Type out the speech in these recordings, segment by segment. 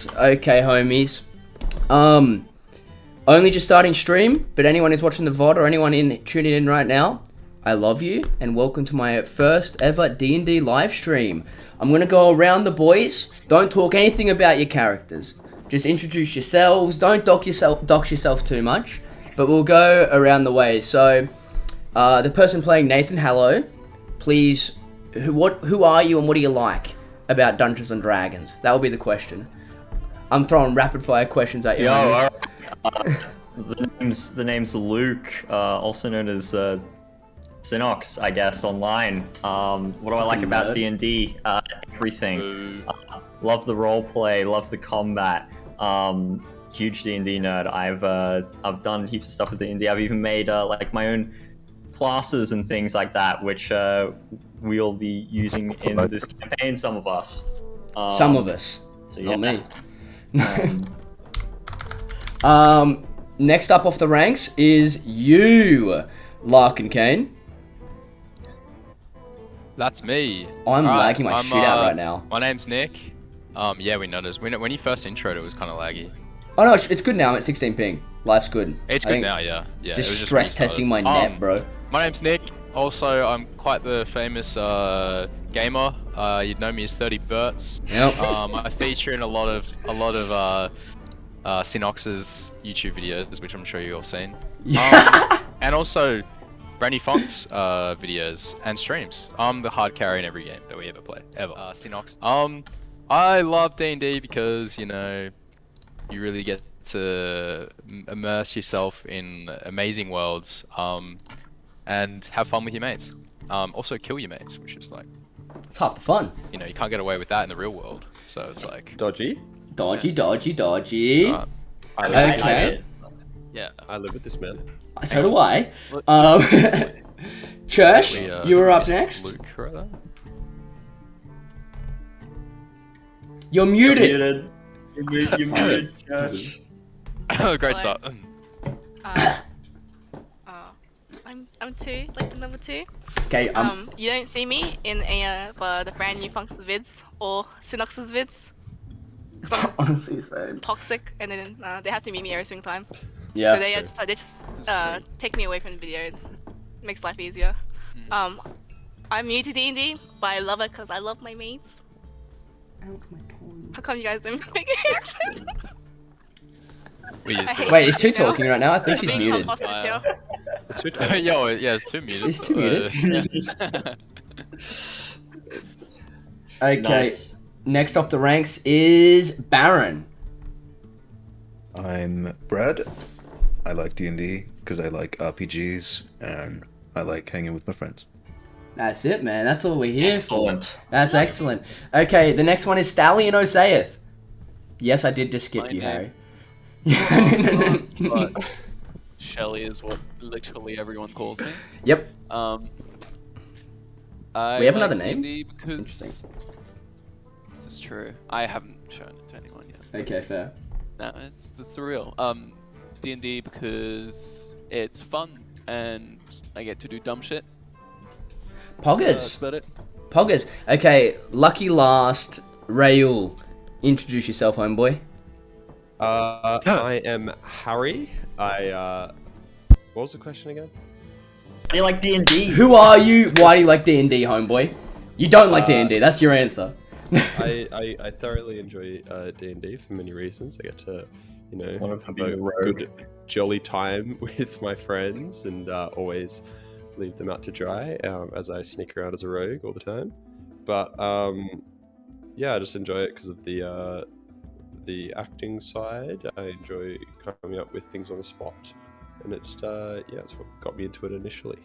Okay, homies. Only just starting stream, but anyone who's watching the VOD or anyone tuning in right now, I love you and welcome to my first ever D&D live stream. I'm gonna go around the boys. Don't talk anything about your characters. Just introduce yourselves. Don't dox yourself too much. But we'll go around the way. So, the person playing Nathan, hello. Please, who are you and what do you like about Dungeons and Dragons? That will be the question. I'm throwing rapid fire questions at you. Yo, alright. The name's Luke, also known as Synox, I guess, online. What do I like about D&D? Everything. Love the roleplay, love the combat. Huge D&D nerd. I've done heaps of stuff with D&D. I've even made like my own classes and things like that, which we'll be using in this campaign. Some of us. Some of us. So, yeah. Not me. Next up off the ranks is you, Larkin Kane. That's me. I'm lagging my shit out right now. My name's Nick. Yeah, we noticed. When you first introed, it was kind of laggy. Oh no, it's good now. I'm at 16 ping. Life's good. It's good now, yeah. Just stress testing my net, bro. My name's Nick. Also, I'm quite the famous gamer. You'd know me as 30 Berts. Yep. I feature in a lot of Synox's YouTube videos, which I'm sure you've all seen. And also Brandy Funk's videos and streams. I'm the hard carry in every game that we ever play, ever. Synox. I love D&D because, you know, you really get to immerse yourself in amazing worlds and have fun with your mates. Also kill your mates, which is like... It's half the fun. You know, you can't get away with that in the real world. So it's like... Dodgy. Dodgy. I Okay. Yeah. I live with this man. So do I. Church, you were up next. Luke, right there. You're muted. You're muted, Josh. Great start. I'm two, like the number two. Okay, You don't see me in the brand new Funks vids or Synox's vids. honestly same. Toxic, and then they have to meet me every single time. Yeah. So they just take me away from the video. It makes life easier. I'm new to D&D, but I love it because I love my mates. How come you guys didn't make a reaction? Wait, is two talking right now? I think she's muted. Yo, yeah, it's two muted. Is two muted? Okay, Nice. next off the ranks is Baron. I'm Brad. I like D&D because I like RPGs and I like hanging with my friends. That's it, man. That's all we're here Excellent. for. That's excellent. Okay, the next one is Stallion O'Sayeth. Yes, I did just skip My you, name. Harry. But Shelly is what literally everyone calls me. Yep. I We have like another name? D&D because Interesting. this is true. I haven't shown it to anyone yet. Okay, fair. No, it's surreal. D&D because it's fun and I get to do dumb shit. That's Poggers. about it. Poggers. Okay, lucky last, Raul. Introduce yourself, homeboy. I am Harry. What was the question again? How do you like D&D? Who are you? Why do you like D&D, homeboy? You don't like D&D, that's your answer. I thoroughly enjoy D&D for many reasons. I get to, you know, One of have them a being a rogue. good, jolly time with my friends and always leave them out to dry as I sneak around as a rogue all the time. But yeah, I just enjoy it because of the acting side. I enjoy coming up with things on the spot, and it's it's what got me into it initially.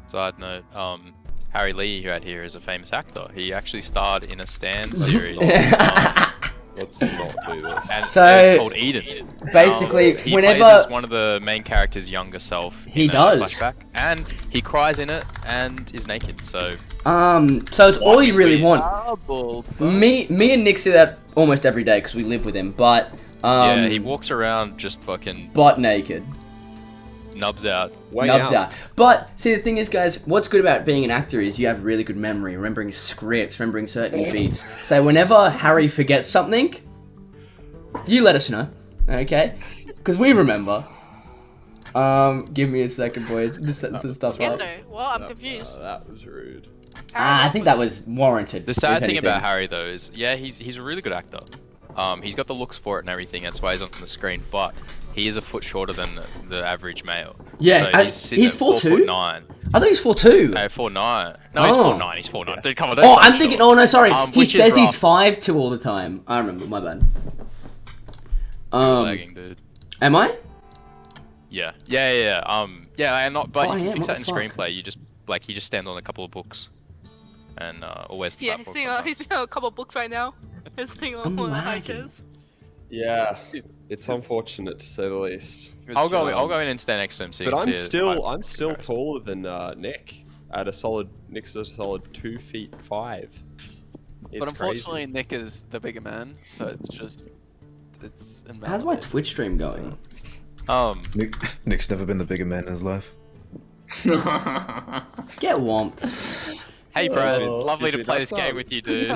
Side note, Harry Lee, who had here, is a famous actor. He actually starred in a Stan series. Let's not do this. And So, it's called Eden. Basically, He whenever... plays as one of the main character's younger self. He in a does. Flashback, and he cries in it and is naked. So So it's all you really want. Double Me and Nick see that almost every day because we live with him, but... yeah, he walks around just fucking butt naked. nubs out. Way Nubs out. But, see, the thing is, guys, what's good about being an actor is you have really good memory, remembering scripts, remembering certain beats. So whenever Harry forgets something, You let us know, okay? Because we remember. Give me a second, boys. I'm just setting some stuff Yeah, up. though. Well, I'm confused. That was rude. I think that was warranted. The sad if thing anything. about Harry though is, yeah, he's a really good actor. He's got the looks for it and everything. That's why he's on the screen. But he is a foot shorter than the average male. Yeah, so sitting he's at 4'2". 4'9". I think he's 4'2". 4'9". No, he's Oh. 4'9". He's 4'9". Dude, come on. Oh, I'm thinking. Oh no, sorry. He which is says he's rough. 5'2" all the time. I remember. My bad. You're lagging, dude. Am I? Yeah. And not. But Oh, I you can am, fix what that in the fuck? screenplay. You just he just stand on a couple of books, and always. Yeah, he's seeing a couple books right now. He's seeing I'm one of the lagging. hikers. Yeah, it's unfortunate to say the least. I'll go in and stand next to him. So you But can I'm see it. still taller than Nick. Nick's a solid 2'5". But unfortunately, Nick is the bigger man, so it's How's my Twitch stream going? Nick's never been the bigger man in his life. Get whomped. Hey Brad, Oh, lovely to excuse me, play that's this game with you, dude.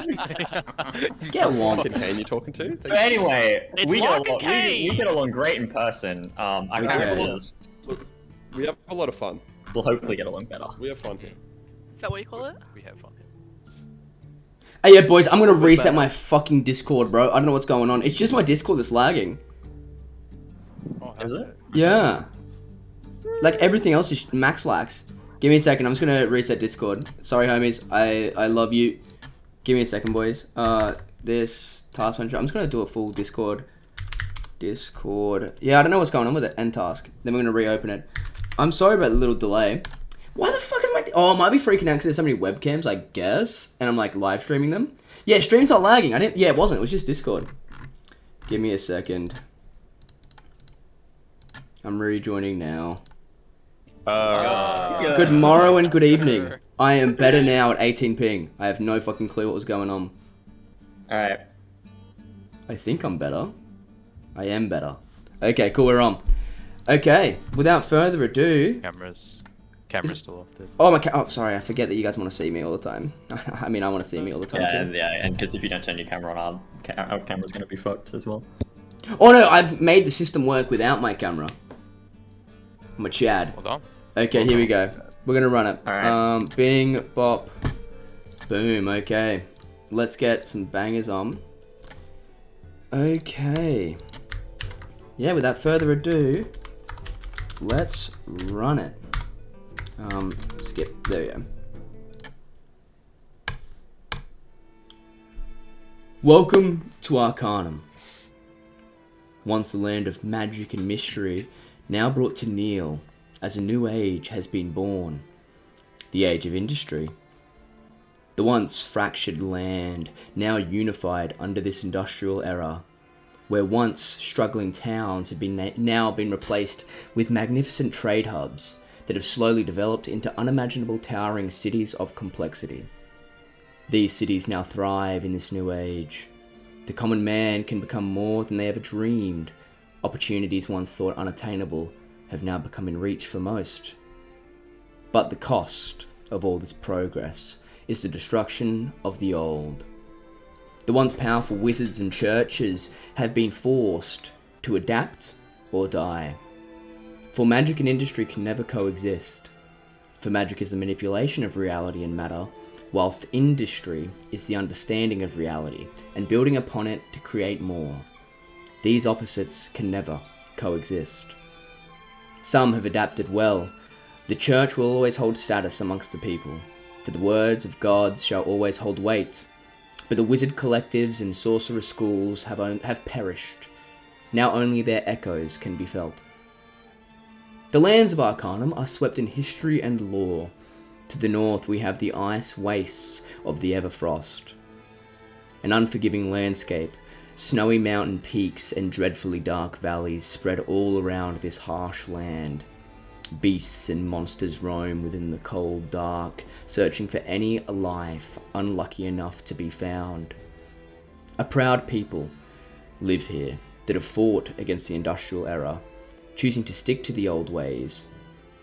Get Fucking whomped. hand you talking to? So anyway, It's we Lock get, and along, Key. we get along great in person. Our Okay. characters We have a lot of fun. will hopefully get along better. We have fun here. Is that what you call it? We have fun. Hey, yeah, boys, I'm gonna reset my fucking Discord, bro. I don't know what's going on. It's just my Discord that's lagging. Oh, Is it? Yeah. Like, everything else is max lags. Give me a second, I'm just gonna reset Discord. Sorry, homies, I love you. Give me a second, boys. This task manager, I'm just gonna do a full Discord. Yeah, I don't know what's going on with it. End task. Then we're gonna reopen it. I'm sorry about the little delay. Why the fuck is my... Oh, I might be freaking out because there's so many webcams, I guess. And I'm, like, live streaming them. Yeah, stream's not lagging. Yeah, it wasn't. It was just Discord. Give me a second. I'm rejoining now. Good morrow and good evening. I am better now at 18 ping. I have no fucking clue what was going on. Alright. I think I'm better. I am better. Okay, cool, we're on. Okay, without further ado... Camera's still off, dude. Oh, oh, sorry, I forget that you guys want to see me all the time. I mean, I want to see me all the time, too. And because if you don't turn your camera on, our camera's gonna be fucked as well. Oh, no, I've made the system work without my camera. I'm a Chad. Hold on. Okay, here we go. We're gonna run it. Alright. Bing, bop, boom. Okay, let's get some bangers on. Okay. Yeah, without further ado, let's run it. Skip. There we go. Welcome to Arcanum. Once a land of magic and mystery, now brought to kneel as a new age has been born. The age of industry. The once fractured land, now unified under this industrial era, where once struggling towns have now been replaced with magnificent trade hubs that have slowly developed into unimaginable towering cities of complexity. These cities now thrive in this new age. The common man can become more than they ever dreamed. Opportunities once thought unattainable have now become in reach for most. But the cost of all this progress is the destruction of the old. The once powerful wizards and churches have been forced to adapt or die. For magic and industry can never coexist. For magic is the manipulation of reality and matter, whilst industry is the understanding of reality and building upon it to create more. These opposites can never coexist. Some have adapted well. The church will always hold status amongst the people, for the words of gods shall always hold weight. But the wizard collectives and sorcerer schools have perished. Now only their echoes can be felt. The lands of Arcanum are swept in history and lore. To the north we have the ice wastes of the Everfrost. An unforgiving landscape, snowy mountain peaks and dreadfully dark valleys spread all around this harsh land. Beasts and monsters roam within the cold dark, searching for any life unlucky enough to be found. A proud people live here that have fought against the industrial era, choosing to stick to the old ways.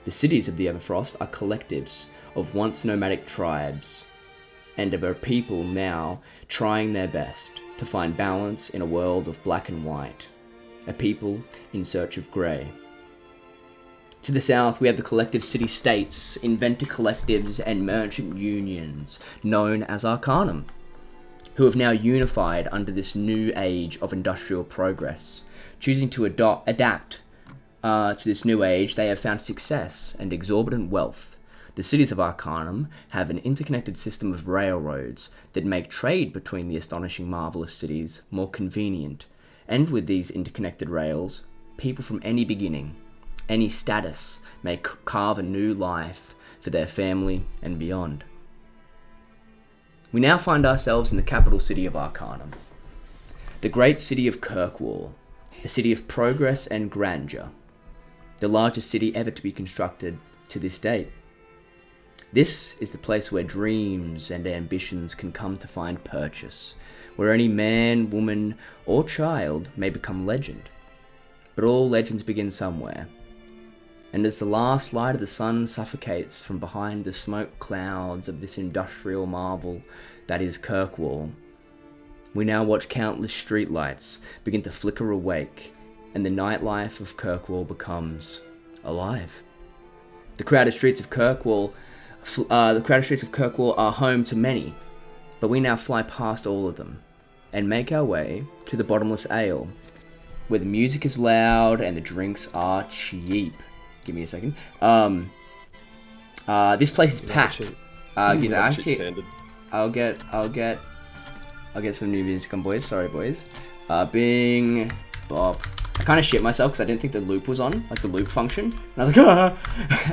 The cities of the Everfrost are collectives of once nomadic tribes, and of a people now trying their best to find balance in a world of black and white, a people in search of grey. To the south, we have the collective city-states, inventor collectives, and merchant unions, known as Arcanum, who have now unified under this new age of industrial progress. Choosing to adapt to this new age, they have found success and exorbitant wealth. The cities of Arcanum have an interconnected system of railroads that make trade between the astonishing marvelous cities more convenient. And with these interconnected rails, people from any beginning, any status, may carve a new life for their family and beyond. We now find ourselves in the capital city of Arcanum, the great city of Kirkwall, a city of progress and grandeur, the largest city ever to be constructed to this date. This is the place where dreams and ambitions can come to find purchase, where any man, woman, or child may become legend. But all legends begin somewhere. And as the last light of the sun suffocates from behind the smoke clouds of this industrial marvel that is Kirkwall, we now watch countless streetlights begin to flicker awake, and the nightlife of Kirkwall becomes alive. The crowded streets of Kirkwall are home to many, but we now fly past all of them and make our way to the Bottomless Ale, where the music is loud and the drinks are cheap. Give me a second. This place is packed. I'll get some new music on, boys. Sorry, boys. Bing, bop. I kind of shit myself because I didn't think the loop was on, like the loop function. And I was like, ah.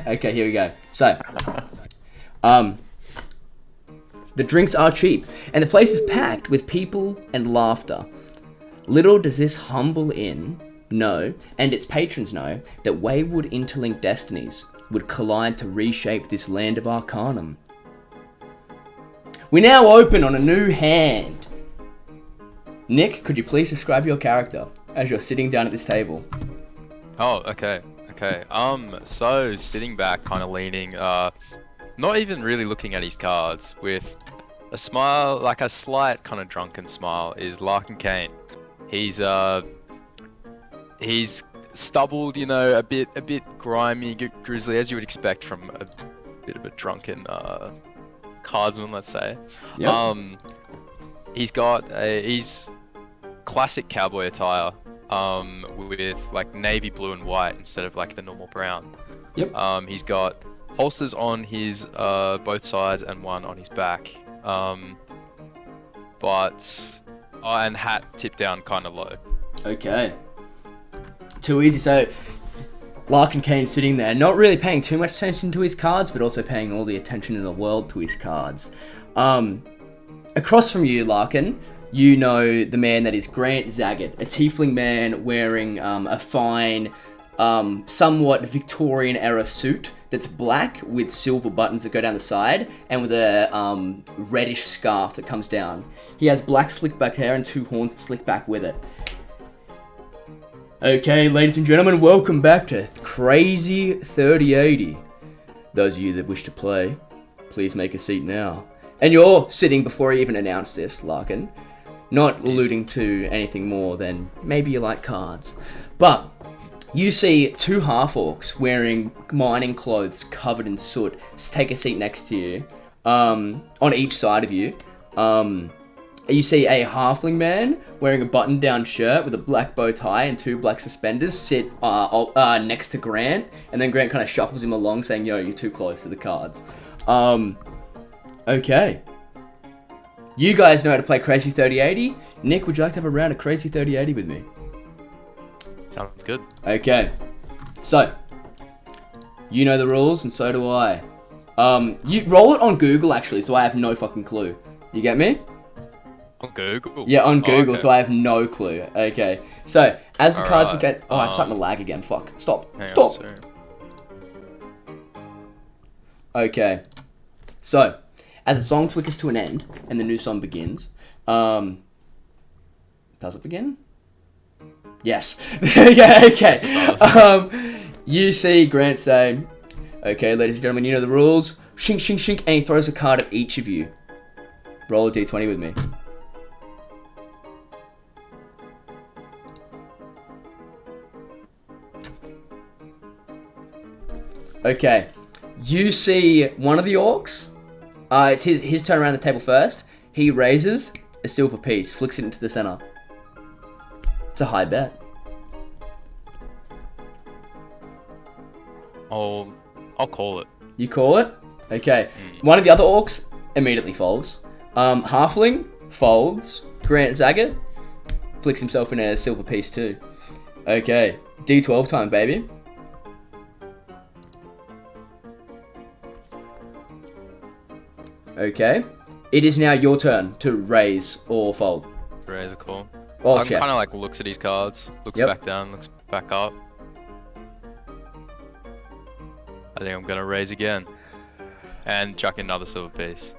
Okay, here we go. So, the drinks are cheap, and the place is packed with people and laughter. Little does this humble inn know, and its patrons know, that wayward interlinked destinies would collide to reshape this land of Arcanum. We now open on a new hand. Nick, could you please describe your character as you're sitting down at this table? Oh, okay. So sitting back, kind of leaning, not even really looking at his cards, with a smile, like a slight kind of drunken smile, is Larkin Kane. He's stubbled, you know, a bit grimy, grizzly, as you would expect from a bit of a drunken cardsman, let's say. Yep. He's classic cowboy attire, with like navy blue and white instead of like the normal brown. Yep. He's got holsters on his both sides and one on his back. And hat tipped down kind of low. Okay. Too easy. So Larkin Kane sitting there, not really paying too much attention to his cards, but also paying all the attention in the world to his cards. Across from you, Larkin, you know the man that is Grant Zagat, a tiefling man wearing a fine, somewhat Victorian-era suit that's black with silver buttons that go down the side, and with a reddish scarf that comes down. He has black slick back hair and two horns that slick back with it. Okay, ladies and gentlemen, welcome back to Crazy 3080. Those of you that wish to play, please make a seat now. And you're sitting before I even announced this, Larkin. Not alluding to anything more than maybe you like cards. But you see two half-orcs wearing mining clothes covered in soot take a seat next to you, on each side of you. You see a halfling man wearing a button-down shirt with a black bow tie and two black suspenders sit next to Grant, and then Grant kind of shuffles him along saying, yo, you're too close to the cards. Okay. You guys know how to play Crazy 3080. Nick, would you like to have a round of Crazy 3080 with me? Sounds good. Okay. So, you know the rules, and so do I. You roll it on Google, actually, so I have no fucking clue. You get me? On Google? Yeah, on Google, okay. So I have no clue. Okay. So, as the cards get... Oh, I'm starting to lag again. Fuck. Stop. Stop. Okay. So, as the song flickers to an end, and the new song begins, does it begin? Yes. Okay. You see Grant say, okay, ladies and gentlemen, you know the rules. Shink, shink, shink, and he throws a card at each of you. Roll a d20 with me. Okay. You see one of the orcs. It's his turn around the table first. He raises a silver piece, flicks it into the center. It's a high bet. I'll call it. You call it? Okay. One of the other orcs immediately folds. Halfling folds. Grant Zagat flicks himself in a silver piece too. Okay. D12 time, baby. Okay. It is now your turn to raise or fold. Raise a call. Or I'm check. kind of like looks at his cards, looks Yep. back down, looks back up. I think I'm gonna raise again, and chuck in another silver piece.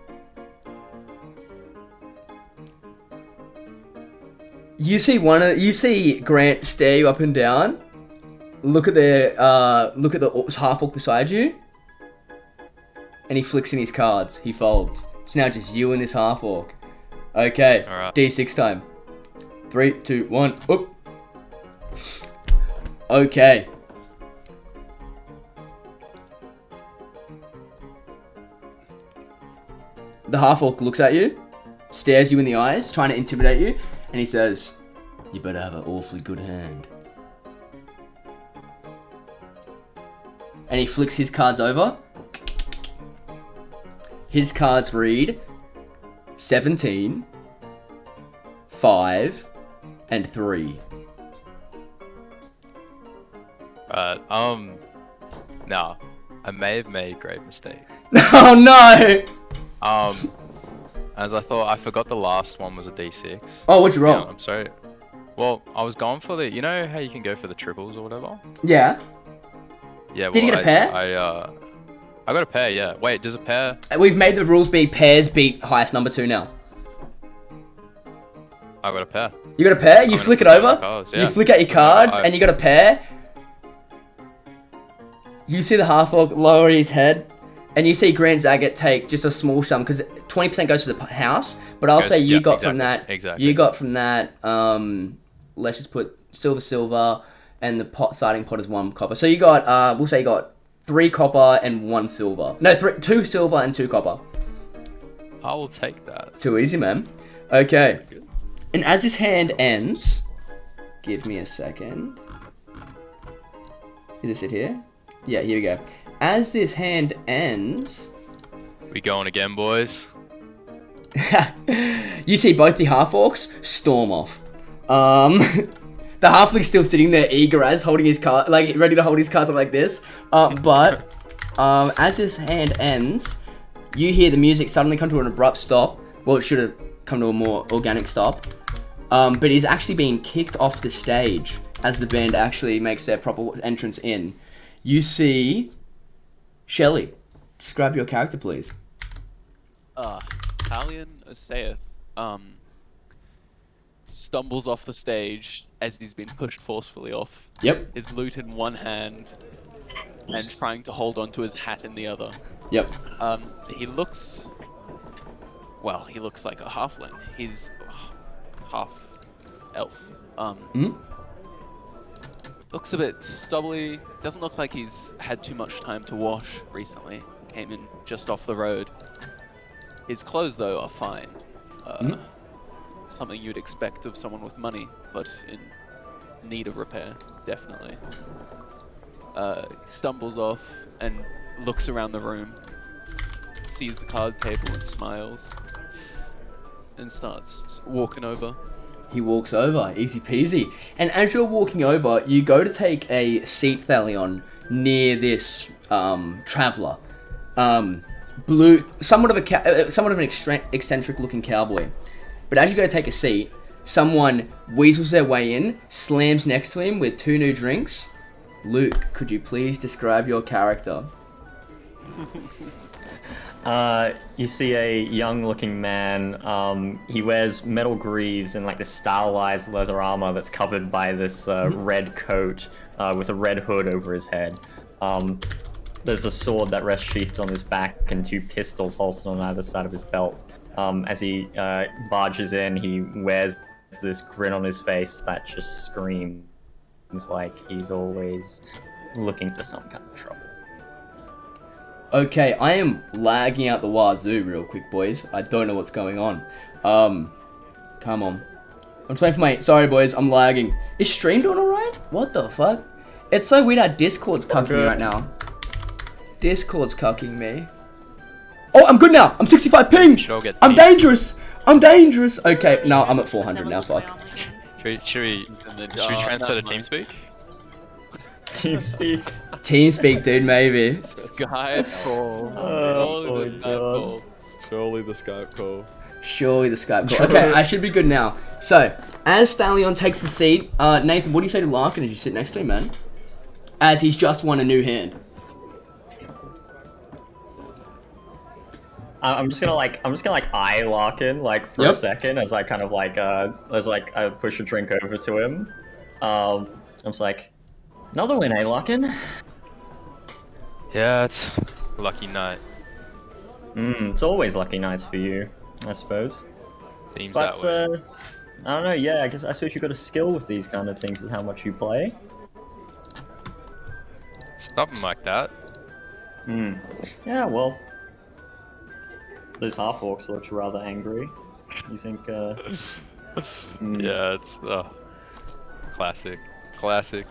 You see Grant stare you up and down. Look at the half orc beside you. And he flicks in his cards. He folds. It's now just you and this half orc. Okay. All right. D6 time. 3, 2, 1. Whoop. Okay. The half orc looks at you, stares you in the eyes, trying to intimidate you, and he says, "You better have an awfully good hand." And he flicks his cards over. His cards read 17, 5, and 3. No, I may have made a great mistake. Oh no! As I thought, I forgot the last one was a D6. Oh, what'd you roll? Yeah, I'm sorry. Well, I was going for you know how you can go for the triples or whatever? Yeah. Yeah, Did you get a pair? I got a pair, yeah. Wait, does a pair... We've made the rules be pairs beat highest number 2 now. I got a pair. You got a pair? You flick it over? Cards, You yeah. flick out your cards, I- and you got a pair. You see the half orc lower his head, and you see Grant Zagat take just a small sum because 20% goes to the house. But I'll say you yeah, got from that. exactly. You got from that. Let's just put silver, and the starting pot is 1 copper. So you got. We'll say you got 3 copper and 1 silver. No, 2 silver and 2 copper. I will take that. Too easy, man. Okay. And as his hand ends, give me a second. Is this it here? Yeah, here we go. As this hand ends, We going again, boys? you see both the half orcs storm off. The halfling's still sitting there, eager as holding his card, like ready to hold his cards up like this. But as his hand ends, you hear the music suddenly come to an abrupt stop. Well, it should have come to a more organic stop. But he's actually being kicked off the stage as the band actually makes their proper entrance in. You see Shelley. Describe your character, please. Talion Asaeth stumbles off the stage as he's been pushed forcefully off. Yep. His loot in one hand and trying to hold onto his hat in the other. Yep. He looks like a halfling. He's half elf. Looks a bit stubbly. Doesn't look like he's had too much time to wash recently. Came in just off the road. His clothes, though, are fine. Something you'd expect of someone with money, but in need of repair, definitely. Stumbles off and looks around the room, sees the card table and smiles, and starts walking over. He walks over, easy peasy. And as you're walking over, you go to take a seat, Thalion, near this traveler. Somewhat of an eccentric-looking cowboy. But as you go to take a seat, someone weasels their way in, slams next to him with 2 new drinks. Luke, could you please describe your character? You see a young-looking man. He wears metal greaves and like this stylized leather armor that's covered by this red coat with a red hood over his head. There's a sword that rests sheathed on his back and 2 pistols holstered on either side of his belt. As he barges in, he wears this grin on his face that just screams like he's always looking for some kind of trouble. Okay, I am lagging out the wazoo real quick, boys. I don't know what's going on. Come on. I'm just waiting for my... Sorry, boys, I'm lagging. Is stream doing alright? What the fuck? It's so weird how Discord's cucking me right now. Discord's cucking me. Oh, I'm good now. I'm 65 ping. I'm dangerous. I'm dangerous. Okay, no, I'm at 400 now. Fuck. Should we transfer to TeamSpeak? TeamSpeak. TeamSpeak, dude, maybe. Skype call. Oh my god. Surely the Skype call. Surely the Skype call. Okay, I should be good now. So, as Stallion takes the seat, Nathan, what do you say to Larkin as you sit next to him, man? As he's just won a new hand. I'm just gonna eye Larkin like for a second as I kind of like I push a drink over to him. I'm just like, another win, eh, Larkin? Yeah, it's lucky night. It's always lucky nights for you, I suppose. Seems But that way. I don't know. Yeah, I suppose you got a skill with these kind of things with how much you play. Something like that. Yeah, well, those half orcs looked rather angry. You think? Yeah, it's classic. Classic.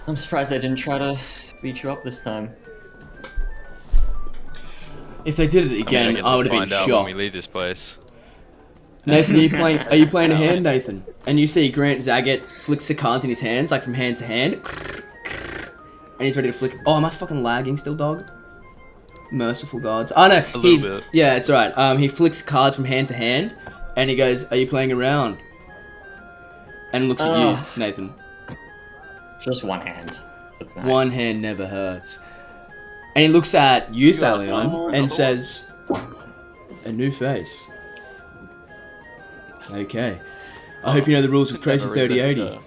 I'm surprised they didn't try to beat you up this time. If they did it I again, guess I we'll would have been find out shocked. when we leave this place. Nathan, are you playing a hand, Nathan? And you see Grant Zagat flicks the cards in his hands, like from hand to hand. And he's ready to flick. Oh, am I fucking lagging still, dog? Merciful gods. Oh, no. A little bit. Yeah, it's alright. He flicks cards from hand to hand. And he goes, are you playing around? And looks at you, Nathan. Just one hand. One hand never hurts. And he looks at you, Thalion, and says, a new face. Okay. I hope you know the rules of Tracer 3080.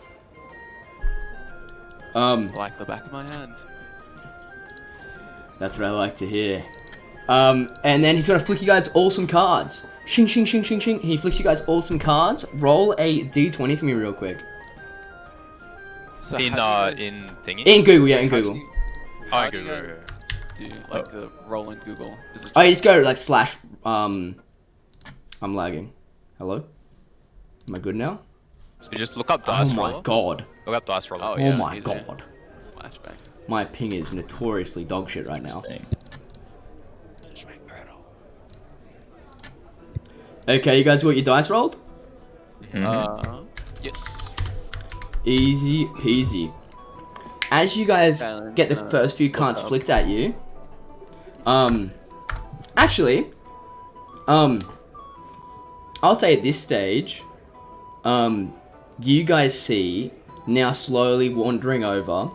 Like the back of my hand. That's what I like to hear. And then he's gonna flick you guys all some cards. Shing, shing, shing, shing, shing. He flicks you guys all some cards. Roll a d20 for me real quick. So In thingy? In Google, yeah, in Google. Oh, how in do you Google. do like the roll in Google? Is it Oh, you just go like slash, I'm lagging. Hello? Am I good now? So you just look up dice Oh my roller. god. Look up dice roller. Oh, Oh yeah, my easy. god. Flashback. My ping is notoriously dog shit right now. Okay, you guys got your dice rolled? Yes. Easy peasy. As you guys Balance, get the first few cards flicked at you, actually, I'll say at this stage, you guys see now slowly wandering over,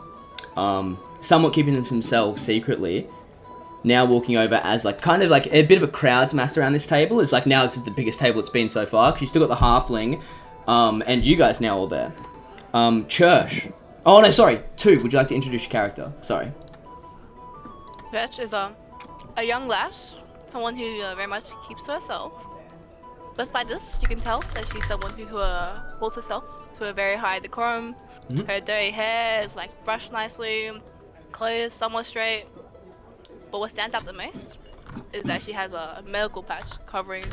somewhat keeping them to themselves secretly, now walking over as like kind of like a bit of a crowd's massed around this table. It's like now this is the biggest table it's been so far because you still got the halfling, and you guys now all there. Church. Oh no, sorry. 2. Would you like to introduce your character? Sorry. Vetch is a young lass, someone who very much keeps to herself. But by this, you can tell that she's someone who holds herself to a very high decorum. Her dirty hair is like brushed nicely, clothes somewhat straight. But what stands out the most is that she has a medical patch covering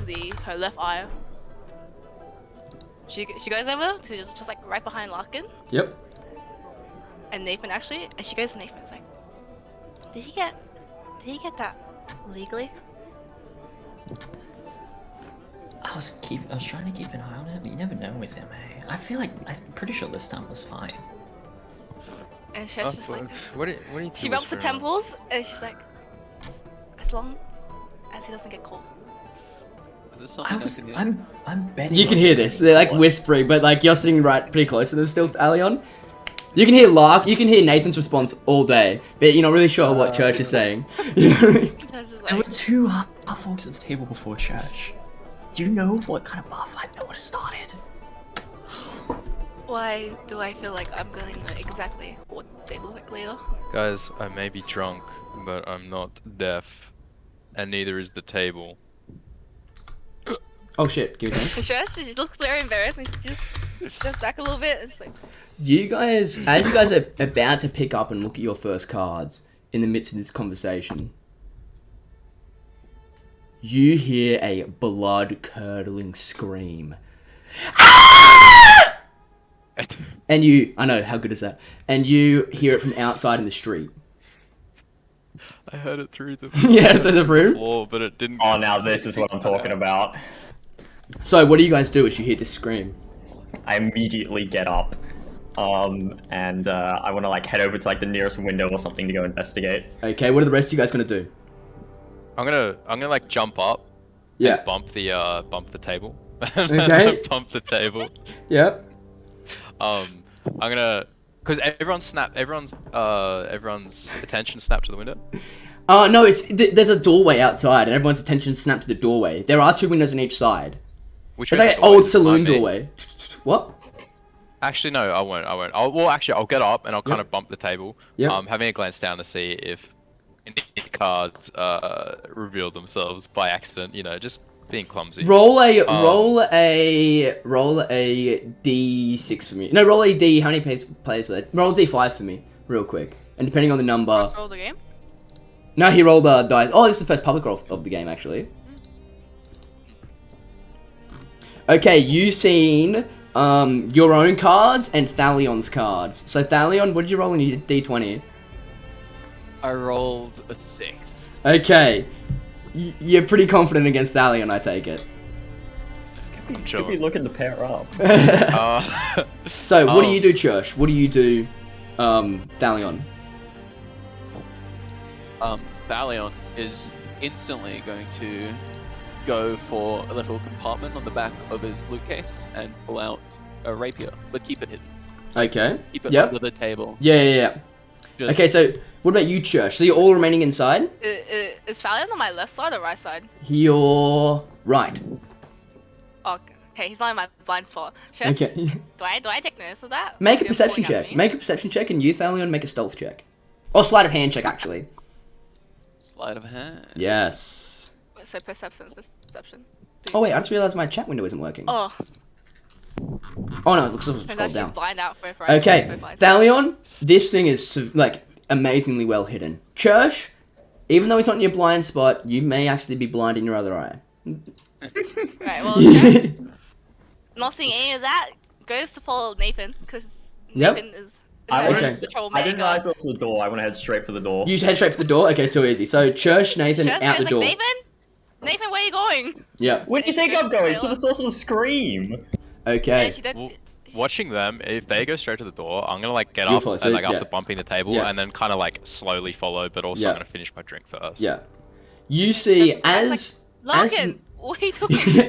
her left eye. She goes over to just like right behind Larkin Yep. and Nathan actually, and she goes to Nathan. It's like, did he get that legally? I was trying to keep an eye on him, but you never know with him, eh? I'm pretty sure this time was fine. And she's just like, What are you she rubs her temples and she's like, as long as he doesn't get caught. Is this something I can hear? I'm betting. You can on hear it. this. They're like whispering, but like you're sitting right pretty close to them still, Alion. You can hear you can hear Nathan's response all day, but you're not really sure what Church is saying. You know what I mean? She's just There were like, 2 half orcs at the table before church. Do you know what kind of bar fight that would have started? why do I feel like I'm going to know exactly what they look like later? Guys, I may be drunk, but I'm not deaf. And neither is the table. Oh shit, give me time. And she looks very embarrassed and she just steps back a little bit and she's like, You guys, as you guys are about to pick up and look at your first cards in the midst of this conversation, you hear a blood-curdling scream. And I know, how good is that? And you hear it from outside in the street. I heard it through the Yeah, through the room. floor, but it didn't. Oh, now this is what I'm talking about. So, what do you guys do as you hear this scream? I immediately get up, and I want to like head over to like the nearest window or something to go investigate. Okay, what are the rest of you guys gonna do? I'm gonna like jump up. Yeah. And bump the table. Okay. Bump the table. Yep. I'm gonna, cause everyone's attention snapped to the window. No, there's a doorway outside, and everyone's attention snapped to the doorway. There are 2 windows on each side. Which It's way like the an old doorway? saloon Me. doorway. What? Actually, no, I won't. I'll get up and I'll kind of bump the table. Yep. Having a glance down to see if any cards reveal themselves by accident. You know, just being clumsy. Roll a D6 for me. No, roll a D. How many players were there? Roll a D5 for me, real quick. And depending on the number. First roll the game. No, he rolled a dice. Oh, this is the first public roll of the game, actually. Okay, you've seen your own cards and Thalion's cards. So Thalion, what did you roll in your D20? I rolled a 6. Okay. You're pretty confident against Thalion, I take it. Should be looking to pair up. So, what do you do, Church? What do you do, Thalion? Thalion is instantly going to go for a little compartment on the back of his loot case and pull out a rapier, but keep it hidden. Okay. Keep it Yep. under the table. Yeah. Just- Okay, so what about you, Church? So you're all remaining inside? Is Falion on my left side or right side? You're right. Oh, okay, he's not in my blind spot. Church, Okay. do I take notice of that? Make a You're perception pulling at check. me? Make a perception check, and you, Thalion, make a stealth check. Or sleight of hand check, actually. Sleight of hand. Yes. So perception. Oh wait, I just realized my chat window isn't working. Oh, Oh no, it looks like it's and scrolled she's down. blind out both right. Okay, both eyes. Thalion, this thing is like amazingly well hidden. Church, even though he's not in your blind spot, you may actually be blind in your other eye. Right, well, Church, not seeing any of that, goes to follow Nathan, because Yep. Nathan is I the want Okay. to. control I didn't maker. realize it was the door. I want to head straight for the door. You head straight for the door. Okay, too easy. So Church, Nathan, Church out goes the door. like, Nathan, where are you going? Yeah. Where do you think I'm going? To the source of the scream. Okay. Yeah, she did. Well, watching them, if they go straight to the door, I'm gonna like get You'll up follow and suit, like yeah. after bumping the table, Yeah. and then kind of like slowly follow, but also Yeah. I'm gonna finish my drink first. Yeah. You see, Nathan's as Larkin, what are you doing?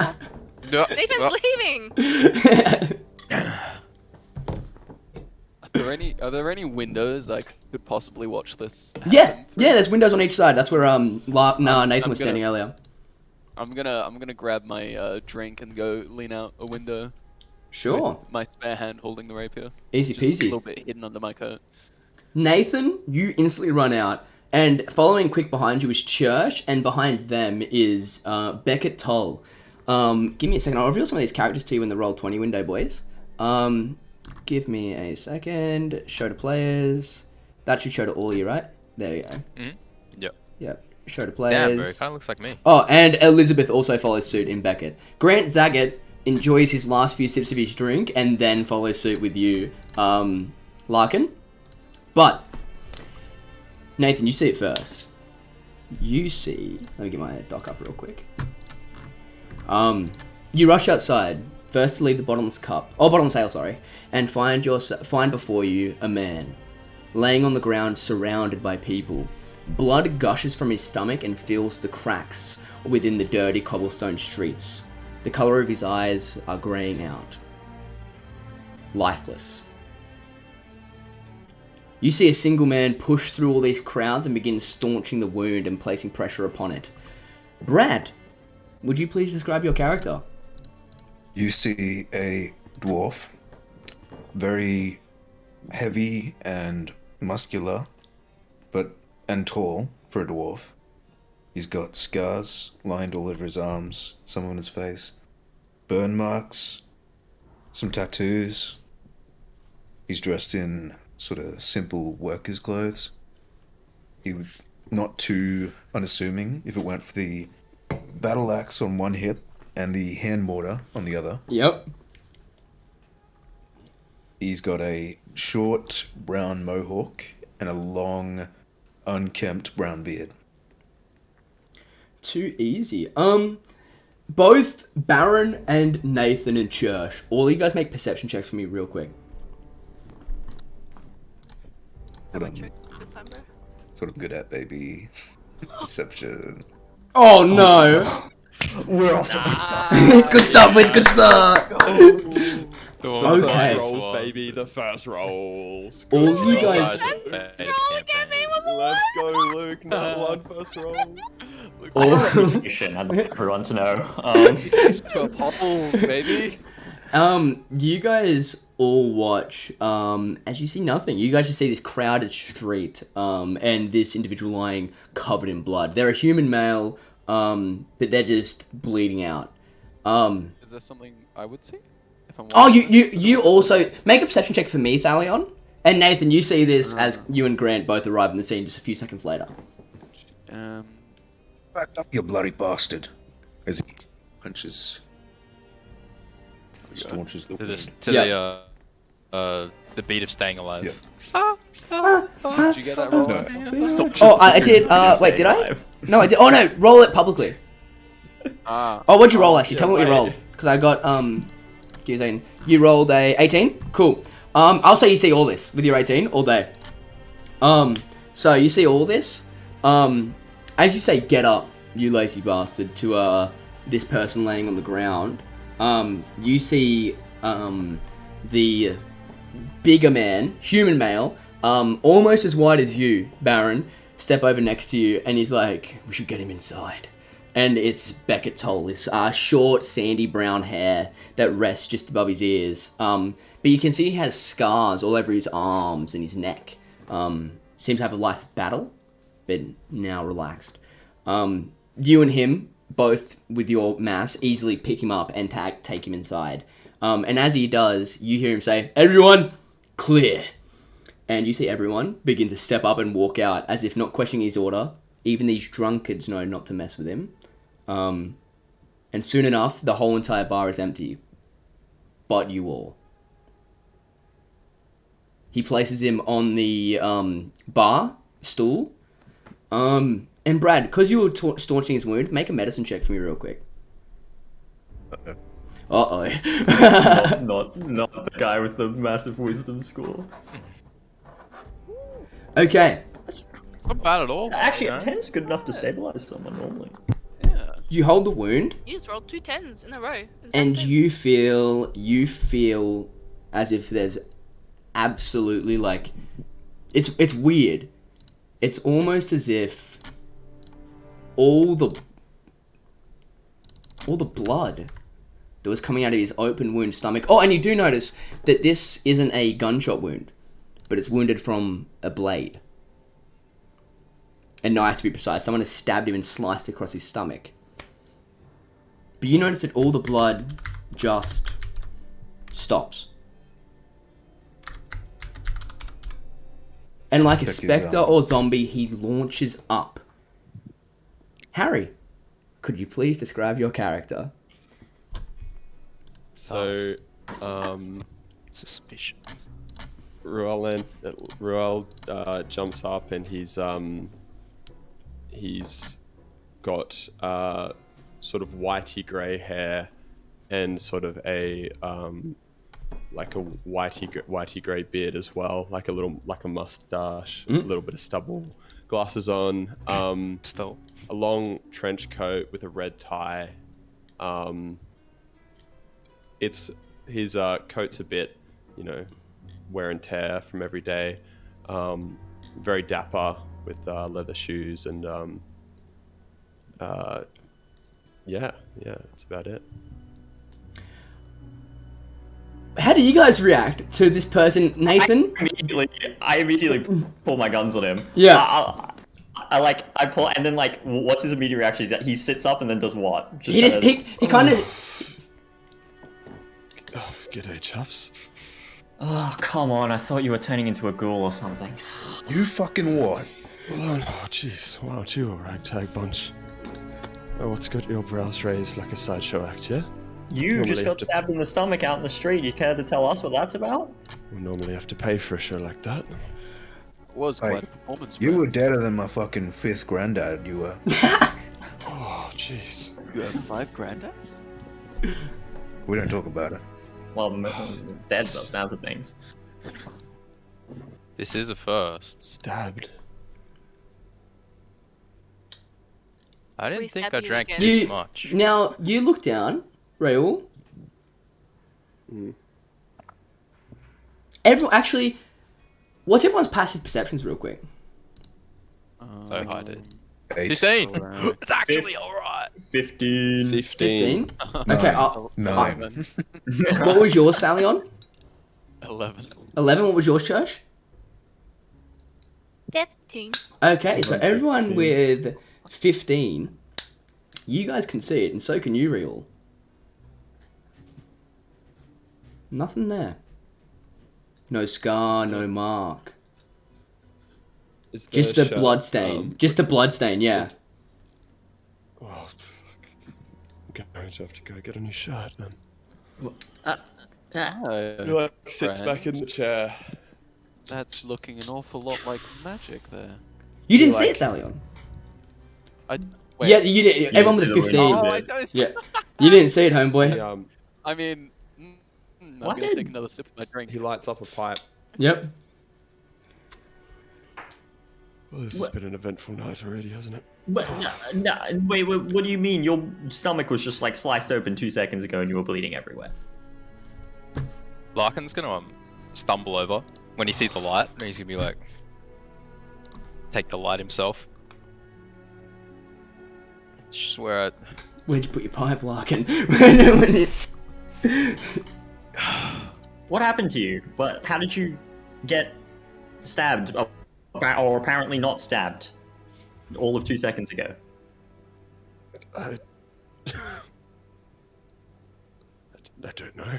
No, Nathan's leaving. Are there any windows I could possibly watch this? yeah, happen yeah. There's windows on each side. That's where Nathan I'm was standing earlier. I'm gonna grab my drink and go lean out a window. Sure. With my spare hand holding the rapier. Easy Just a peasy. little bit hidden under my coat. Nathan, you instantly run out, and following quick behind you is Church, and behind them is Beckett Toll. Give me a second. I'll reveal some of these characters to you in the Roll20 window, boys. Give me a second. Show to players. That should show to all of you, right? There you go. Mhm. Yep. Yep. Show to Damn, bro, it players. kind of looks like me. Oh, and Elizabeth also follows suit in Beckett. Grant Zagat enjoys his last few sips of his drink and then follows suit with you, Larkin. But, Nathan, you see it first. You see... Let me get my dock up real quick. You rush outside, first to leave the bottomless ale, sorry, and find before you a man, laying on the ground surrounded by people. Blood gushes from his stomach and fills the cracks within the dirty cobblestone streets. The color of his eyes are graying out. Lifeless. You see a single man push through all these crowds and begin staunching the wound and placing pressure upon it. Brad, would you please describe your character? You see a dwarf, very heavy and muscular, and tall for a dwarf. He's got scars lined all over his arms, some on his face, burn marks, some tattoos. He's dressed in sort of simple workers' clothes. He would not too unassuming if it weren't for the battle axe on one hip and the hand mortar on the other. Yep. He's got a short brown mohawk and a long, unkempt brown beard. Too easy. Both Baron and Nathan and Church, all you guys make perception checks for me real quick. I won't check this time, bro. That's what I'm good at, baby. Deception. Oh no! We're off to Good stuff, boys, good start! Okay. First rolls, baby. The first rolls. All you Roll guys... side. Let's roll again, man. What's the Let's go, Luke. Not one first roll. Reputation, I'd like everyone to know. To a poll, baby. You guys all watch, as you see nothing. You guys just see this crowded street, and this individual lying covered in blood. They're a human male, but they're just bleeding out. Is there something I would see? If I'm Oh, watching this? you also make a perception check for me, Thalion. And Nathan, you see this as you and Grant both arrive in the scene just a few seconds later. Back up, you bloody bastard. As he punches. Staunches the wound. To the beat of Staying Alive. Yeah. Did you get that roll? No. Oh, I did. Wait, did I? No, I did. Oh no, roll it publicly. Ah. Oh, what'd you roll actually? yeah, Tell me what you right. rolled. Because I got give me a second. You rolled a 18. Cool. I'll say you see all this with your 18 all day. So you see all this. As you say, get up, you lazy bastard, to this person laying on the ground. You see the bigger man, human male, almost as wide as you, Baron, step over next to you, and he's like, "We should get him inside." And it's Beckett Toll, this short, sandy brown hair that rests just above his ears. But you can see he has scars all over his arms and his neck. Seems to have a life battle, but now relaxed. You and him, both with your mass, easily pick him up and take him inside. And as he does, you hear him say, "Everyone, clear." And you see everyone begin to step up and walk out as if not questioning his order. Even these drunkards know not to mess with him. And soon enough, the whole entire bar is empty. But you all. He places him on the bar stool. And Brad, because you were staunching his wound, make a medicine check for me real quick. Uh-oh. not the guy with the massive wisdom score. Okay. Not bad at all. Actually, you a know? 10's good enough to stabilize someone normally. Yeah. You hold the wound, You just rolled 2 10s in a row. and you feel as if there's absolutely like it's weird. It's almost as if all the blood that was coming out of his open wound stomach. Oh, and you do notice that this isn't a gunshot wound, but it's wounded from a blade. A knife, to be precise. Someone has stabbed him and sliced across his stomach. But you notice that all the blood just stops. And like a Check his, spectre or zombie, he launches up. Harry, could you please describe your character? So, Suspicions. Ruel jumps up and he's got sort of whitey grey hair and sort of a like a whitey grey beard as well, like a mustache, a little bit of stubble, glasses on, Still. a long trench coat with a red tie. It's his coat's a bit, wear and tear from every day. Very dapper with leather shoes and yeah, that's about it. How do you guys react to this person, Nathan? I immediately pull my guns on him. Yeah. I pull, and then what's his immediate reaction? Is that he sits up and then does what? He kind of. Oh, good day, chaps. Oh, come on! I thought you were turning into a ghoul or something. You fucking what? Oh, jeez. Why don't you, a ragtag bunch? Oh, what's got your brows raised like a sideshow act, yeah? You Normally just have got to- stabbed in the stomach out in the street. You care to tell us what that's about? We normally have to pay for a show like that. Was Hey, quite a performance. You friend. were deader than my fucking fifth granddad, you were. Oh, jeez. You have 5 granddads? We don't talk about it. Well, dead by the sounds of things. This is a first. Stabbed. I didn't We think stab I you drank again. this much. Now, you look down, Raoul. Actually, what's everyone's passive perceptions real quick? So hide it. 8. 15! Alright. It's actually alright! 15. 15? Okay, 9. what was yours, Stallion? 11. 11, what was yours, Church? 15. Okay, so Everyone's everyone 15. with 15, you guys can see it, and so can you, Real. Nothing there. No scar, no mark. Is the Just a shirt, blood stain. Just a blood stain, yeah. Oh, fuck. I'm going to have to go get a new shirt then. He like sits back in the chair. That's looking an awful lot like magic there. You didn't see like- it, Dalion. Wait, Yeah, you did. Everyone with didn't see the 15. ring. Oh, I don't. Yeah. You didn't see it, homeboy. He, I mean, I'm What? gonna take another sip of my drink. he lights up a pipe. Yep. Well, this has What? been an eventful night already, hasn't it? But, wait, what do you mean? Your stomach was just like sliced open 2 seconds ago and you were bleeding everywhere. Larkin's gonna stumble over when he sees the light, and he's gonna be like, take the light himself. Just where I... Where'd you put your pipe, Larkin? What happened to you? What? How did you get stabbed? Or apparently not stabbed? All of 2 seconds ago. I don't know.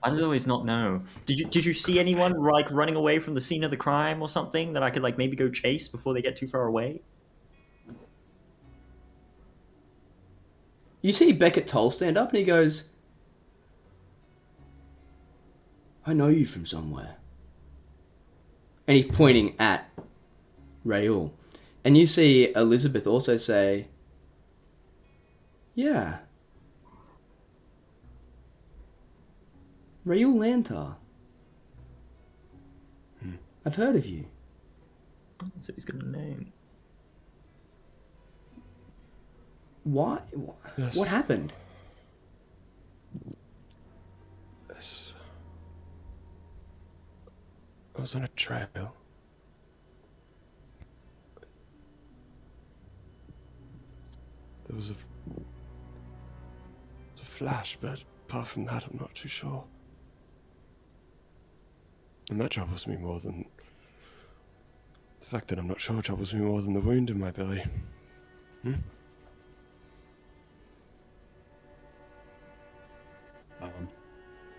I always not know. Did you see anyone like running away from the scene of the crime or something that I could like maybe go chase before they get too far away? You see Beckett Toll stand up and he goes, I know you from somewhere. And he's pointing at Raoul. And you see Elizabeth also say, yeah. Raoul Lantar. I've heard of you. So he's got a name. Why? Yes. What happened? This... I was on a trail. There was a flash, but apart from that, I'm not too sure. And that troubles me more than... The fact that I'm not sure troubles me more than the wound in my belly.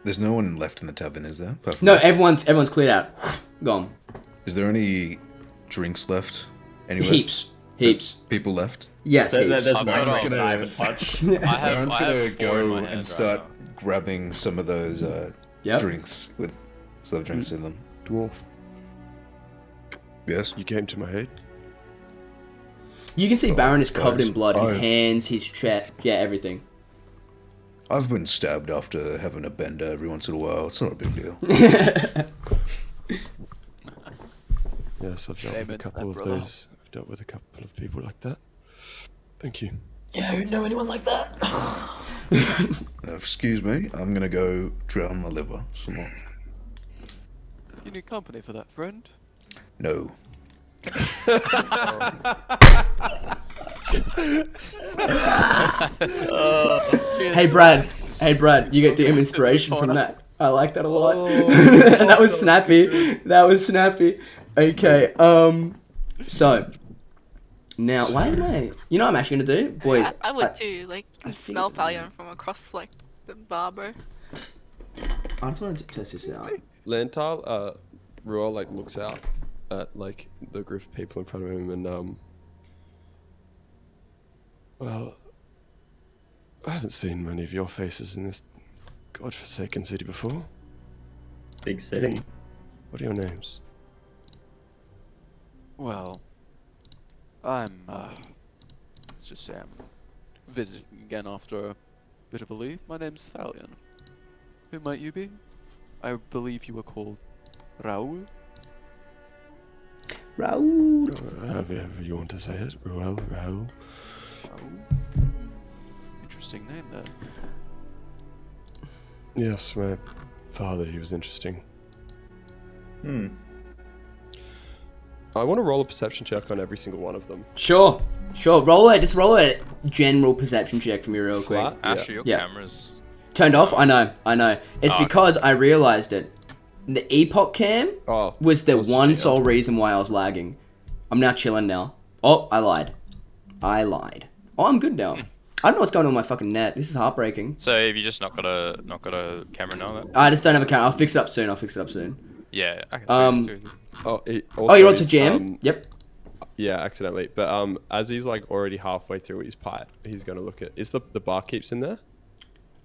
There's no one left in the tavern, is there? Apart from No, us? everyone's cleared out. Gone. Is there any drinks left? Anywhere? Heaps. People left? Yes, There- heaps. there's I'm one just drink gonna- that I haven't touched. Aaron's gonna four in go my hand and right start now. grabbing some of those Yep. drinks with soft drinks in them. Dwarf, Yes? you came to my aid. You can see Baron is covered in guys. blood. His Oh. hands, his chest, yeah, everything. I've been stabbed after having a bender every once in a while. It's not a big deal. Yes, I've dealt Shame with a it's couple that, of brother. those. I've dealt with a couple of people like that. Thank you. Yeah, who know anyone like that? Excuse me, I'm gonna go drown my liver some more. You need company for that, friend. No. Hey Brad, you get DM inspiration from that. I like that a lot. And that was snappy. That was snappy. Okay, so now why am I? You know what I'm actually gonna do, boys. I would too. Like, you can I smell think- Valiant from across like the bar, bro. I just want to test this out. Lantal, Ruel like looks out at like the group of people in front of him and Well, I haven't seen many of your faces in this godforsaken city before. Big city. What are your names? Well, I'm, let's just say I'm visiting again after a bit of a leave. My name's Thalion. Who might you be? I believe you were called Raoul? Raoul. However you want to say it. Raoul. Raoul? Interesting name there. Yes, my father, he was interesting. I want to roll a perception check on every single one of them. Sure. Roll it. Just roll a general perception check for me real quick. Flat? Actually, your Yeah. camera's... Turned off? I know. It's because I realized it. The Epoch cam was the one sole reason why I was lagging. I'm now chilling now. Oh, I lied. Oh, I'm good now. I don't know what's going on with my fucking net. This is heartbreaking. So have you just not got a camera now then? I just don't have a camera. I'll fix it up soon. Yeah, I can see it. You're on to jam? Yep. Yeah, accidentally. But as he's like already halfway through his pipe, he's gonna look at. Is the barkeep's in there?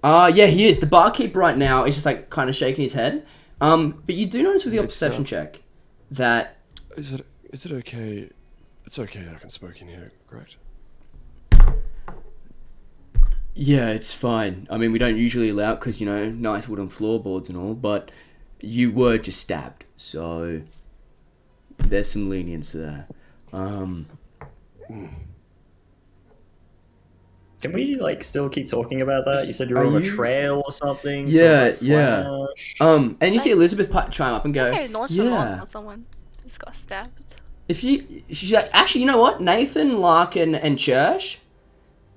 Yeah, he is. The barkeep right now is just like kind of shaking his head. But you do notice with your perception check that Is it okay? It's okay that I can smoke in here, correct? yeah, it's fine. I mean, we don't usually allow it because, nice wooden floorboards and all, but you were just stabbed, so there's some lenience there. Can we still keep talking about that? You said you were on a trail or something. Yeah, sort of yeah. flash. And you see Elizabeth chime up and go, Okay, nonchalant yeah. or someone just got stabbed. She's like, actually, you know what? Nathan, Larkin, and Church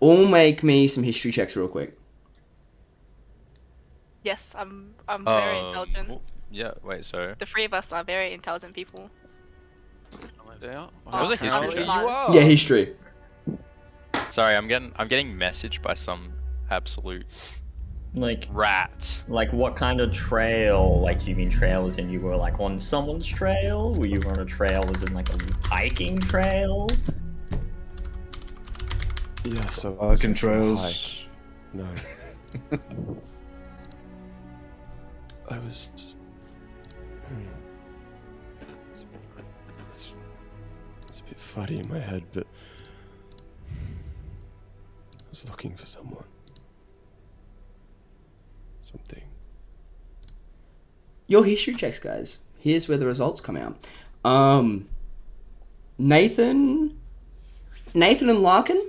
all make me some history checks real quick. Yes, I'm very intelligent. Yeah, wait, so... The three of us are very intelligent people. They are. That was a history. honest, check. honest. Yeah, history. Sorry, I'm getting messaged by some absolute Like rat. what kind of trail? Do you mean trail as in you were on someone's trail? Were you on a trail as in a hiking trail? Yeah, so Arcan trails. No. I was. It's a bit fuddy in my head, but I was looking for someone. Something. Your history checks, guys. Here's where the results come out. Nathan and Larkin,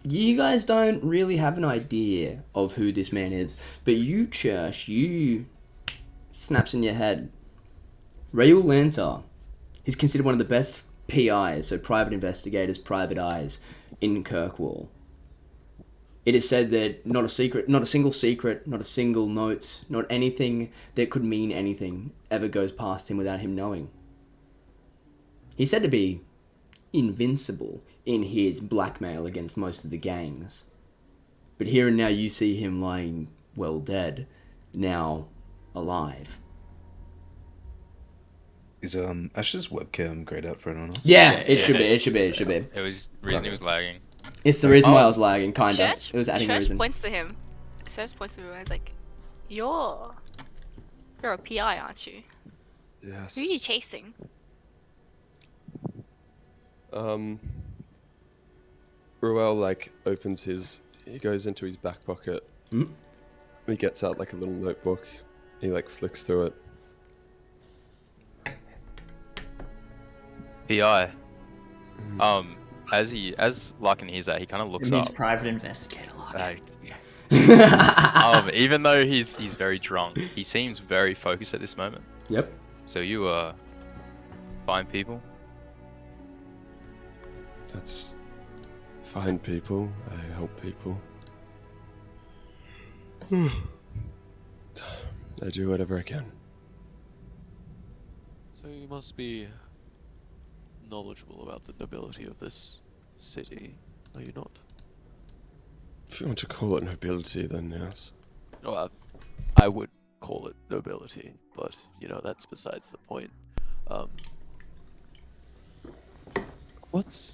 you guys don't really have an idea of who this man is, but you, Church, you snaps in your head. Raoul Lantar, he's considered one of the best PIs, so private investigators, private eyes, in Kirkwall. It is said that not a single secret, not a single note, not anything that could mean anything ever goes past him without him knowing. He's said to be invincible in his blackmail against most of the gangs. But here and now you see him lying, well, dead, now alive. Is Ash's webcam grayed out for anyone else? Yeah, it should be. It was reason he was lagging. It's the reason why I was lagging, kinda. Church, It was adding a Church reason. points to him. Church points to him and is like, You're a PI, aren't you? Yes. Who are you chasing? Ruel opens he goes into his back pocket. He gets out a little notebook. He flicks through it. PI. As Larkin hears that, he kind of looks It means up. private investigator. Even though he's very drunk, he seems very focused at this moment. Yep. So you find people. That's find people. I help people. I do whatever I can. So you must be knowledgeable about the nobility of this city, are you not? If you want to call it nobility, then yes. Well, I would call it nobility, but that's besides the point. What's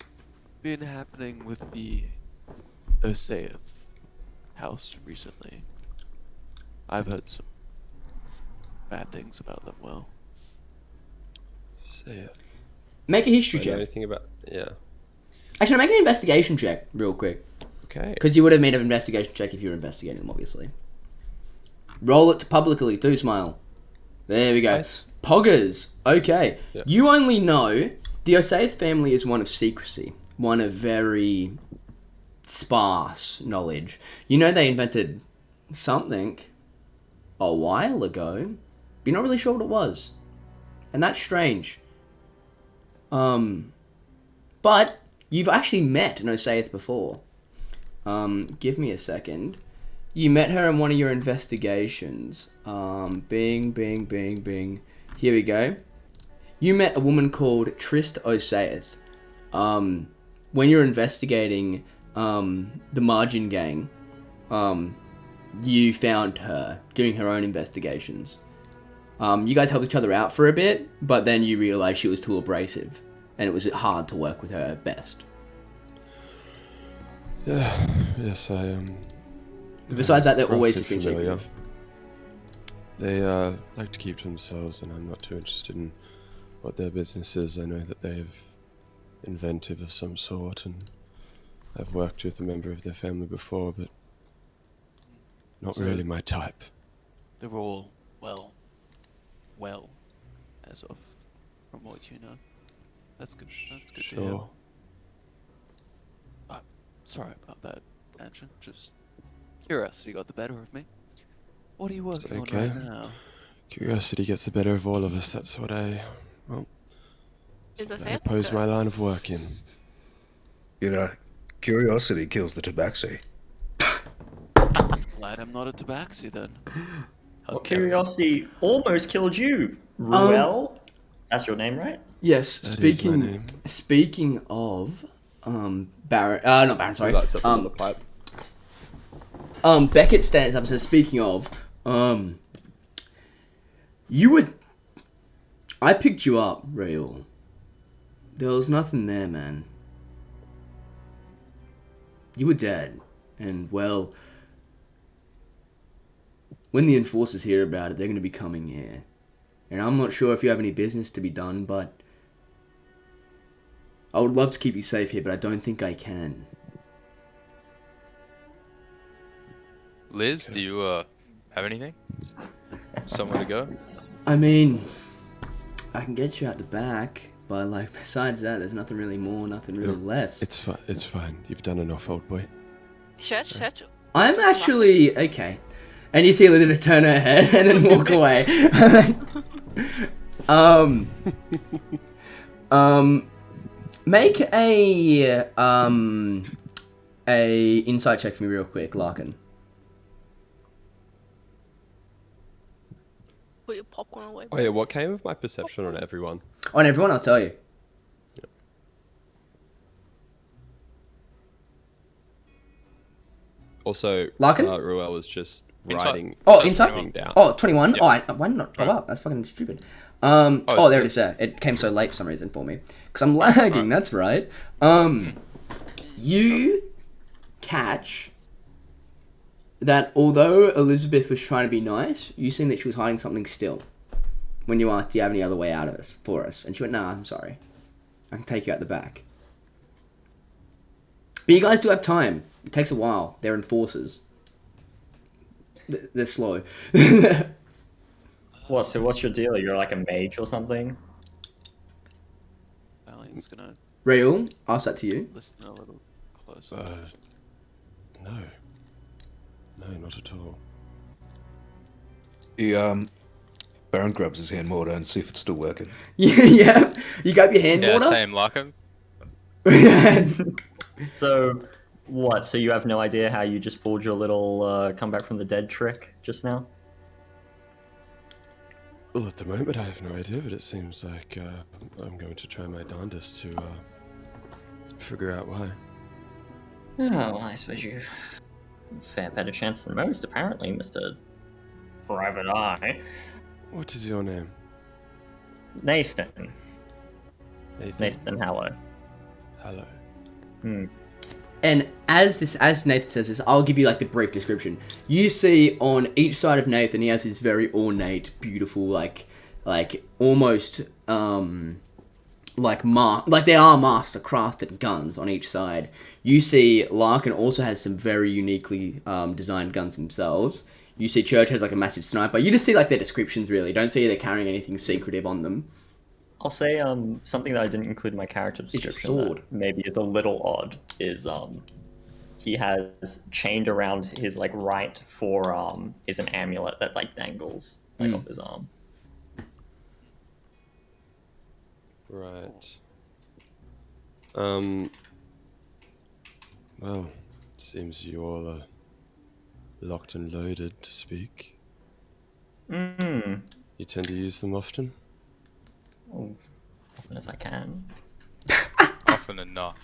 been happening with the Osaeth house recently. I've heard some bad things about them. Well, See it. Make a history I know check. anything about? Yeah. Actually, make an investigation check real quick. Okay. Because you would have made an investigation check if you were investigating them, obviously. Roll it publicly, too, Smile. There we go. Nice. Poggers. Okay. Yeah. You only know the Osaeth family is one of secrecy. One of very sparse knowledge. You know they invented something a while ago, but you're not really sure what it was. And that's strange. But you've actually met an Osaeth before. Give me a second. You met her in one of your investigations. Bing, bing, bing, bing. Here we go. You met a woman called Trist Osaeth. When you're investigating the Margin Gang, you found her doing her own investigations. You guys helped each other out for a bit, but then you realized she was too abrasive, and it was hard to work with her at best. Yeah. Yes, I Besides that, they're always roughly just been familiar. secretive. They like to keep to themselves, and I'm not too interested in what their business is. I know that they're inventive of some sort, and I've worked with a member of their family before, but not So- really my type. they're all well, as of from what you know. That's good. That's good to hear. Sure. Sorry about that, tangent. Just curiosity got the better of me. What are you working on okay. right now? Curiosity gets the better of all of us. That's what Is I Osaeth pose good? my line of work in. You know, curiosity kills the tabaxi. Glad I'm not a tabaxi then. Well, curiosity almost killed you, Ruel. That's your name, right? Yes, That is my name. speaking of Baron, not Baron, sorry. Lights up on the pipe. Beckett stands up and says, speaking of, I picked you up, Rael. There was nothing there, man. You were dead. And, well, when the enforcers hear about it, they're going to be coming here. And I'm not sure if you have any business to be done, but I would love to keep you safe here, but I don't think I can. Liz, do you have anything? Somewhere to go? I mean, I can get you out the back, but like besides that, there's nothing really more, nothing really less. It's fine. It's fine. You've done enough, old boy. Church. I'm actually okay. And you see Elizabeth turn her head and then walk away. Make a insight check for me real quick, Larkin. Put your popcorn away. Oh yeah, what came of my perception on everyone? On everyone, I'll tell you. Also, Larkin? Ruel is just Insight. writing. Oh, So it's insight? 21. down. Oh, 21? Yep. Oh, why did not pop Right. up? That's fucking stupid. it's There it two. is there. It came so late for some reason for me. Because I'm lagging, that's right. You catch that although Elizabeth was trying to be nice, you seen that she was hiding something still. When you asked, do you have any other way out of us, for us? And she went, nah, I'm sorry. I can take you out the back. But you guys do have time. It takes a while. They're enforcers. They're slow. What? So what's your deal? You're like a mage or something? Valiant's gonna Rael, ask that to you. listen a little closer. No. No, not at all. He, Baron grabs his hand mortar and see if it's still working. Yeah, you grab your hand Yeah, water. same, Larkin. So, what? So you have no idea how you just pulled your little come back from the dead trick just now? Well, at the moment I have no idea, but it seems like I'm going to try my darndest to figure out why. Oh, I suppose you have a fair better chance than most, apparently, Mr. Private Eye. What is your name? Nathan. Nathan. Nathan Hallow. Hello. Hmm. And as Nathan says this, I'll give you like the brief description. You see on each side of Nathan, he has this very ornate, beautiful, like almost like they are master crafted guns on each side. You see Larkin also has some very uniquely designed guns themselves. You see Church has like a massive sniper. You just see like their descriptions really. Don't see they're carrying anything secretive on them. I'll say something that I didn't include in my character description that maybe is a little odd is he has chained around his like right forearm is an amulet that like dangles like off his arm. Right. Well, it seems you all are locked and loaded to speak. Mm. You tend to use them often? Oh, often as I can. Often enough.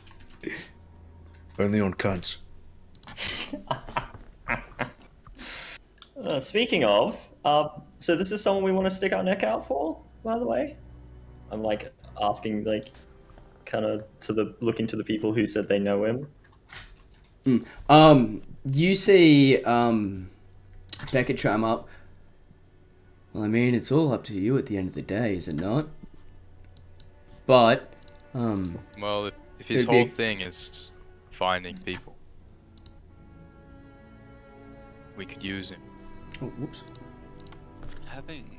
Only on cunts. Speaking of, so this is someone we want to stick our neck out for, by the way. I'm like asking, like, kind of looking to the people who said they know him. You see Beckett chime up. Well, I mean, it's all up to you at the end of the day, is it not? But, well, if his it'd be whole a- thing is finding people, we could use him. Oh, whoops. Having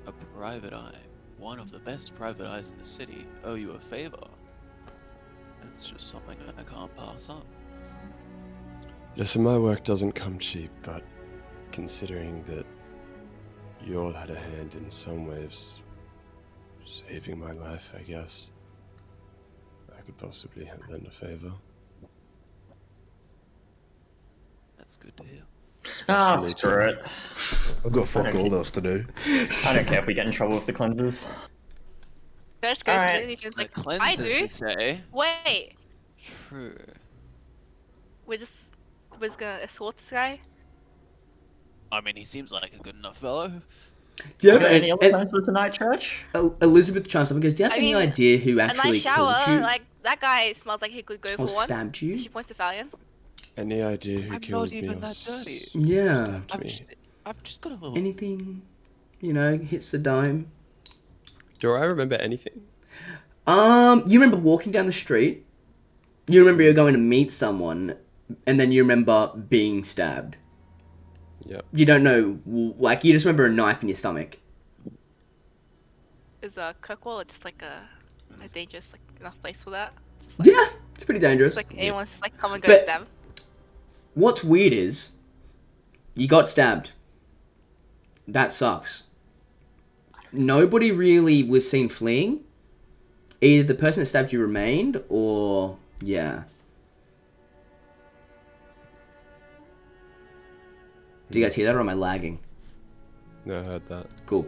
a private eye, one of the best private eyes in the city, owe you a favor. That's just something I can't pass on. Listen, my work doesn't come cheap, but considering that you all had a hand in some ways saving my life, I guess I could possibly lend a favor. That's good to hear. Ah, Especially screw it. I've got fuck all else to do. I don't care if we get in trouble with the cleansers. Church goes Alright. to the defense The like, I cleansers, do? you say? Wait, True. we're just gonna escort this guy? I mean, he seems like a good enough fellow. Do you Are have there any other and plans for tonight, Church? Elizabeth chimes up and goes, do you have I any mean, idea who A actually nice shower, killed you like, that guy smells like he could go for or one. stabbed you? She points to Valiant. Any idea who I'm killed not me? even or that dirty. Yeah. stabbed me? I've just got a little. Anything, hits the dime. Do I remember anything? You remember walking down the street? You remember you're going to meet someone, and then you remember being stabbed. Yep. You don't know, like, you just remember a knife in your stomach. Is Kirkwall just like a dangerous like enough place for that? Just, like, Yeah, it's pretty dangerous. It's like anyone's just like come and go But- stab. What's weird is, you got stabbed. That sucks. Nobody really was seen fleeing. Either the person that stabbed you remained, or yeah. Do you guys hear that, or am I lagging? No, I heard that. Cool.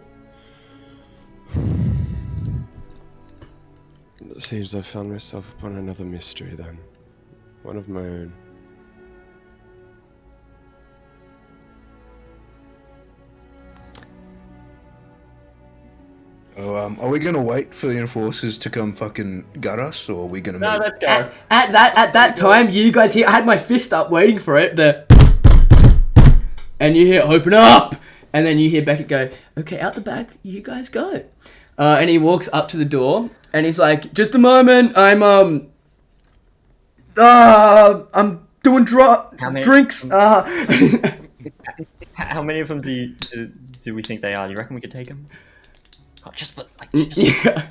It seems I've found myself upon another mystery then. One of my own. Oh, are we gonna wait for the enforcers to come fucking gut us, or are we gonna No, move? let's go. At that time, you guys hear, I had my fist up waiting for it, and you hear, open up! And then you hear Beckett go, okay, out the back, you guys go. And he walks up to the door, and he's like, just a moment, I'm doing How many- drinks. How many of them do we think they are? Do you reckon we could take them? Oh, just for like. Yeah.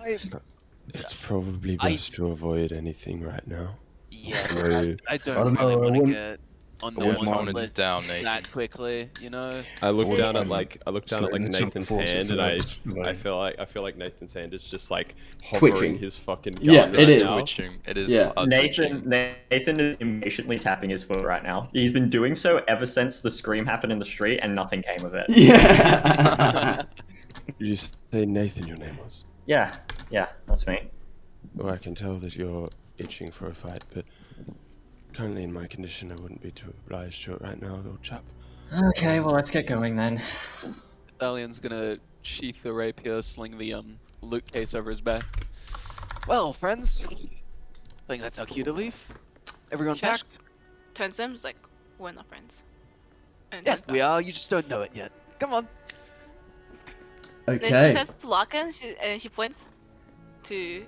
It's probably best to avoid anything right now. Yes, No. I don't I don't really know, I want to wouldn't- get on I the wouldn't one mind. list Down, Nathan. that quickly, you know. I look See- down at Sorry, it's not Nathan's forces hand, for and I that. feel like Nathan's hand is just like hovering Twitching. his fucking gun Yeah, right it is. now. Twitching. It is. Yeah. Twitching. Nathan is impatiently tapping his foot right now. He's been doing so ever since the scream happened in the street, and nothing came of it. Yeah. You just say Nathan, your name was. Yeah, that's me. Well, I can tell that you're itching for a fight, but currently in my condition, I wouldn't be too obliged to it right now, old chap. Okay, well, let's get going then. Alien's gonna sheath the rapier, sling the loot case over his back. Well, friends, I think that's our cue to leave. Everyone Church packed? turns to him, is like, we're not friends. And Yes, turns we back. are. You just don't know it yet. Come on. Then she Okay. turns to Larkin and she points to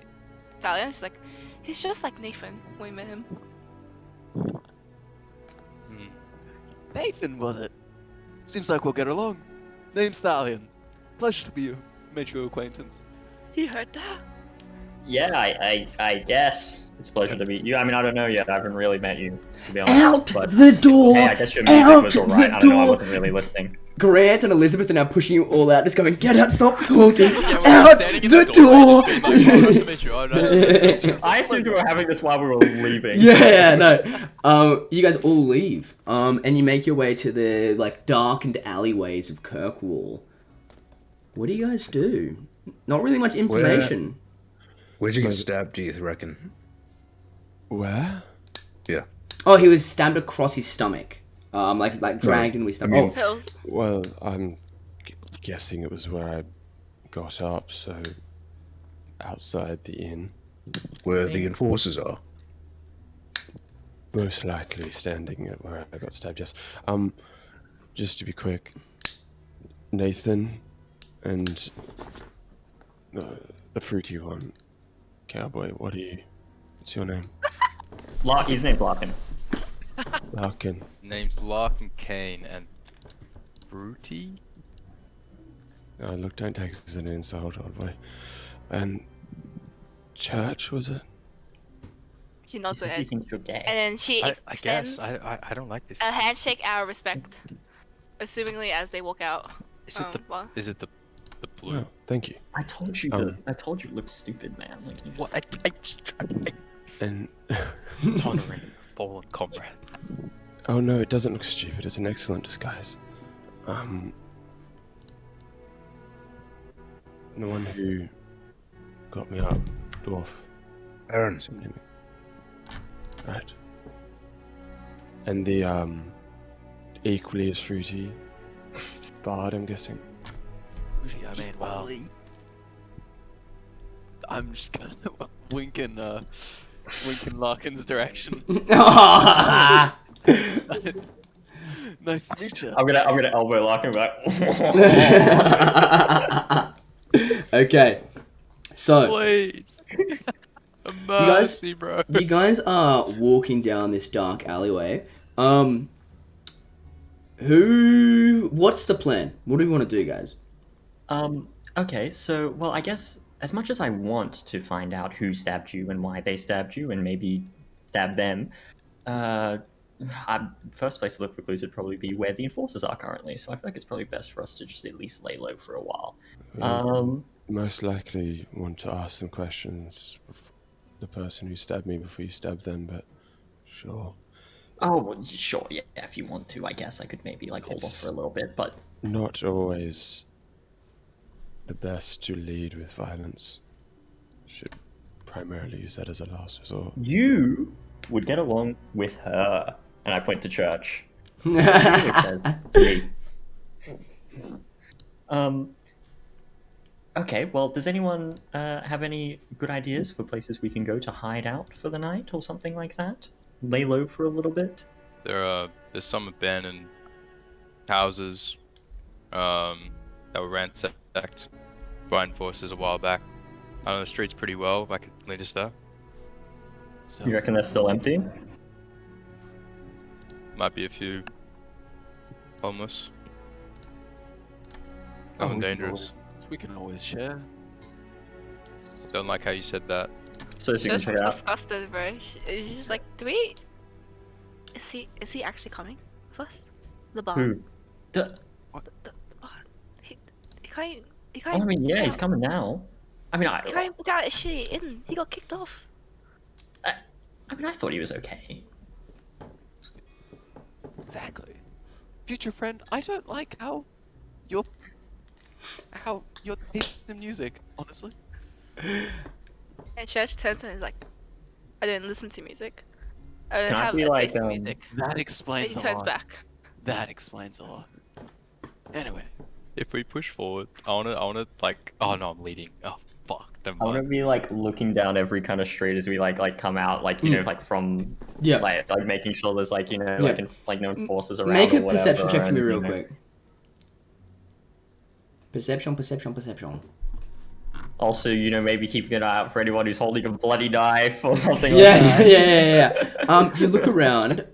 Valiant. She's like, he's just like Nathan when we met him. Hmm. Nathan, was it? Seems like we'll get along. Name's Stallion. Pleasure to make your acquaintance. You heard that? Yeah, I guess it's a pleasure to meet you. I mean, I don't know yet. I haven't really met you, to be honest. Out but the door! hey, I guess your music Out was alright. the I don't know. I door! wasn't really listening. Grant and Elizabeth are now pushing you all out, just going, get out, stop talking, Yeah, we're out standing in the doorway, door! just being like, oh, nice to meet you. Oh, nice to meet you. I assumed we were having this while we were leaving. Yeah, no. You guys all leave, and you make your way to the like darkened alleyways of Kirkwall. What do you guys do? Not really much information. Where'd you get So- stabbed, do you reckon? Where? Yeah. Oh, he was stabbed across his stomach. Like dragged in with stomach. I mean- Pills. Well, I'm guessing it was where I got up, so outside the inn. Where the enforcers are. Most likely standing at where I got stabbed, yes. Just to be quick, Nathan and the fruity one, Cowboy, what's your name? His name's Larkin. Larkin. Name's Larkin Kane and Fruity. Oh, look, don't take this as an insult, old boy. And Church, was it? She nods her He head. thinks you're gay. And then she I extends guess I don't like this. a handshake out of respect, assumingly as they walk out. Is it well, the blue? Oh, thank you. I told you I told you it looked stupid, man. Like, you What? And Honoring fallen comrade. oh no, it doesn't look stupid. It's an excellent disguise. The one who got me up, dwarf. Aaron. What's your name? Right. And the equally as fruity bard, I'm guessing. Fruity, I mean, well. I'm just gonna wink in Larkin's direction. Nice to meet you. I'm gonna elbow Larkin back. Okay, so Please. guys- Mercy, bro. you guys are walking down this dark alleyway. What's the plan? What do we want to do, guys? Okay, so, well, I guess as much as I want to find out who stabbed you and why they stabbed you and maybe stab them, first place to look for clues would probably be where the enforcers are currently, so I feel like it's probably best for us to just at least lay low for a while. Most likely want to ask some questions of the person who stabbed me before you stabbed them, but sure. Oh, well, sure, yeah, if you want to, I guess I could maybe, like, hold off It's- for a little bit, but... Not always the best to lead with violence. Should primarily use that as a last resort. You would get along with her. And I point to Church. It says me. Okay, well, does anyone have any good ideas for places we can go to hide out for the night or something like that? Lay low for a little bit? There's some abandoned houses that were ransacked by enforcers a while back. I know the streets pretty well. I could lead us there. You reckon they're still empty? Might be a few homeless. Oh, Nothing dangerous. We can always share. Don't like how you said that. So as you can Just check it out. disgusted, bro. She's just like, do we? Is he actually coming with us? The bar. Who? The bar. He can't. He can't. Oh, I mean, yeah, book he's out. coming now. I mean, He can't book out his shit in. He got kicked off. I thought he was okay. Exactly. Future friend, I don't like how your taste in music, honestly. And Church turns and is like, I don't listen to music. I don't Can I have be a like, taste in music. That And explains he a turns lot. back. That explains a lot. Anyway, If we push forward, I wanna like. Oh no, I'm leading. Oh fuck. them. I want to be like looking down every kind of street as we like come out, like you know, like from Yeah. like making sure there's like you know Yeah. like no enforcers around. Make or a whatever, perception check for me and, real you know. quick. Perception. Also, you know, maybe keeping an eye out for anyone who's holding a bloody knife or something Yeah, like that. yeah. If you look around,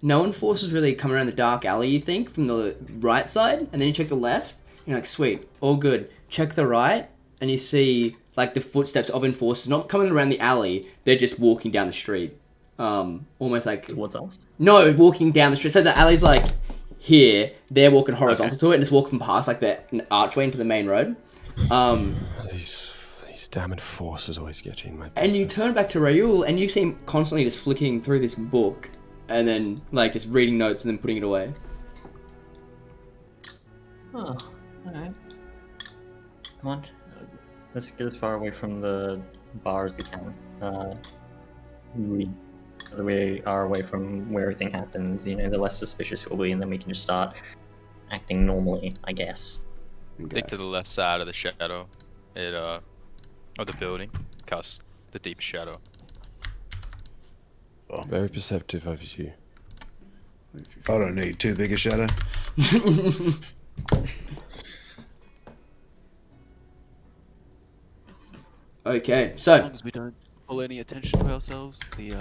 no enforcers really come around the dark alley, you think, from the right side, and then you check the left, and you're like, sweet, all good. Check the right, and you see, like, the footsteps of enforcers not coming around the alley, they're just walking down the street. Almost like... Towards us? No, walking down the street. So the alley's, like, here, they're walking horizontal to it, and just walking past, like, the archway into the main road. These damn enforcers always get in my business. And you turn back to Raoul, and you see him constantly just flicking through this book, and then, like, just reading notes and then putting it away. Oh, alright. Come on. Let's get as far away from the bar as we can. The we are away from where everything happened, you know, the less suspicious we'll be, and then we can just start acting normally, I guess. Stick to the left side of the shadow, of the building, cast the deep shadow. Very perceptive of you. I don't need too big a shadow. Okay, As so long as we don't pull any attention to ourselves, the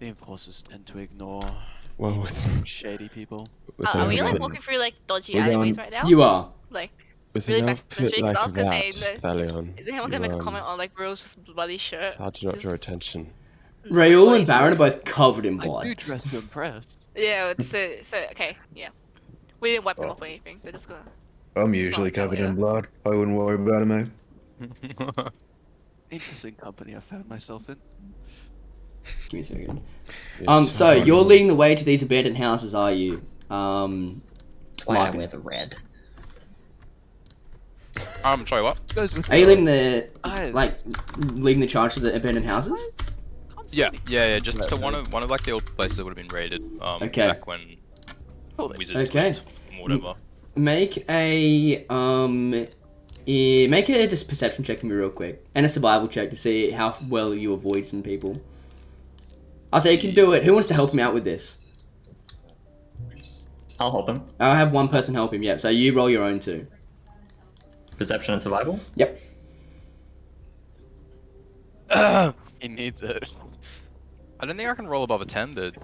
enforcers tend to ignore Well, with shady people. Are we like outfit. walking through like dodgy We're alleyways going- right now? you are. Like, with really an back to the outfit street, 'cause I like was gonna say that, that- Thalion, is anyone gonna make a comment on like Rose bloody shirt? it's hard to not draw attention. Raoul and Baron are both covered in I do blood. dress to impress. Yeah, so okay, yeah. We didn't wipe them off or anything. They're just gonna. I'm It's usually not that covered way, in blood. I wouldn't worry about it, mate. Interesting company I found myself in. Give me a second. Yeah, it's So hard you're on- leading the way to these abandoned houses, are you? That's why I Larkin. wear the red. Sorry, what? Goes with Are you leading the eyes. leading the charge to the abandoned houses? Yeah, just to one of like the old places that would have been raided. Okay. Back when wizards Okay. lived, or whatever. Make a just perception check for me real quick, and a survival check to see how well you avoid some people. I'll say you can do it. Who wants to help him out with this? I'll help him. I'll have one person help him. Yeah, so you roll your own too. Perception and survival? Yep. He needs it. I don't think I can roll above a 10, dude.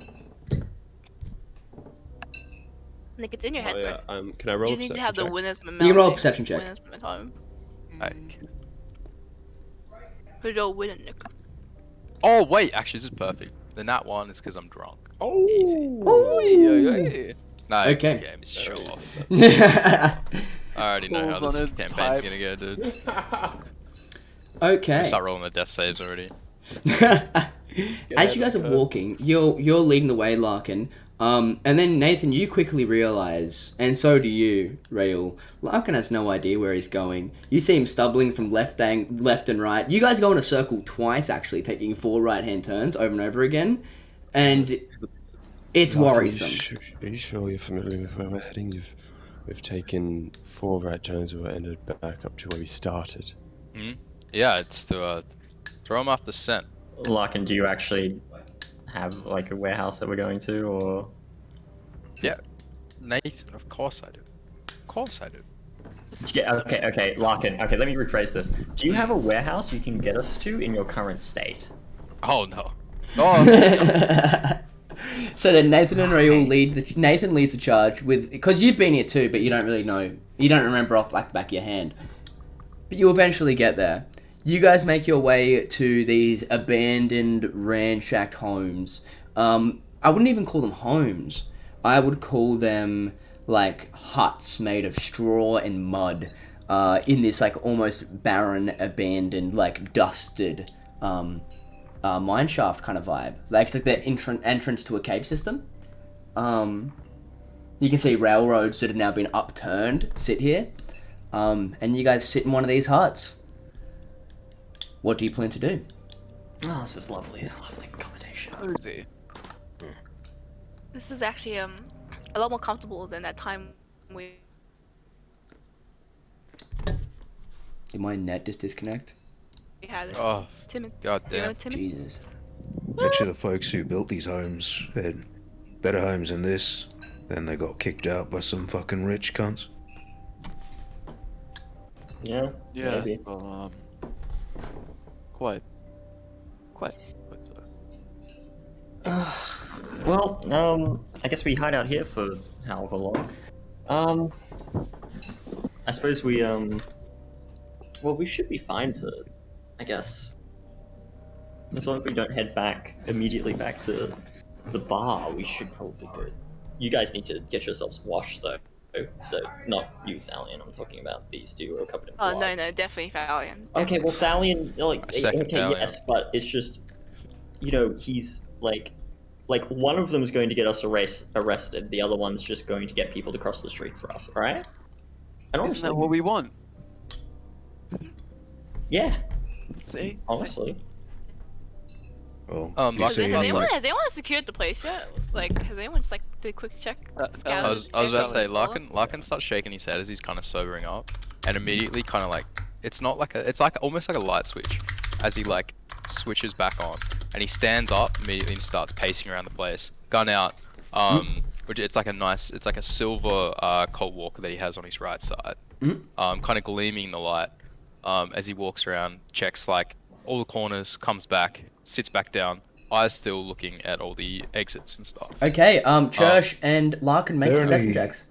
Nick, it's in your head, Oh, bro. yeah. Can I roll You a just need to perception have the check? winner's You can roll a momentum. perception check. Winner's momentum. Like, Who's your winner, Nick? oh wait, actually this is perfect. The nat one is because I'm drunk. Oh, Yeah. No, Okay. Mr. Show off. Okay. I already know how Balls on this his campaign's pipe. gonna go, dude. Okay. Start rolling the death saves already. As you guys are walking, you're leading the way, Larkin. And then Nathan, you quickly realize, and so do you, Raoul. Larkin has no idea where he's going. You see him stumbling from left and right. You guys go in a circle twice, actually, taking 4 right-hand turns over and over again, and it's worrisome. Are you sure you're familiar with where we're heading? We've taken 4 right turns and we're ended back up to where we started. Yeah, it's to throw him off the scent. Larkin, do you actually have like a warehouse that we're going to, or? Yeah, Nathan, of course I do. Of course I do. Yeah, okay, Larkin. Okay, let me rephrase this. Do you have a warehouse you can get us to in your current state? Oh no. Oh. So then Nathan and Raoul Nathan leads the charge with, because you've been here too, but you don't really know, you don't remember off like the back of your hand. But you eventually get there. You guys make your way to these abandoned, ransacked homes. I wouldn't even call them homes. I would call them like huts made of straw and mud, in this like almost barren, abandoned, like dusted mine shaft kind of vibe. Like it's like the entrance to a cave system. You can see railroads that have now been upturned sit here, and you guys sit in one of these huts. What do you plan to do? Oh, this is lovely. Lovely accommodation. Cozy. This is actually a lot more comfortable than that time we. Did my net just disconnect? We had it. Oh, Timon. god Do you know damn. Timon? Jesus. Bet you the folks who built these homes had better homes than this. Then they got kicked out by some fucking rich cunts. Yeah. Yes, Maybe. well, quite so. Well, I guess we hide out here for however long. I suppose we, well, we should be fine to, I guess. As long as we don't head immediately back to the bar, we should probably go. You guys need to get yourselves washed, though. So, not you, Thalion, I'm talking about these two who are covered in blood. Oh no, definitely Valiant. Okay, well, Thalion, like, I second okay, Thalion. yes, but it's just, you know, he's like one of them is going to get us arrested. The other one's just going to get people to cross the street for us. All right? And Isn't honestly, that what we want? yeah, See? honestly, Well, Like, Has anyone secured the place yet? Like, has anyone just like did a quick check? Scout I was about to check say, out the floor? Larkin starts shaking his head as he's kind of sobering up, and immediately kind of like, it's not like it's like almost like a light switch, as he like switches back on, and he stands up immediately and starts pacing around the place, gun out, which it's like a silver Colt Walker that he has on his right side, kind of gleaming in the light, as he walks around, checks like all the corners, comes back, sits back down, eyes still looking at all the exits and stuff. Okay, Church and Larkin make They're perception only- checks.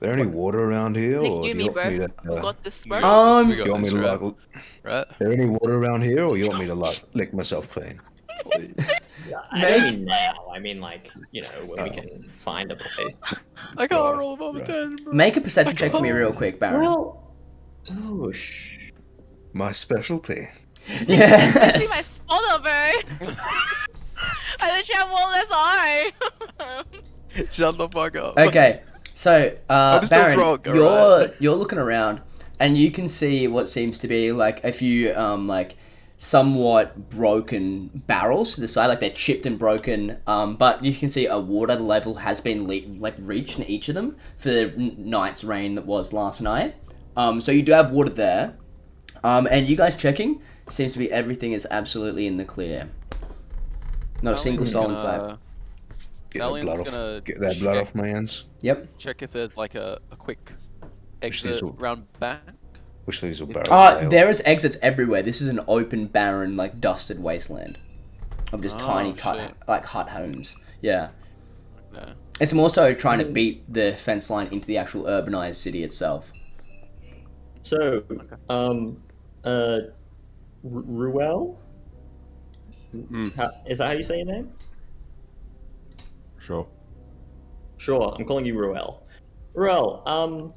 there any water around here, Nick, or you do me, you want bro. me to? We got this, bro. We got You want me this, to right? like? Right? There any water around here, or you want me to like lick myself clean? I don't mean now. I mean like, you know, when we can find a place. I can't roll above a 10, bro. Make a perception check for me real quick, Baron. Well, My specialty. See my Yes. spotter, bro. I literally have one less eye. Shut the fuck up. Okay, so I'm still Baron, drunk, alright? you're looking around, and you can see what seems to be like a few like somewhat broken barrels to the side, like they're chipped and broken. But you can see a water level has been reached in each of them for the night's rain that was last night. So you do have water there. And you guys checking? Seems to be everything is absolutely in the clear. No single soul inside. Get that Valiant's blood gonna off. Get that blood check- off my hands. Yep. Check if there's like a quick these exit will- round back. Which these will barrels. of ale. There is exits everywhere. This is an open, barren, like dusted wasteland of just Oh, tiny shit. hut homes. Yeah. Yeah. It's more so trying to beat the fence line into the actual urbanized city itself. so, Ruel? Is that how you say your name? Sure. Sure, I'm calling you Ruel. Ruel,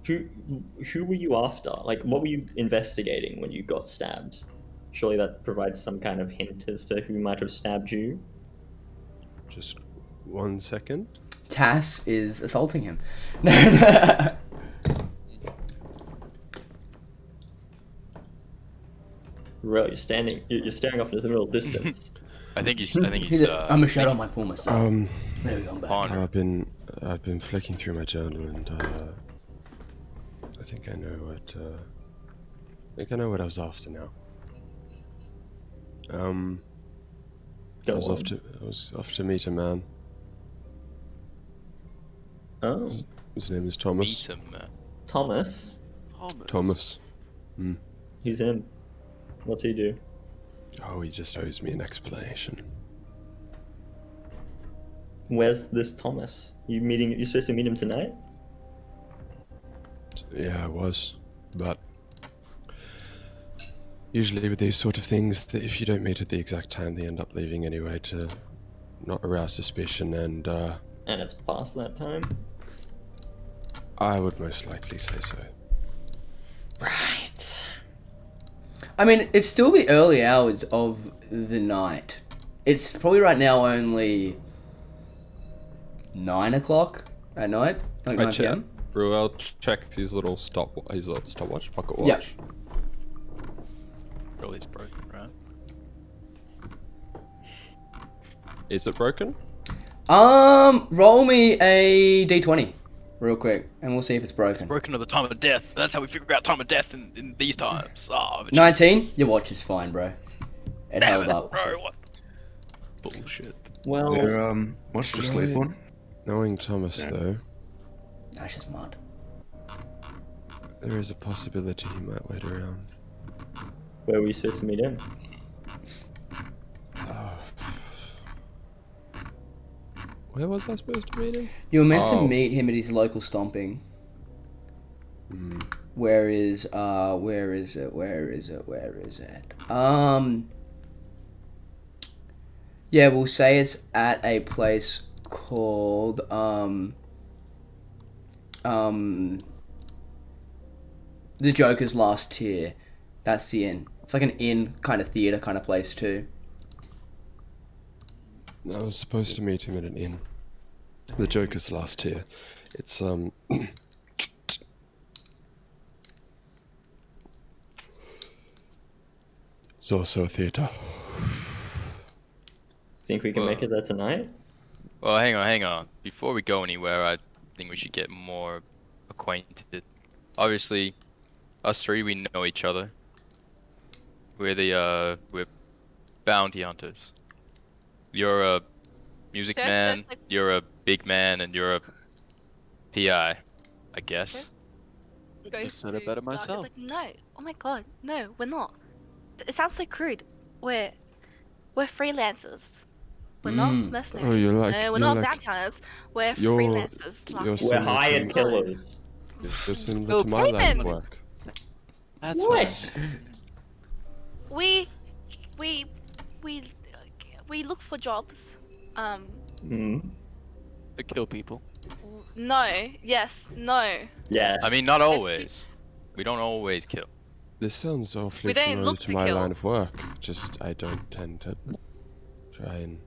who were you after? Like, what were you investigating when you got stabbed? Surely that provides some kind of hint as to who might have stabbed you. Just 1 second. Tass is assaulting him. No. Ruel, you're staring off into the middle distance. I think he's I'm a shadow my former self. There we go, I'm back. pondering. I've been flicking through my journal and I think I know what I was after now. I Go was on. off to meet a man. Oh, His name is Thomas. Meet him. Thomas? Thomas. Who's him? What's he do? Oh, he just owes me an explanation. Where's this Thomas? You're supposed to meet him tonight? Yeah, I was, but usually with these sort of things, that if you don't meet at the exact time, they end up leaving anyway to not arouse suspicion, and And it's past that time? I would most likely say so. Right. I mean, it's still the early hours of the night. It's probably right now only 9 o'clock at night, like 9 p.m. Ruel checks his little stopwatch, pocket watch. Yep. Really is broken, right? Is it broken? Roll me a d20. real quick, and we'll see if it's broken. Broken to the time of death. That's how we figure out time of death in these times. Oh, 19? Your watch is fine, bro. It Damn held it, up. bro. What? Bullshit. Well, What's to sleep on? Knowing Thomas, though, That's just mud. there is a possibility he might wait around. where are we supposed to meet him? Where was I supposed to meet him? You were meant to Oh. meet him at his local stomping. Where is it? Yeah, we'll say it's at a place called the Joker's Last Tier. That's the inn. It's like an inn kind of theater kind of place too. I was supposed to meet him at an inn. The Joker's Last Tier. It's it's also a theater. Think we can make it there tonight? Well, hang on. Before we go anywhere, I think we should get more acquainted. Obviously, us three, we know each other. We're bounty hunters. You're a music Just man, like- you're a big man, and you're a PI, I guess. Goes said it to better dark. It's myself. like, no. Oh my god, no, we're not. It sounds so crude. We're freelancers. We're not mercenaries. Oh, you're like- no, we're you're not like- bounty hunters. We're you're- freelancers. you're Like, We're similar hired to- killers. You're similar Oh, to my line of Cayman! work. That's What? fine. we look for jobs. Hmm. To kill people. No. Yes. No. Yes. I mean, not always. We don't always kill. This sounds awfully We don't familiar look to to my kill. line of work. Just I don't tend to try and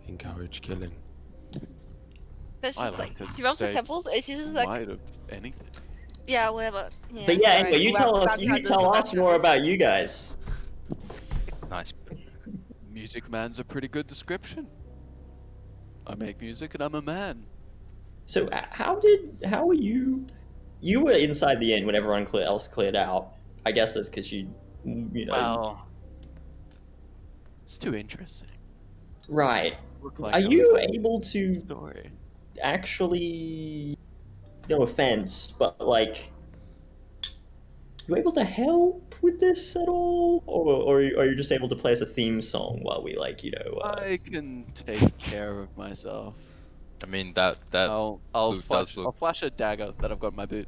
encourage killing. That's I just like like to she runs the stay temples and she's just like, Might have anything. yeah, whatever. Yeah, But yeah, anyway, alright, you well, tell us. bounty You hunters tell are us bounty more hunters. about you guys. Nice. Music man's a pretty good description. I make music and I'm a man. So how were you? You were inside the inn when everyone else cleared out. I guess that's because you know. Well, it's too interesting. Right. Look like Are I you was able a to story? actually? No offense, but like, you able to help with this at all, or are you just able to play us a theme song while we I can take care of myself. I mean, that I'll Luke does flash. look- I'll flash a dagger that I've got in my boot.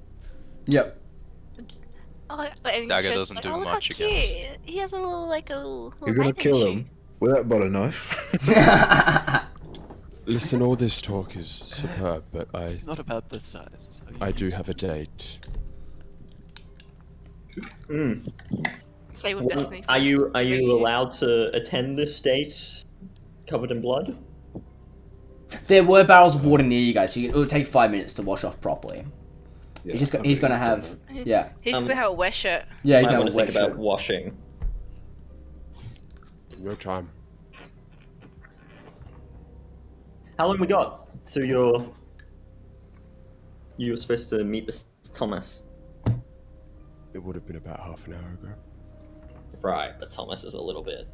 Yep. Oh, and Dagger she's doesn't like, do oh, look much how cute. against- He has a little little You're gonna knife in kill his him with that butter knife. Listen, all this talk is superb, but It's not about the size. It's how you I do use have a date. Mm. shoe. Say with Well, Destiny. are you Really? allowed to attend this date covered in blood? There were barrels of water near you guys, so it would take 5 minutes to wash off properly. Yeah, He's gonna have, yeah, He's just gonna have a wet shirt. yeah. He's Might gonna want have to a think wet about shirt. washing. No time. How long we got? So you're supposed to meet this Thomas, It would have been about half an hour ago. right? But Thomas is a little bit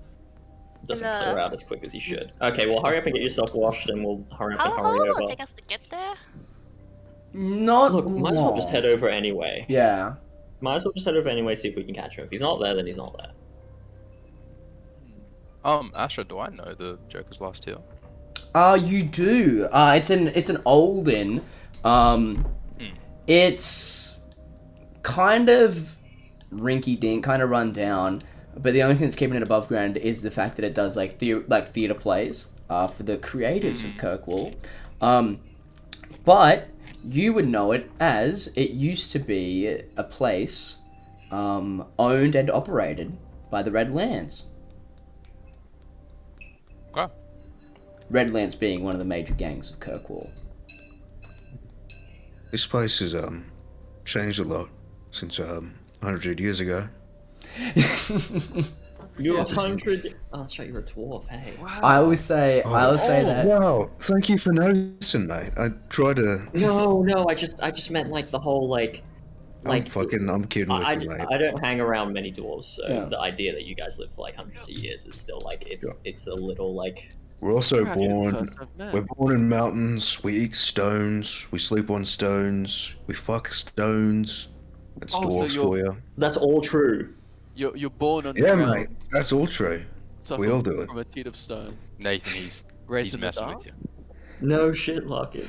doesn't And, clear out as quick as he should. Okay, well hurry up and get yourself washed, and we'll hurry up How and long hurry will it over. take us to get there? Not Look, might as well just long. head over anyway. Yeah. Might as well just head over anyway, see if we can catch him. If he's not there, then he's not there. Astra, do I know the Joker's Last Hill? You do. It's an old inn. It's kind of rinky-dink, kind of run down. But the only thing that's keeping it above ground is the fact that it does like theater plays for the creatives of Kirkwall. But you would know it as it used to be a place owned and operated by the Red Lance. Okay. Red Lance being one of the major gangs of Kirkwall. This place has changed a lot since 100 years ago. You're Yeah, a just- 100. Oh, that's right, you're a dwarf. Hey. I always say that. Wow, thank you for noticing, mate. I try to. No, I just meant like the whole like. I'm kidding with you, mate. I don't hang around many dwarves, so Yeah. the idea that you guys live for like hundreds of years is still like it's a little like. We're also You're actually the born. first I've met. We're born in mountains. We eat stones. We sleep on stones. We fuck stones. That's Oh, so dwarfs you're- for you. That's all true. You're born on Yeah, the ground. mate. That's all true. Suffer We all do it. from a teeth of stone. Nathan, he's Raised in the messing dark? with you. No shit, Lockett.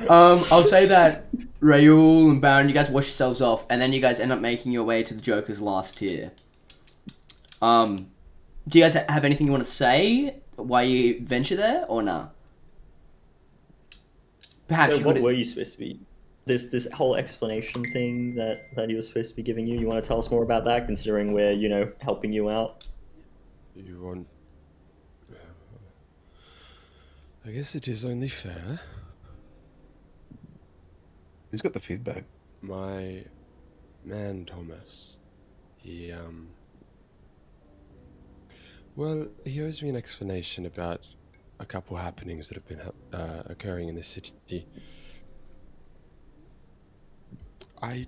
I'll say that Raoul and Baron, you guys wash yourselves off, and then you guys end up making your way to the Joker's last tier. Do you guys have anything you want to say why you venture there, or nah? Perhaps So you what could. were you supposed to be? This whole explanation thing that he was supposed to be giving you. You want to tell us more about that, considering we're helping you out. You want? I guess it is only fair. Who's got the feedback? My man Thomas, he well, he owes me an explanation about a couple happenings that have been occurring in the city. I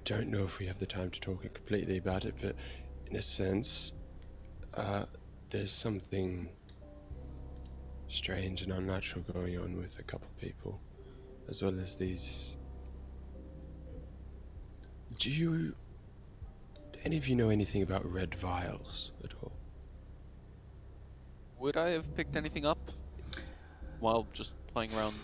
don't know if we have the time to talk completely about it, but in a sense, there's something strange and unnatural going on with a couple people, as well as these. Do any of you know anything about red vials at all? Would I have picked anything up while just playing around,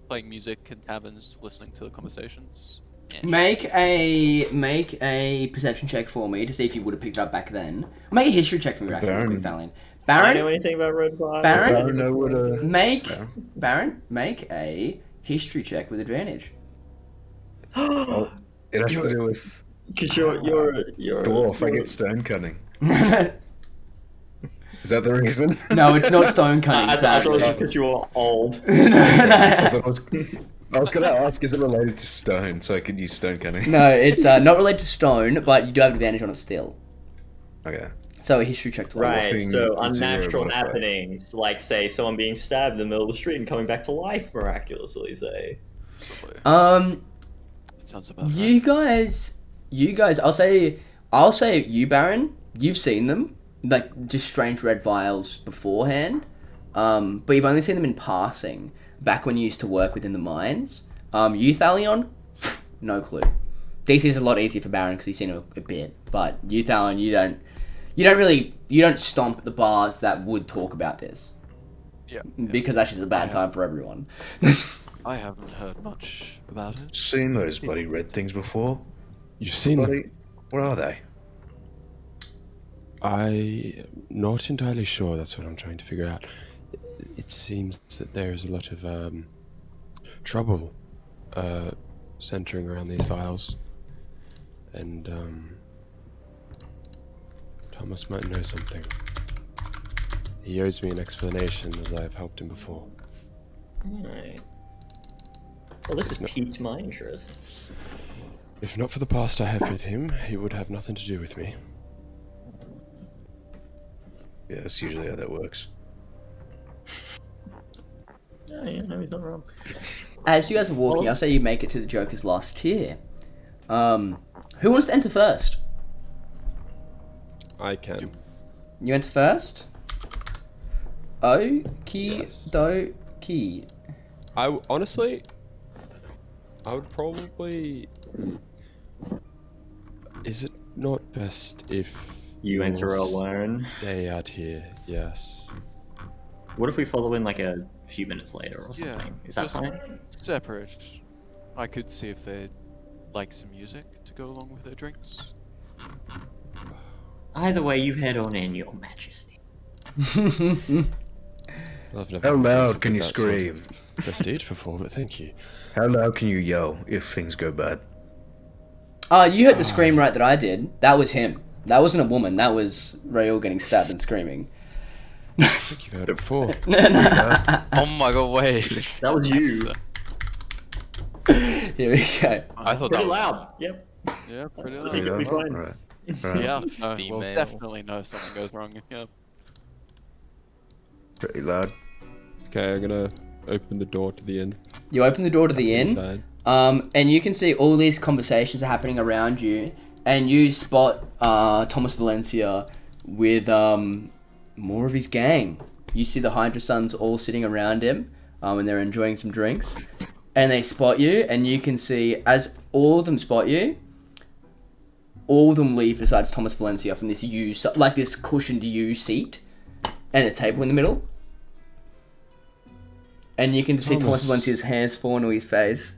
playing music in taverns, listening to the conversations? Make a perception check for me to see if you would have picked it up back then. Make a history check for me, Baron. Valiant. Do you know Baron, anything about red fire? Baron? I don't know what a. make a history check with advantage. Oh, it has to do with Because you're dwarf. I get stone cutting. No, Is that the reason? it's not stone cutting, I thought it was sadly. just because you were old. I was gonna ask, is it related to stone, so I could use stone cutting? No, it's not related to stone, but you do have advantage on it still. Okay. So a history check to Right, Whopping so 0 unnatural modifier. happenings, like say someone being stabbed in the middle of the street and coming back to life miraculously, say. Possibly. That Sounds about you guys, I'll say you, Baron, you've seen them, like just strange red vials beforehand, but you've only seen them in passing, back when you used to work within the mines. You, Thalion, no clue. DC is a lot easier for Baron because he's seen a bit, but you, Thalion, you don't stomp the bars that would talk about this, Yeah. because that's just a bad time for everyone. I haven't heard much about it. Seen those bloody red things before? You've seen them? Bloody, what are they? I'm not entirely sure. That's what I'm trying to figure out. It seems that there is a lot of trouble centering around these vials, and Thomas might know something. He owes me an explanation, as I've helped him before. Alright. Well, this has piqued my interest. If not for the past I have with him, he would have nothing to do with me. Yeah, that's usually how that works. Yeah, no, he's not wrong. As you guys are walking, I'll say you make it to the Joker's last tier. Who wants to enter first? I can. You enter first? Okie dokie. Honestly, I would probably. Is it not best if You enter you'll alone. stay out here? Yes. What if we follow in like a few minutes later or Yeah. something? Is that just fine? Separate. I could see if they'd like some music to go along with their drinks. Either way, you head on in, Your Majesty. I've never How loud had can you that sort of scream? prestige before, but thank you. How loud can you yell if things go bad? You heard the scream right that I did. That was him. That wasn't a woman. That was Raoul getting stabbed and screaming. I think you've heard it before. Oh my god, wait. That was you. Here we go. I thought Pretty that was loud. Yep. Yeah, pretty I think loud. it'll be fine. Right. Right. Yeah, no, we'll Female. definitely know if something goes wrong. Yeah. Pretty loud. Okay, I'm gonna open the door to the inn. You open the door to the inn, Inside. and you can see all these conversations are happening around you, and you spot Thomas Valencia with more of his gang. You see the Hydra Sons all sitting around him, and they're enjoying some drinks, and they spot you, and you can see as all of them spot you, all of them leave besides Thomas Valencia from this U, like this cushioned U seat, and a table in the middle. And you can see Thomas Valencia's hands fall into his face.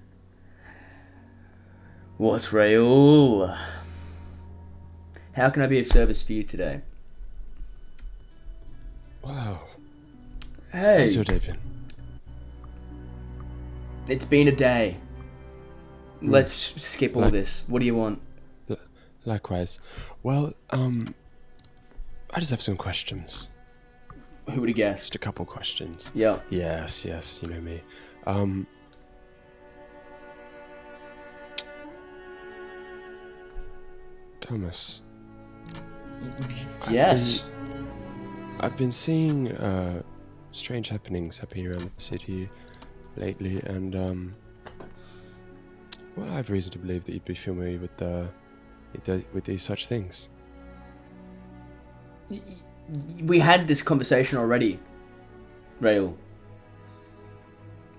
What's Raoul? How can I be of service for you today? Wow. Hey, How's your day been? it's been a day. Let's skip all Like- this. What do you want? Likewise. Well, I just have some questions. Who would have guessed? Just a couple questions. Yeah. Yes, you know me. Thomas. Yes. I've been seeing strange happenings happening around the city lately, and well, I have reason to believe that you'd be familiar with these such things. We had this conversation already, Raoul.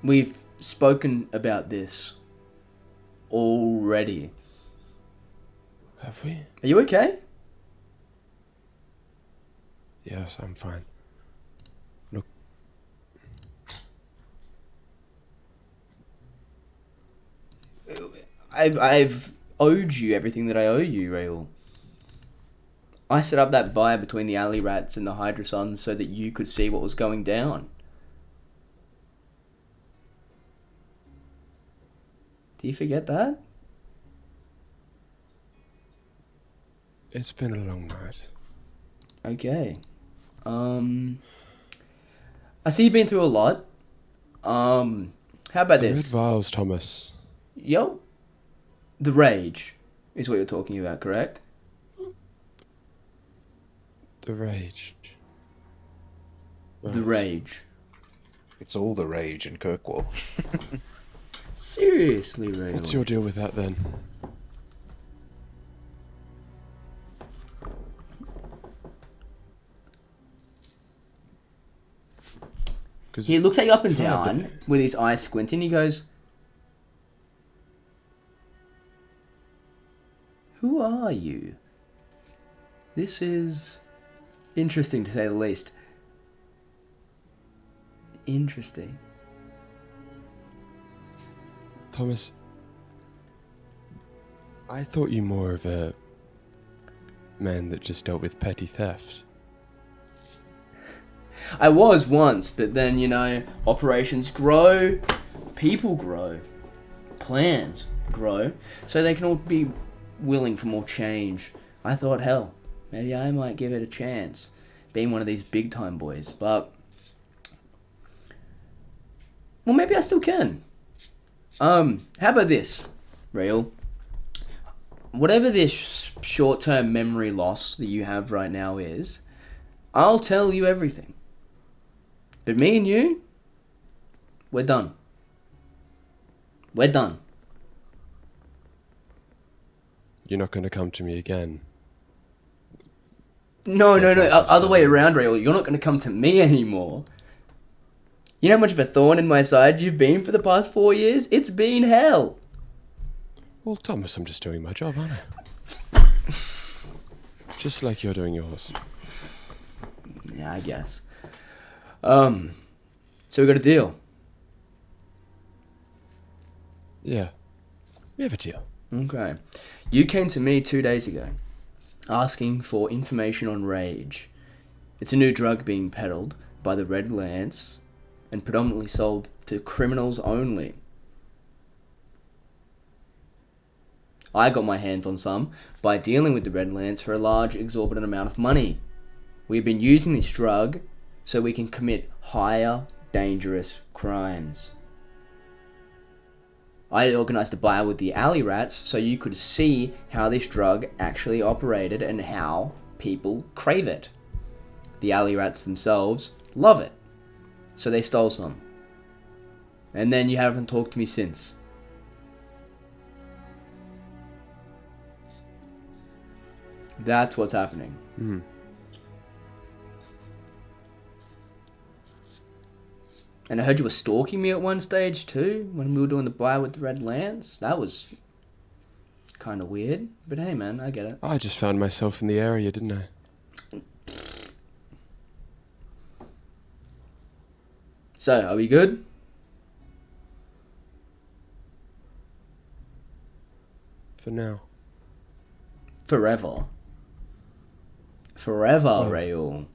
We've spoken about this already. Have we? Are you okay? Yes, I'm fine. Look. I've owed you everything that I owe you, Raoul. I set up that buy between the alley rats and the Hydra Sons so that you could see what was going down. Do you forget that? It's been a long night. Okay. I see you've been through a lot. How about The red this? vials, Thomas. Yo, the rage is what you're talking about, correct? The rage. The rage. It's all the rage in Kirkwall. Seriously, Raoul. What's your deal with that then? He looks at you up and Yeah, but- down with his eyes squinting. He goes, "Who are you? This is interesting to say the least." Interesting. Thomas, I thought you more of a man that just dealt with petty theft. I was once, but then, you know, operations grow, people grow, plans grow, so they can all be willing for more change. I thought, hell, maybe I might give it a chance, being one of these big time boys, but... well, maybe I still can. How about this, Raoul? Whatever this short-term memory loss that you have right now is, I'll tell you everything. But me and you, we're done. We're done. You're not going to come to me again. No. Okay, Other way so- around, Raoul. You're not going to come to me anymore. You know how much of a thorn in my side you've been for the past 4 years? It's been hell. Well, Thomas, I'm just doing my job, aren't I? Just like you're doing yours. Yeah, I guess. So we got a deal. Yeah. We have a deal. Okay. You came to me 2 days ago, asking for information on rage. It's a new drug being peddled by the Red Lance and predominantly sold to criminals only. I got my hands on some by dealing with the Red Lance for a large, exorbitant amount of money. We've been using this drug so we can commit higher, dangerous crimes. I organised a buy with the alley rats so you could see how this drug actually operated and how people crave it. The alley rats themselves love it. So they stole some. And then you haven't talked to me since. That's what's happening. Hmm. And I heard you were stalking me at one stage too, when we were doing the buy with the red lance. That was kind of weird. But hey man, I get it. I just found myself in the area, didn't I? So, are we good? For now. Forever. Forever, Oh. Raoul.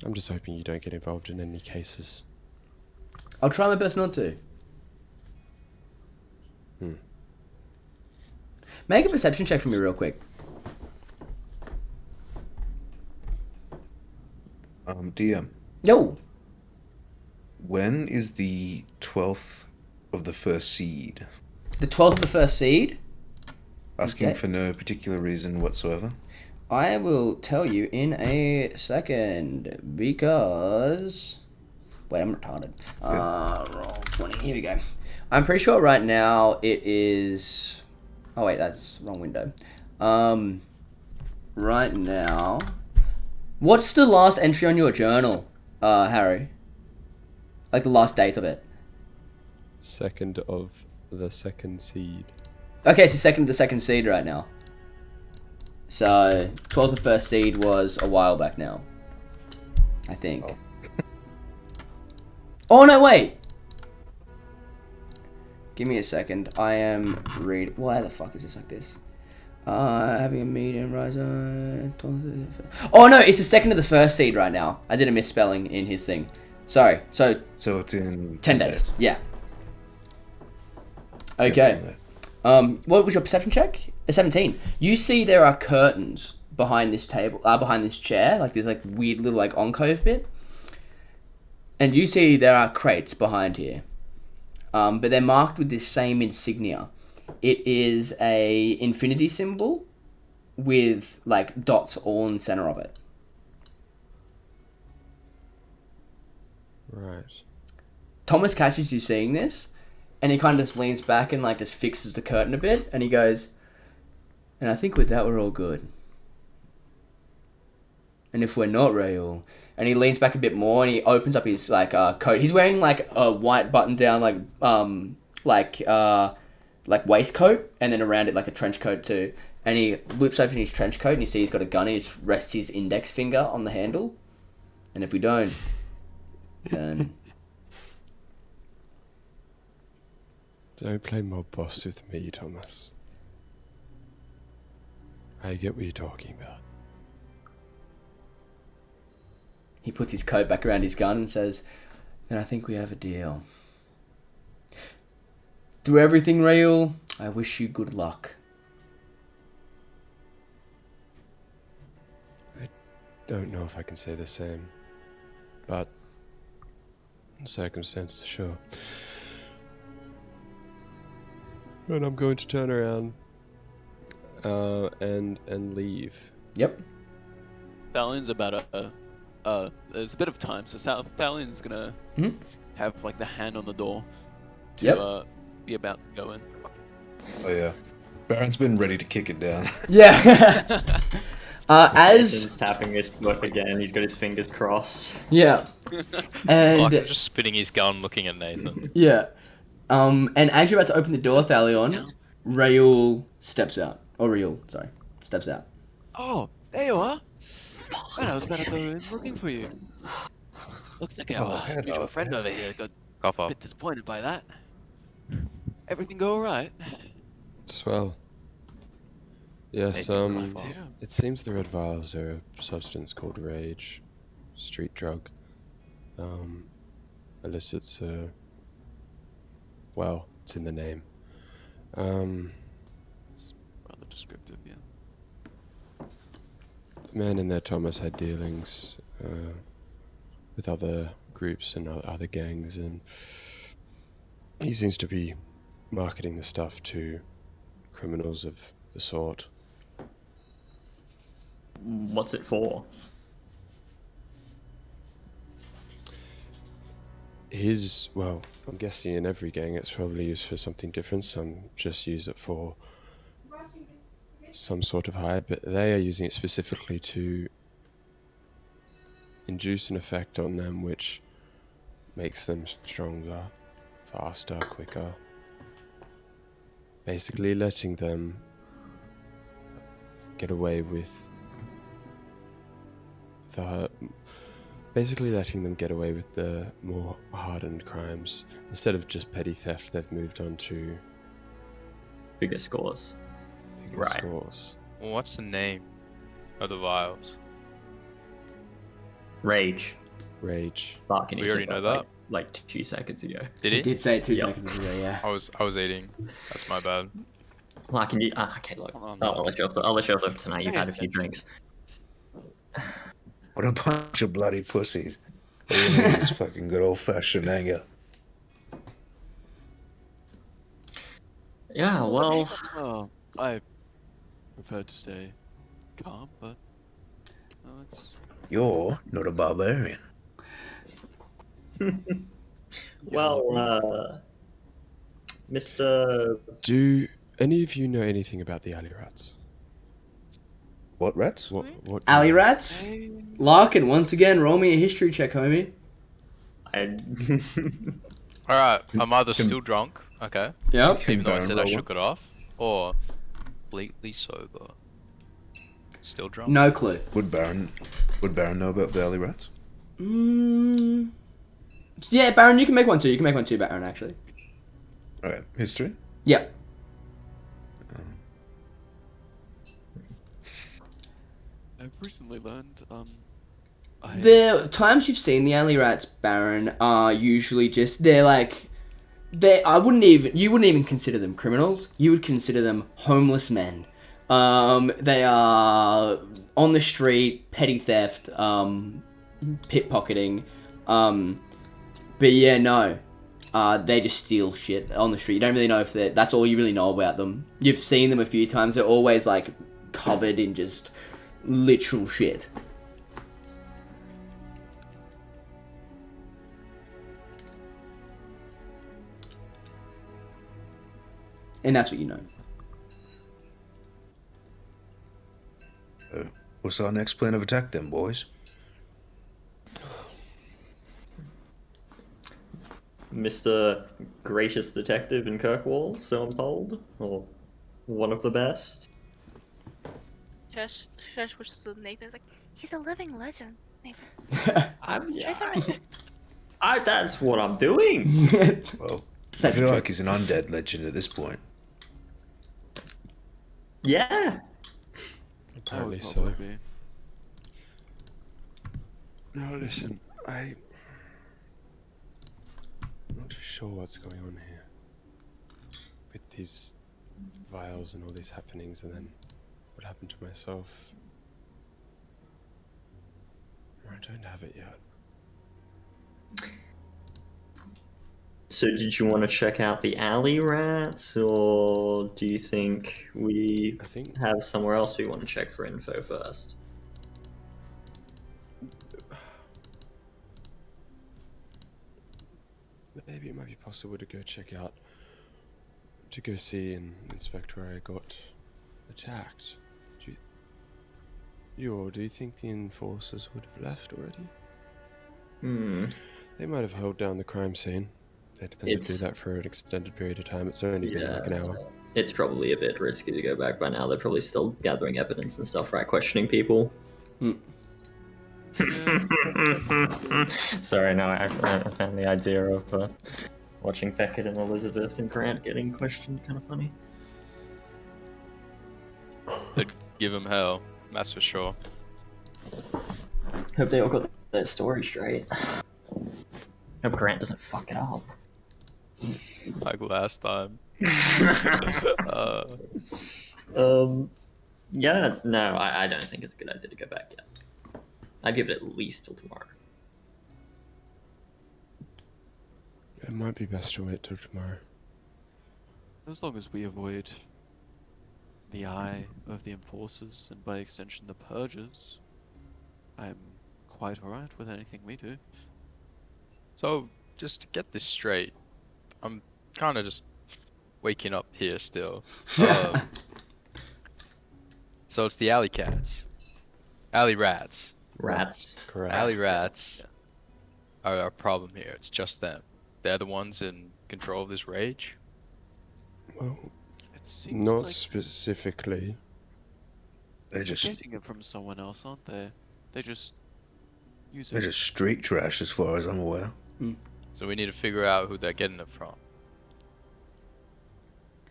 I'm just hoping you don't get involved in any cases. I'll try my best not to. Make a perception check for me real quick. DM, Yo! when is the 12th of the first seed? The 12th of the first seed? Asking Okay. for no particular reason whatsoever. I will tell you in a second, because... Wait, I'm retarded. Roll 20, here we go. I'm pretty sure right now it is... Oh wait, that's wrong window. Right now... What's the last entry on your journal, Harry? Like the last date of it. Second of the second seed. Okay, so second of the second seed right now. So, 12th of first seed was a while back now. I think. Oh no, wait! Give me a second. I am read. Why the fuck is this like this? Having a meeting, rise on. Oh no, it's the second of the first seed right now. I did a misspelling in his thing. Sorry. So So it's in 10 days. Yeah. Yeah, Okay. 10 days. What was your perception check? A 17. You see there are curtains behind this table, behind this chair. Like there's like weird little like alcove bit. And you see there are crates behind here. But they're marked with this same insignia. It is a infinity symbol with like dots all in the center of it. Right. Thomas catches you seeing this, and he kind of just leans back and like just fixes the curtain a bit, and he goes, and I think with that we're all good. And if we're not, Raoul, and he leans back a bit more, and he opens up his like coat. He's wearing like a white button down like waistcoat, and then around it like a trench coat too. And he whips open his trench coat, and you see he's got a gun. And he just rests his index finger on the handle. And if we don't, then Don't play mob boss with me, Thomas. I get what you're talking about. he puts his coat back around his gun and says, then I think we have a deal. Through everything, Raoul, I wish you good luck. I don't know if I can say the same, but circumstances, sure. And I'm going to turn around and leave. Yep. Thalion's about there's a bit of time, so Thalion's gonna Mhm. have like the hand on the door to Yep. be about to go in. Oh yeah. Baron's been ready to kick it down. Yeah. Nathan's As tapping his foot again. He's got his fingers crossed. yeah, and Like, just spitting his gun, looking at Nathan. yeah, and as you're about to open the door, Thalion, Raoul steps out. Or Raoul, sorry, steps out. Oh, there you are. Man, I was about to go in looking for you. Looks like our mutual friend over here got Cop a up. bit disappointed by that. Everything go alright? Swell. Yes, Damn. it seems the red vials are a substance called rage, street drug. Elicits well, it's in the name. It's rather descriptive, yeah. The man in there, Thomas, had dealings with other groups and other gangs, and he seems to be marketing the stuff to criminals of the sort. What's it for? Well, I'm guessing in every gang it's probably used for something different. Some just use it for some sort of high, but they are using it specifically to induce an effect on them which makes them stronger, faster, quicker. Basically letting them get away with the more hardened crimes. Instead of just petty theft, they've moved on to Bigger scores. bigger Right. scores. Well, what's the name of the vials? Rage. Rage. Barking. We already know that. Like 2 seconds ago. Did He he? did say it 2 Yep. seconds ago, yeah. I was eating. That's my bad. Larkin, you. Okay, look. Hold on, I'll let you off. I'll let you off tonight. You've had a few drinks. What a bunch of bloody pussies. All you need is fucking good old fashioned anger. Yeah. Well. Oh, I prefer to stay calm, but it's You're not a barbarian. Well. Mr. Do any of you know anything about the alley rats? What rats? What Alley rats? Larkin, once again, roll me a history check, homie. I. Alright, I'm either still drunk, okay, Yep. even though I Baron said I roll shook it off, or completely sober. Still drunk? No clue. Would Baron know about the alley rats? Yeah, Baron, you can make one too. You can make one too, Baron, actually. Alright, history? Yep. I've recently learned The times you've seen the alley rats, Baron, are usually just you wouldn't even consider them criminals. You would consider them homeless men. They are on the street, petty theft, pickpocketing. But yeah, no. They just steal shit on the street. You don't really know if that's all you really know about them. You've seen them a few times. They're always like covered in just literal shit. And that's what you know. What's our next plan of attack then, boys? Mr. Greatest Detective in Kirkwall, so I'm told, or one of the best. Shush, which is the Nathan is like, he's a living legend. Nathan, show some respect. That's what I'm doing. Well, I Such a feel trick. like he's an undead legend at this point. Yeah. Apparently would so. probably be. No, listen, I'm not too sure what's going on here with these vials and all these happenings, and then what happened to myself. I don't have it yet. So did you want to check out the alley rats, or do you think we I think have somewhere else we want to check for info first? maybe it might be possible to go see and inspect where I got attacked. Do you think the enforcers would have left already? They might have held down the crime scene. They tend to do that for an extended period of time. It's only been like an hour. It's probably a bit risky to go back by now. They're probably still gathering evidence and stuff, right? Questioning people. Sorry, no, I found the idea of watching Beckett and Elizabeth and Grant getting questioned kind of funny. They'd give him hell, that's for sure. Hope they all got their story straight. Hope Grant doesn't fuck it up. Like last time. Yeah, no, I don't think it's a good idea to go back yet. I'd give it at least till tomorrow. It might be best to wait till tomorrow. as long as we avoid the eye of the enforcers and by extension the purgers, I'm quite alright with anything we do. So, just to get this straight, I'm kind of just waking up here still. So it's the alley cats. Alley rats. Rats. Correct. Alley rats are our problem here. It's just them. They're the ones in control of this rage. Well, It seems not like specifically. They're they're just getting it from someone else, aren't they? They just use they're it. just street trash, as far as I'm aware. So we need to figure out who they're getting it from.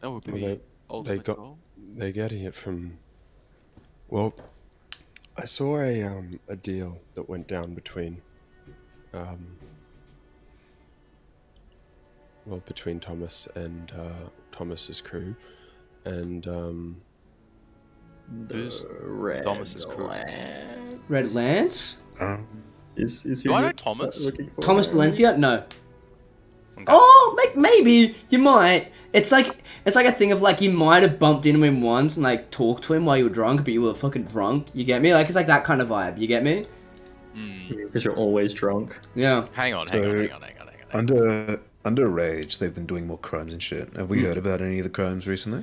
That would be Well, the ultimate got- goal. They're getting it from. Well, I saw a deal that went down between, between Thomas and Thomas's crew, and Who's Red Thomas's crew? Lance. Red Lance? Is Do who I know you're Thomas? looking for? Thomas Valencia? No. Okay. Oh, maybe you might. It's like a thing of like you might have bumped into him once and like talked to him while you were drunk, but you were fucking drunk. You get me? Like it's like that kind of vibe. You get me? Because you're always drunk. Yeah. Hang on. Under Rage, they've been doing more crimes and shit. Have we heard about any of the crimes recently?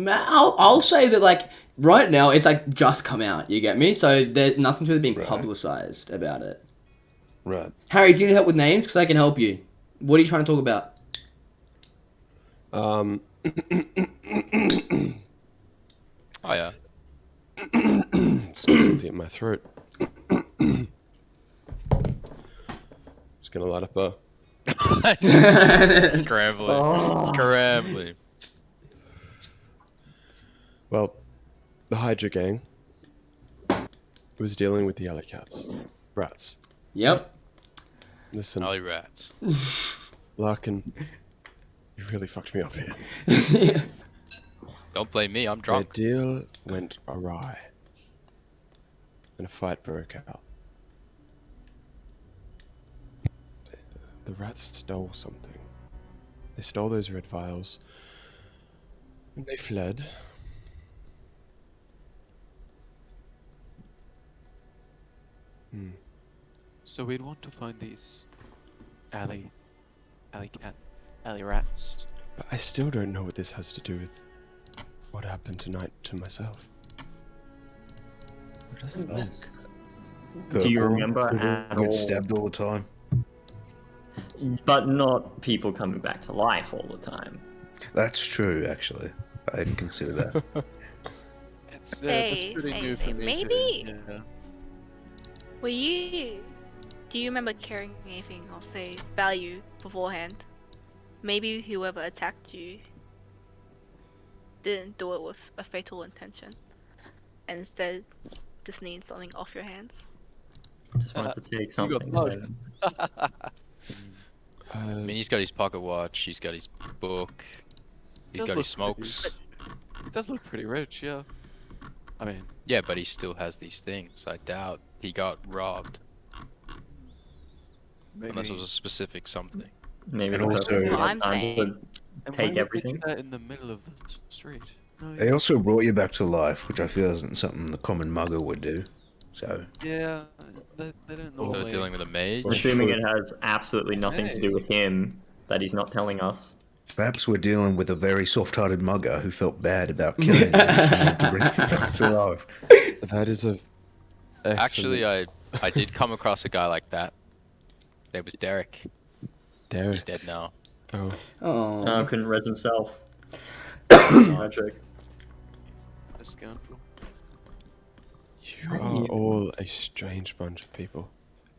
I'll say that like right now it's like just come out. You get me? So there's nothing's really being Right. publicized about it. Right. Harry, do you need help with names? Because I can help you. What are you trying to talk about? Oh yeah. something in my throat. Just gonna light up a. Scrambling. Well, the Hydra gang was dealing with the alley cats, rats. Yep. Listen, Alley rats. Larkin, you really fucked me up here. Don't blame me. I'm Their drunk. deal went awry, and a fight broke out. The rats stole something. They stole those red vials, and they fled. So we'd want to find these alley rats. But I still don't know what this has to do with what happened tonight to myself. It doesn't look. Do you remember People at get all? stabbed all the time. But not people coming back to life all the time. That's true, actually. I didn't consider that. It's, Say- that's pretty say- new say for me. maybe. Too. Yeah. Do you remember carrying anything of, say, value beforehand? Maybe whoever attacked you didn't do it with a fatal intention, and instead just needs something off your hands. Just wanted to take got something. mugged. I mean, he's got his pocket watch. He's got his book. He's Does got look his smokes. It does look pretty rich, yeah. I mean, Yeah, but he still has these things. I doubt he got robbed maybe. unless it was a specific something. Maybe And the also- person That's what had I'm time saying. to And why take would they everything. do that in the middle of the street. No, They also brought you back to life, which I feel isn't something the common mugger would do. So, yeah, they don't So normally. they're dealing with a mage. We're assuming it has absolutely nothing to do Hey. with him that he's not telling us. perhaps we're dealing with a very soft-hearted mugger who felt bad about killing you and just wanted to bring you back to life. That is a. Actually, excellent- I did come across a guy like that. It was Derek. Derek. He's dead now. Oh, Oh. Couldn't res himself. Magic. A scoundrel. you are all a strange bunch of people.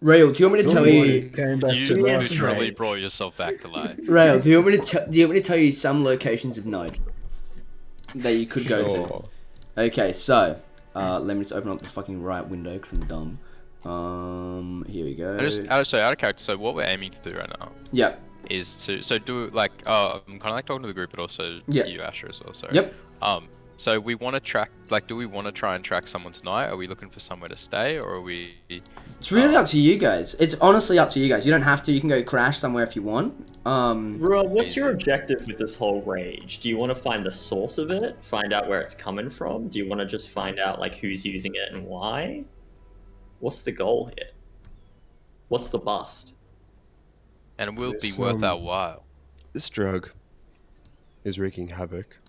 Rail, do you want me to tell you? Came back You to life, literally mate. brought yourself back to life. Rail, do you want me to tell you some locations of note that you could go to? Sure. Okay, so let me just open up the fucking right window because I'm dumb. Here we go. Out of character. So what we're aiming to do right now Yep. is to do like I'm kind of like talking to the group, but also Yeah. you, Asher, as well. So Yep. So we want to track, like, do we want to try and track someone's night? Are we looking for somewhere to stay, or are we? It's really up to you guys. It's honestly up to you guys. You don't have to. You can go crash somewhere if you want. Bro, what's your objective with this whole rage? Do you want to find the source of it? Find out where it's coming from? Do you want to just find out like who's using it and why? What's the goal here? What's the bust? And it will be This, worth our while. This drug is wreaking havoc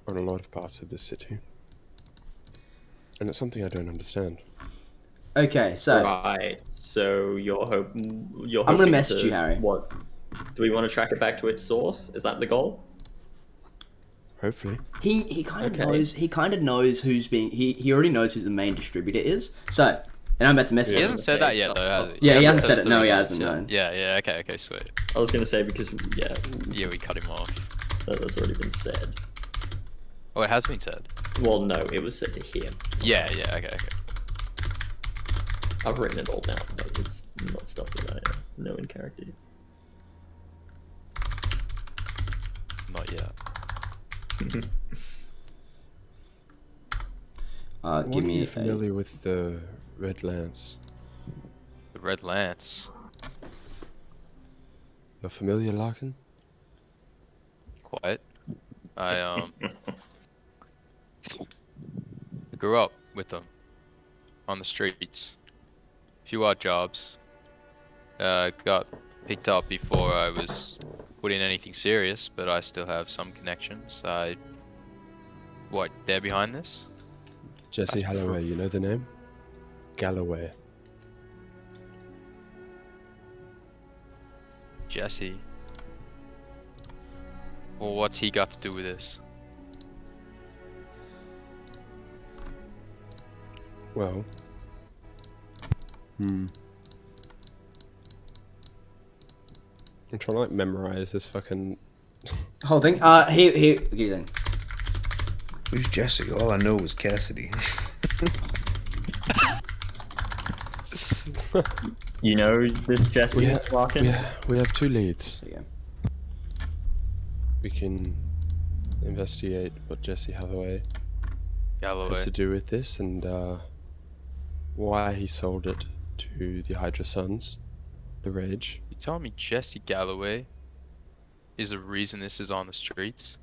on a lot of parts of this city. And it's something I don't understand. Okay, so Right. So you're I'm gonna hoping message to- you, Harry. What? Do we want to track it back to its source? Is that the goal? Hopefully. he kind of Okay. knows. He kind of knows who's being. He already knows who the main distributor is. So, and I'm about to message He you. hasn't said that yet, though, has he? Yeah, he hasn't said us it. the No, he results hasn't, yet. no. Yeah, okay, sweet. I was gonna say because Yeah, we cut him off. that's already been said. Oh, it has been said. Well, no, it was said to him. Yeah, okay. I've written it all down, but it's not stuff that I know in character. Not yet. Give me Are you a familiar with the Red Lance? The Red Lance. You're familiar, Larkin? Quite. I grew up with them on the streets. Few odd jobs. Got picked up before I was put in anything serious, but I still have some connections. What, they're behind this? Jesse Halloway, you know the name? Galloway. Jesse. Well, what's he got to do with this? Well. I'm trying to like memorize this fucking. whole thing. Here, then. Who's Jesse? All I know is Cassidy. You know this Jesse Larkin? We have two leads. There you go. We can investigate what Jesse Hathaway Galloway. has to do with this and why he sold it to the Hydra Sons, the Rage. You telling me Jesse Galloway is the reason this is on the streets?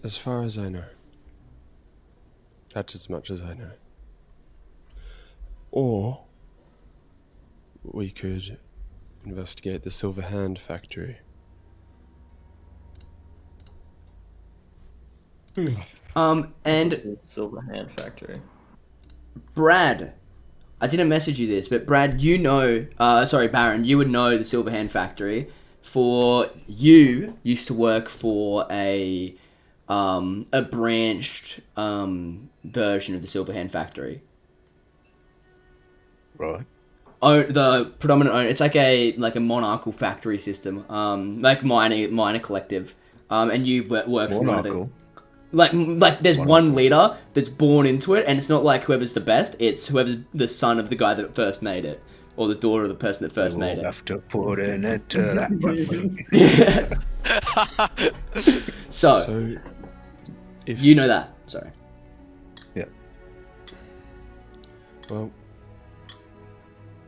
As far as I know. That's as much as I know. Or we could investigate the Silver Hand factory. And The Silver Hand Factory. Brad, I didn't message you this, but Brad, you know, sorry, Baron, you would know the Silver Hand factory. For you used to work for a branched version of the Silver Hand factory. Right. Oh, the predominant owner. It's like a monarchical factory system, like minor collective. And you work for one of the, Monaco. like there's one leader that's born into it, and it's not like whoever's the best. It's whoever's the son of the guy that first made it, or the daughter of the person that first made We'll it. have to put in it to that. So if you know that. Sorry. Yeah. Well,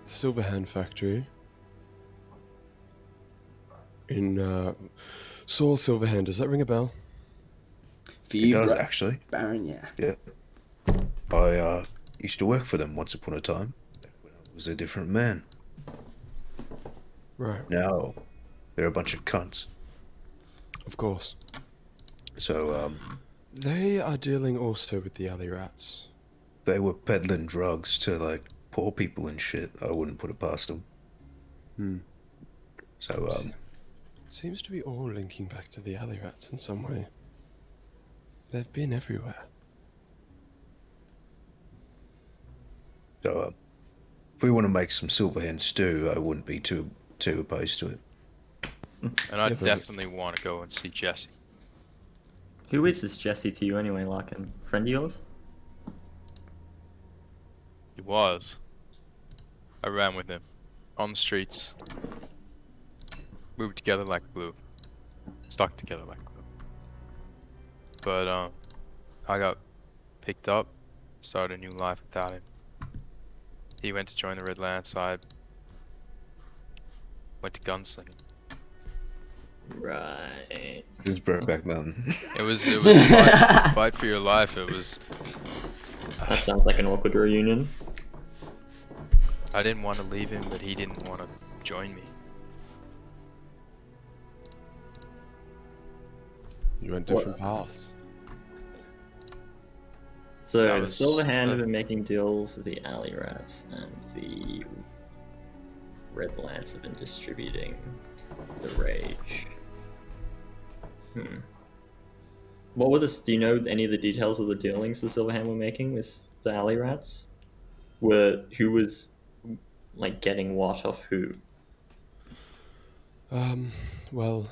the Silver Hand factory in Saul Silverhand, does that ring a bell? For It you, does, Bra- actually. Baron, yeah. Yeah. I used to work for them once upon a time. When I was a different man. Right, Now, they're a bunch of cunts. of course. So, They are dealing also with the alley rats. they were peddling drugs to, like, poor people and shit. I wouldn't put it past them. So, Seems to be all linking back to the alley rats in some way. They've been everywhere. if we want to make some Silverhand stew, I wouldn't be too opposed to it. And I Yeah, but- definitely want to go and see Jesse. Who is this Jesse to you anyway, Larkin? Friend of yours? He was. I ran with him on the streets. We were together like glue. stuck together like glue. But I got picked up, started a new life without him. He went to join the Red Lance side. Went to gunslinging. Right. His bro back then. It was fight for your life. It was. That sounds like an awkward reunion. I didn't want to leave him, but he didn't want to join me. You went different paths. So That the was- Silver Hand have been making deals with the Alley Rats, and the Red Lance have been distributing the Rage. What were this? Do you know any of the details of the dealings the Silver Hand were making with the Alley Rats? Who was like getting what off who? Well,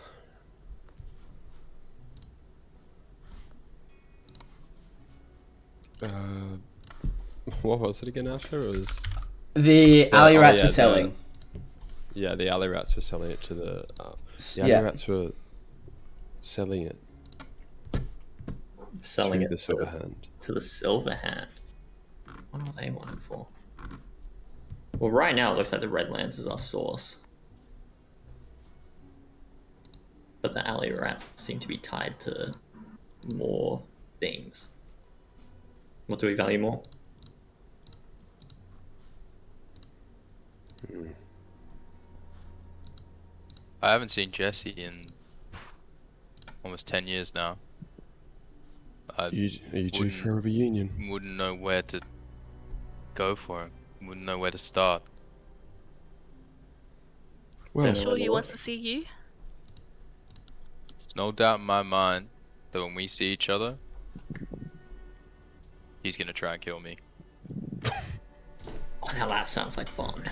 what was it again after? It was The alley rats yeah, were selling. the alley rats were selling it to the alley Yeah. rats were selling it Selling to it the Silver Hand. to the Silver Hand. What are they wanting for? Well, right now it looks like the Red Lance is our source. But the Alley Rats seem to be tied to more things. What do we value more? I haven't seen Jesse in almost 10 years now. I Are you due wouldn't- for a reunion? wouldn't know where to go for him. Wouldn't know where to start. Well, Yeah. Sure, he wants to see you. There's no doubt in my mind that when we see each other, he's gonna try and kill me. Oh, now that sounds like fun.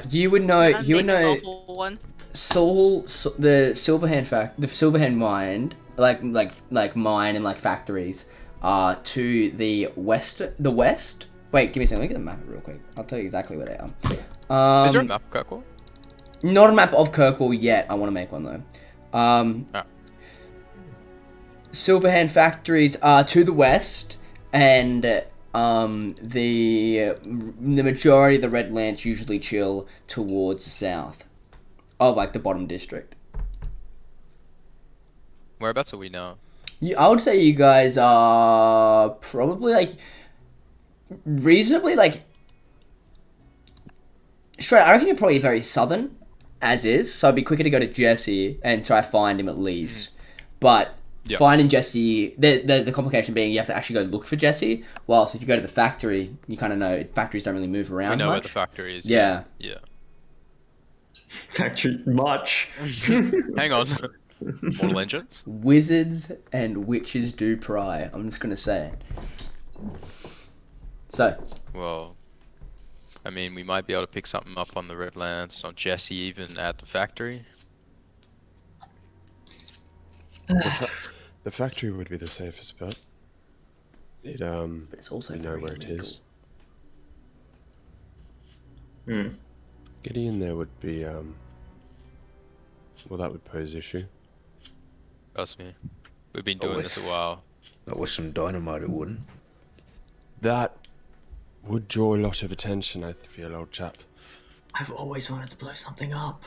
You would know. And You would Nathan's know. all for one. The Silverhand mine, like mine and like factories, are to the west. The west. Wait, give me a second. Let me get the map real quick. I'll tell you exactly where they are. Is there a map, Kirkwall? Not a map of Kirkwall yet. I want to make one though. Silverhand factories are to the west, and the majority of the Red Lance usually chill towards the south of like the bottom district. Whereabouts are we now? I would say you guys are probably like reasonably like straight. I reckon you're probably very southern as is, so it'd be quicker to go to Jesse and try to find him at least. But Yep. finding Jesse, the complication being you have to actually go look for Jesse. Whilst if you go to the factory, you kind of know factories don't really move We around know where much. the factory is. Yeah. Yeah. Factory much. Hang on. Mortal Engines? Wizards and witches do pry. I'm just gonna say it. So, Well, I mean, we might be able to pick something up on the Red Lance, on Jesse even at the factory. the factory would be the safest bet. It but it's also we know very where it illegal. is. Getting in there would be well, that would pose issue. Trust me. We've been doing this a while. That was some dynamite, it wouldn't. That would draw a lot of attention, I feel, old chap. I've always wanted to blow something up.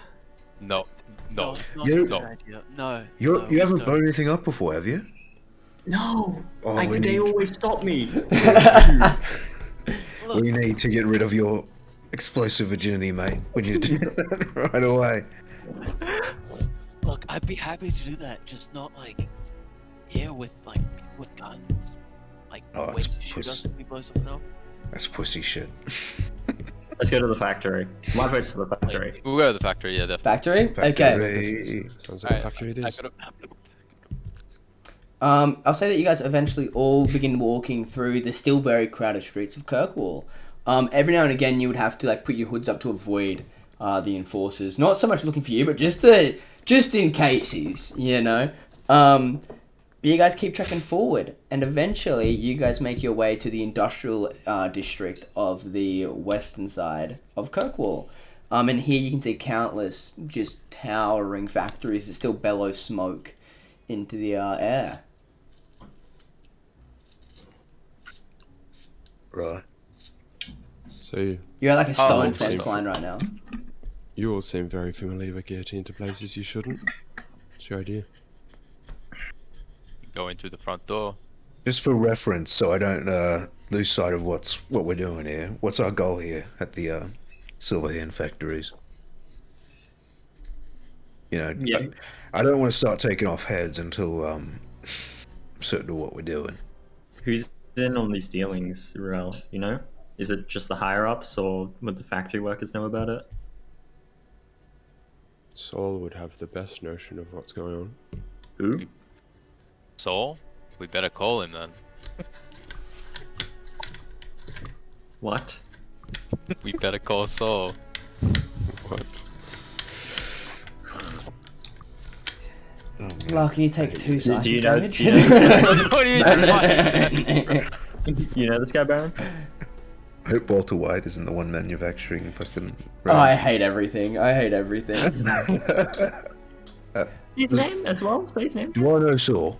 No. No. Not You- a good idea. No. You no, you haven't don't. blown anything up before, have you? No, Oh, they we need- always stop me. We need to get rid of your explosive virginity, mate. We need to do that right away. Look, I'd be happy to do that, just not like here with guns. Like, Oh, wait it's to shoot us puss. if we blow something up. That's pussy shit. Let's go to the factory. My vote's for the factory. We'll go to the factory, yeah, definitely. Factory? Okay. Factory. Sounds like a Alright, factory it is. I'll say that you guys eventually all begin walking through the still very crowded streets of Kirkwall. Every now and again, you would have to like put your hoods up to avoid the enforcers. Not so much looking for you, but just in cases, you know. But you guys keep trekking forward, and eventually, you guys make your way to the industrial district of the western side of Kirkwall. And here you can see countless just towering factories that still bellow smoke into the air. Right. So You're at like a stone Oh, fence seems- line right now. you all seem very familiar with getting into places you shouldn't. What's your idea? Go into the front door. Just for reference, so I don't lose sight of what we're doing here. What's our goal here at the Silverhand factories? You know, Yeah. I don't want to start taking off heads until I'm certain of what we're doing. Who's in on these dealings, Rel? You know? Is it just the higher ups, or would the factory workers know about it? Saul would have the best notion of what's going on. Who? Saul? We better call him then. What? We better call Saul. What? Oh, man. Well, can you take 2 psychic Do you know? damage? Do you know this guy? What do you mean? You know this guy, Baron? I hope Walter White isn't the one manufacturing fucking. Oh, I hate everything. I hate everything. His name as well? Say his name. Do you want to know Saul?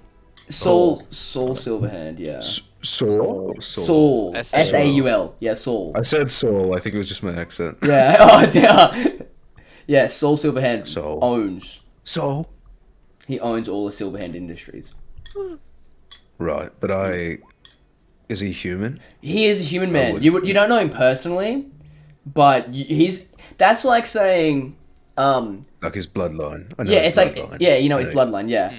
Saul Silverhand, yeah. Saul? Saul. S-A-U-L. S-A-U-L. Yeah, Saul. I said Saul. I think it was just my accent. Yeah. Oh, yeah. Yeah, Saul Silverhand Saul. owns. Saul. He owns all the Silverhand Industries. Right, but is he human? He is a human man. would- You don't know him personally, but that's like saying Like his bloodline. I know yeah, his it's like bloodline. yeah, you know his I bloodline, yeah.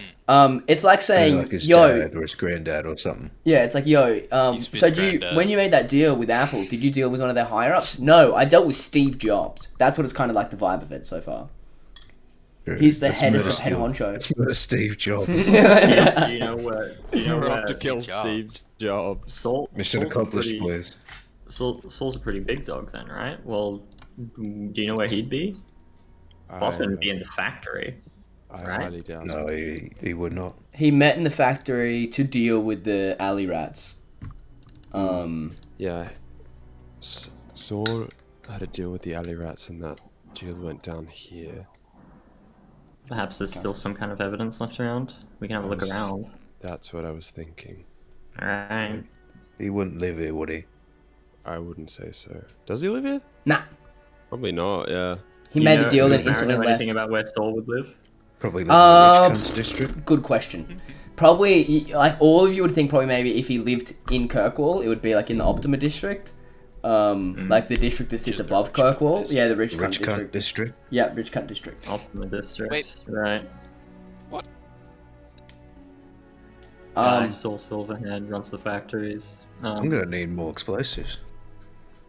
It's like I know, saying like his yo, dad or his granddad or something. yeah, it's like yo. He's So Fitz granddad. when you made that deal with Apple, did you deal with one of their higher ups? No, I dealt with Steve Jobs. That's what it's kind of like the vibe of it so far. Sure. He's the That's head murder head Steve- honcho. That's murder Steve Jobs. Do you know where? Do you know We're where? off to kill Jobs. Steve Jobs. Mission accomplished, please. Saul's a pretty big dog then, right? Well, do you know where he'd be? Boss wouldn't be in the factory. I right? highly doubt it. No, he would not. He met in the factory to deal with the alley rats. Yeah. Saul had to deal with the alley rats, and that deal went down here. Perhaps there's still some kind of evidence left around. We can have a look around. That's what I was thinking. Alright. He wouldn't live here, would he? I wouldn't say so. Does he live here? Nah, Probably not, yeah. he made the deal, does then Baron instantly know left. anything about where Saul would live? Probably live in the rich cunts district. Good question. Probably, like all of you would think, probably maybe if he lived in Kirkwall, it would be like in the Optima district, like the district that sits Which is the above rich cunt Kirkwall. district. Yeah, the rich, Rich cunt cunt district. district. Yeah, rich cunt district. Optima District. Wait. Right. What? Saul Silverhand runs the factories. I'm gonna need more explosives.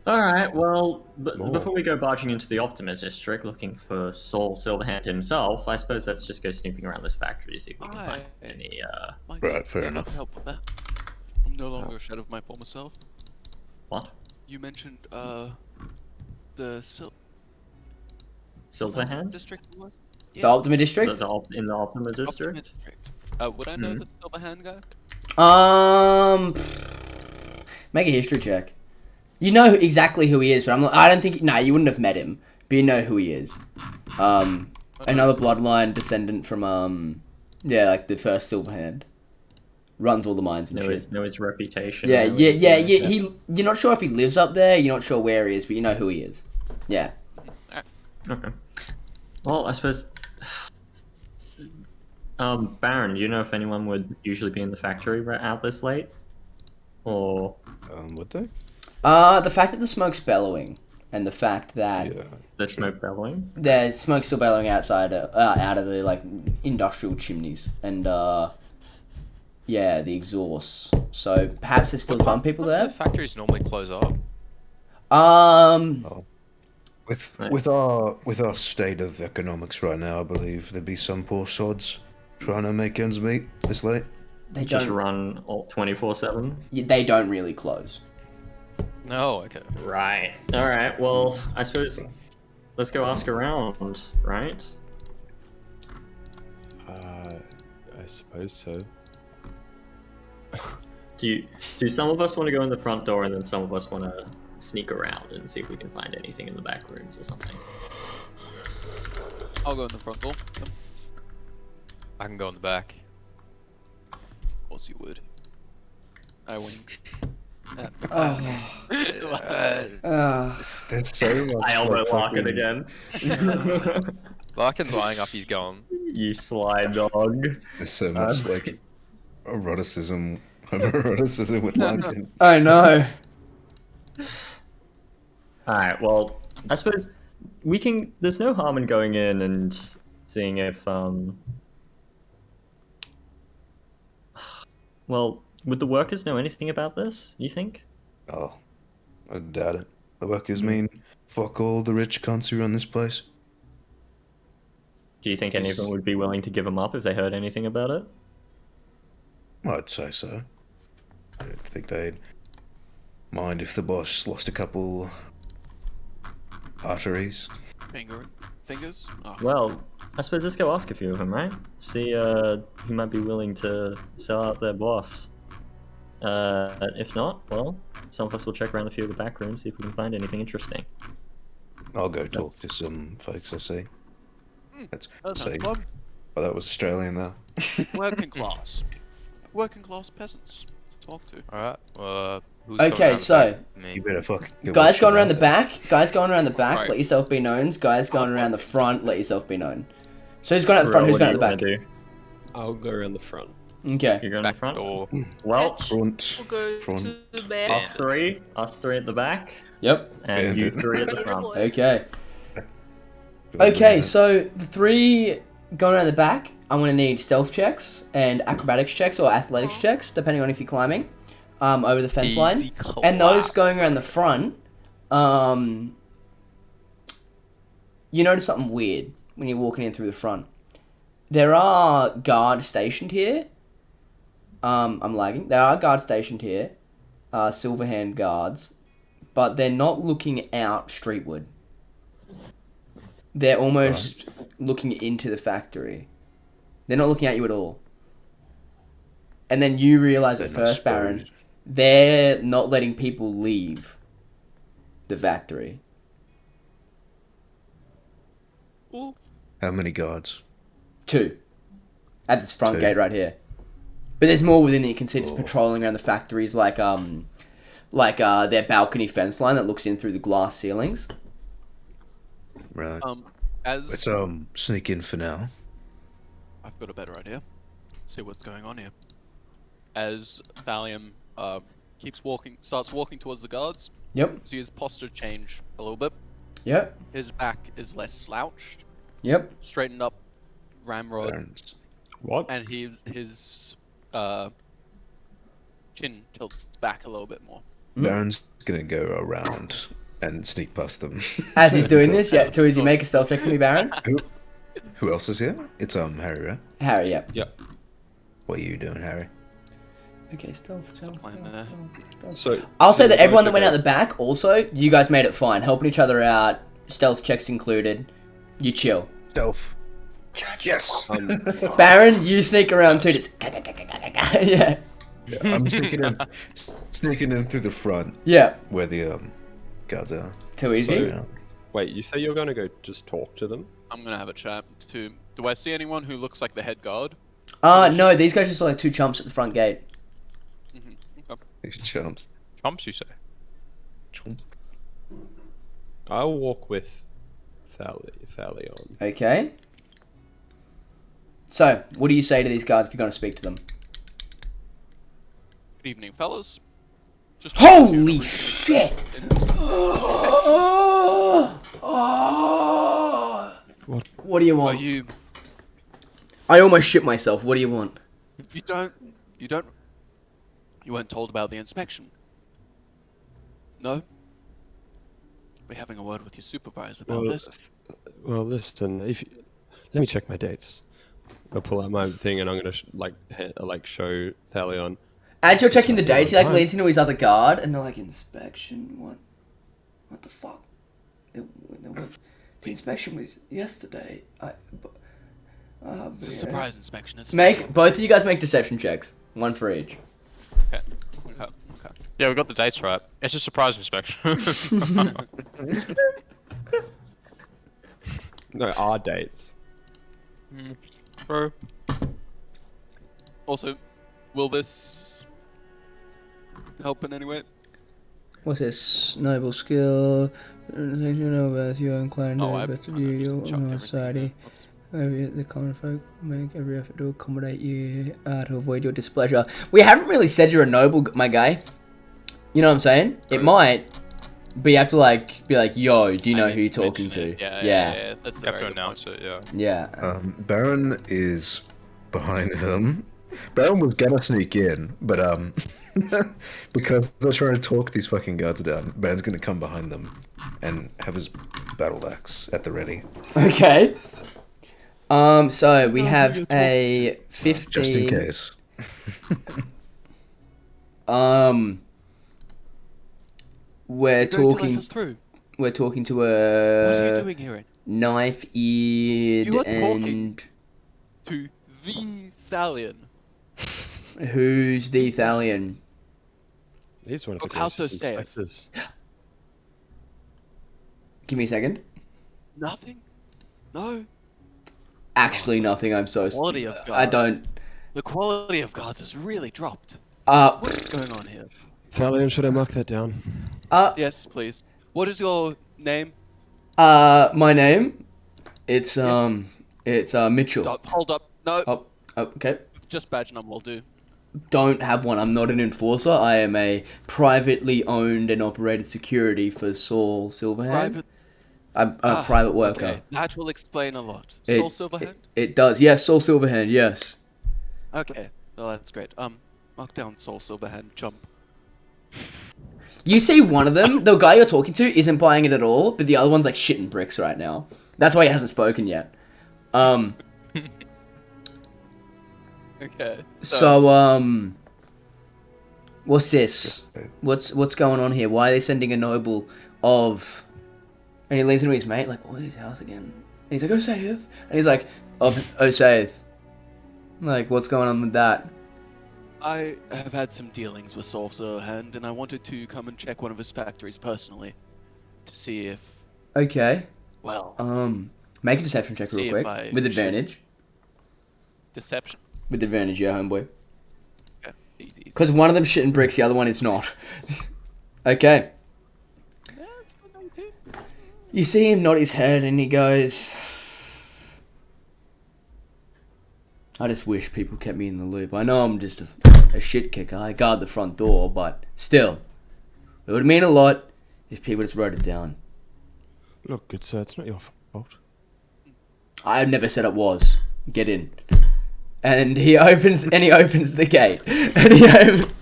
Alright, well, More. before we go barging into the Optima District looking for Saul Silverhand himself, I suppose let's just go sneaking around this factory to see if we can find Aye. any, My Right, God, fair I can enough. help with that. I'm no longer a shadow of my former self. what? You mentioned the Silverhand? district it was? The Optima district. In the Optima Optima District? district. Would I know the Silverhand guy? Make a history check. You know exactly who he is, but I don't think. Nah, you wouldn't have met him, but you know who he is. Another bloodline descendant from yeah, like the first Silverhand. Runs all the mines and shit. Know his reputation. Yeah, know yeah, his, yeah, yeah. You're not sure if he lives up there. You're not sure where he is, but you know who he is. Yeah. Okay. Well, I suppose. Baron, do you know if anyone would usually be in the factory right out this late? Or Would they? The fact that the smoke's bellowing, and the fact that Yeah. the smoke bellowing? there's smoke still bellowing outside, out of the like industrial chimneys, and yeah, the exhausts. So perhaps there's still some people The there. factories normally close up. With our state of economics right now, I believe there'd be some poor sods trying to make ends meet this late. They Just don't. run 24/7? They don't really close. No, okay. Right. Alright, well, I suppose let's go ask around, right? I suppose so. Do some of us want to go in the front door and then some of us want to sneak around and see if we can find anything in the back rooms or something? I'll go in the front door. I can go in the back. Of course you would. I wink. There's so much. I almost lock it again. Larkin's lying up, he's gone. You sly dog. There's so much like eroticism with Larkin. I know. Alright, well, I suppose we can. There's no harm in going in and seeing if, well, would the workers know anything about this, you think? Oh, I doubt it. The workers mean fuck all the rich cunts who run this place. Do you think any of them would be willing to give them up if they heard anything about it? I'd say so. I don't think they'd mind if the boss lost a couple arteries. Fingers? Oh. Well, I suppose let's go ask a few of them, right? See who might be willing to sell out their boss. If not, well, some of us will check around a few of the back rooms, see if we can find anything interesting. I'll go talk to some folks I see. Let's see. That's fun. Oh, that was Australian though. Working class. Working class peasants to talk to. Alright, who's Okay, going around the so- back? Me. You better fuck. Guys going around the back. Guys going around the back. Right. Let yourself be known. Guys going around the front. Let yourself be known. So who's going out the front? Who's going out the back? Do? I'll go around the front. Okay. You're going Back to front? door. Well, Front. We'll go Front. to the back. us three at the back, Yep. and you Bandit. three at the front. Okay. Okay, so the three going around the back, I'm going to need stealth checks and acrobatics checks or athletics checks, depending on if you're climbing, over the fence line. Easy And those clap. going around the front, you notice something weird when you're walking in through the front. There are guards stationed here. I'm lagging. There are guards stationed here, Silverhand guards, but they're not looking out streetward. They're almost looking into the factory. They're not looking at you at all. And then you realize at They're not first, Baron, spotted. they're not letting people leave the factory. How many guards? 2. At this front 2. gate right here. But there's more within it. You can see just Oh. patrolling around the factories like their balcony fence line that looks in through the glass ceilings. Right. As Let's sneak in for now. I've got a better idea. See what's going on here. As Valium starts walking towards the guards, Yep. see his posture change a little bit. Yep. His back is less slouched, Yep. straightened up, ramrod, Barons. What? and his chin tilts back a little bit more. Baron's gonna go around and sneak past them. As he's doing this, yeah, Toozy, make a stealth check for me, Baron. Who else is here? It's Harry, right? Harry, yep. What are you doing, Harry? Okay, stealth. Something there. So I'll say that Yeah, everyone that okay. went out the back, also, you guys made it fine. Helping each other out, stealth checks included. You chill. Stealth. Yes. Baron, you sneak around too. Just yeah. I'm sneaking in through the front Yeah. where the guards are. Too easy. Yeah. wait, you say you're gonna go just talk to them? I'm gonna have a chat to. Do I see anyone who looks like the head guard? No, these guys just look like 2 chumps at the front gate. Okay. These chumps. Chumps, you say? Chump. I'll walk with Thalion. Okay. So, what do you say to these guys if you're going to speak to them? Good evening, fellas. Just Holy shit! What do you Are want? you? I almost shit myself. What do you want? You weren't told about the inspection. No? We're having a word with your supervisor about this. Well, listen. Let me check my dates. I'll pull out my thing and I'm gonna show Thalion. As you're checking the dates, he like Right. leans into his other guard, and they're like, "Inspection? What the fuck? The inspection was yesterday. It's a surprise inspection, isn't Both of you guys make deception checks, 1 for each. it? Okay. Yeah, we got the dates right. It's a surprise inspection. No, our dates. Bro. Also, will this help in any way? What's this? Noble skill. Things you know about your inclined Oh, to I've best of kind you, of just your chucked everything in society. there. Oops. The common folk make every effort to accommodate you to avoid your displeasure. We haven't really said you're a noble, my guy. You know what I'm saying? It might, but you have to like be like, yo, do you know I who need you're to talking mention to? it. Yeah. That's a You have to very good announce point. it, yeah. Yeah. Baron is behind them. Baron was gonna sneak in, but because they're trying to talk these fucking guards down, Baron's gonna come behind them and have his battle axe at the ready, Okay. So we have a 15. just in case. We're You're going to let talking. us through. We're talking to What are you a doing here? knife-eared You are and To the Thalion who's the Thalion? He's one of the of House greatest Osaeith. inspectors. Give me a second. Nothing? No. Actually, nothing. I'm so. Quality of I guards. don't. The quality of guards has really dropped. Uh. What's going on here? Thalion, should I mark that down? Yes, please. What is your name? My name. It's Yes. It's Mitchell. Stop. Hold up. No. Oh. Okay. Just badge number will do. Don't have one. I'm not an enforcer. I am a privately owned and operated security for Saul Silverhand. Private. I'm a private worker. Okay. That will explain a lot. It- Soul Silverhand? It does. Yes, Saul Silverhand. Yes. Okay. Well, that's great. Mark down Soul Silverhand. Jump. You see one of them, the guy you're talking to isn't buying it at all, but the other one's like shitting bricks right now. That's why he hasn't spoken yet. Okay. So, what's this? What's going on here? Why are they sending a noble of... And he leans into his mate, like, what is his house again? And he's like, Osaeith. And he's like, of Osaeith. Like, what's going on with that? I have had some dealings with Soul Silverhand, and I wanted to come and check one of his factories personally to see if, Okay. well, Make a deception check See real if quick. I With should- advantage. deception. With advantage, yeah, homeboy. Okay. Easy. Because one of them's shitting bricks, the other one is not. Okay. Yeah, it's not number two. You see him nod his head and he goes, I just wish people kept me in the loop. I know I'm just a shit kicker. I guard the front door, but still, it would mean a lot if people just wrote it down. Look, it's not your fault. I never said it was. Get in. And he opens the gate. And he opens...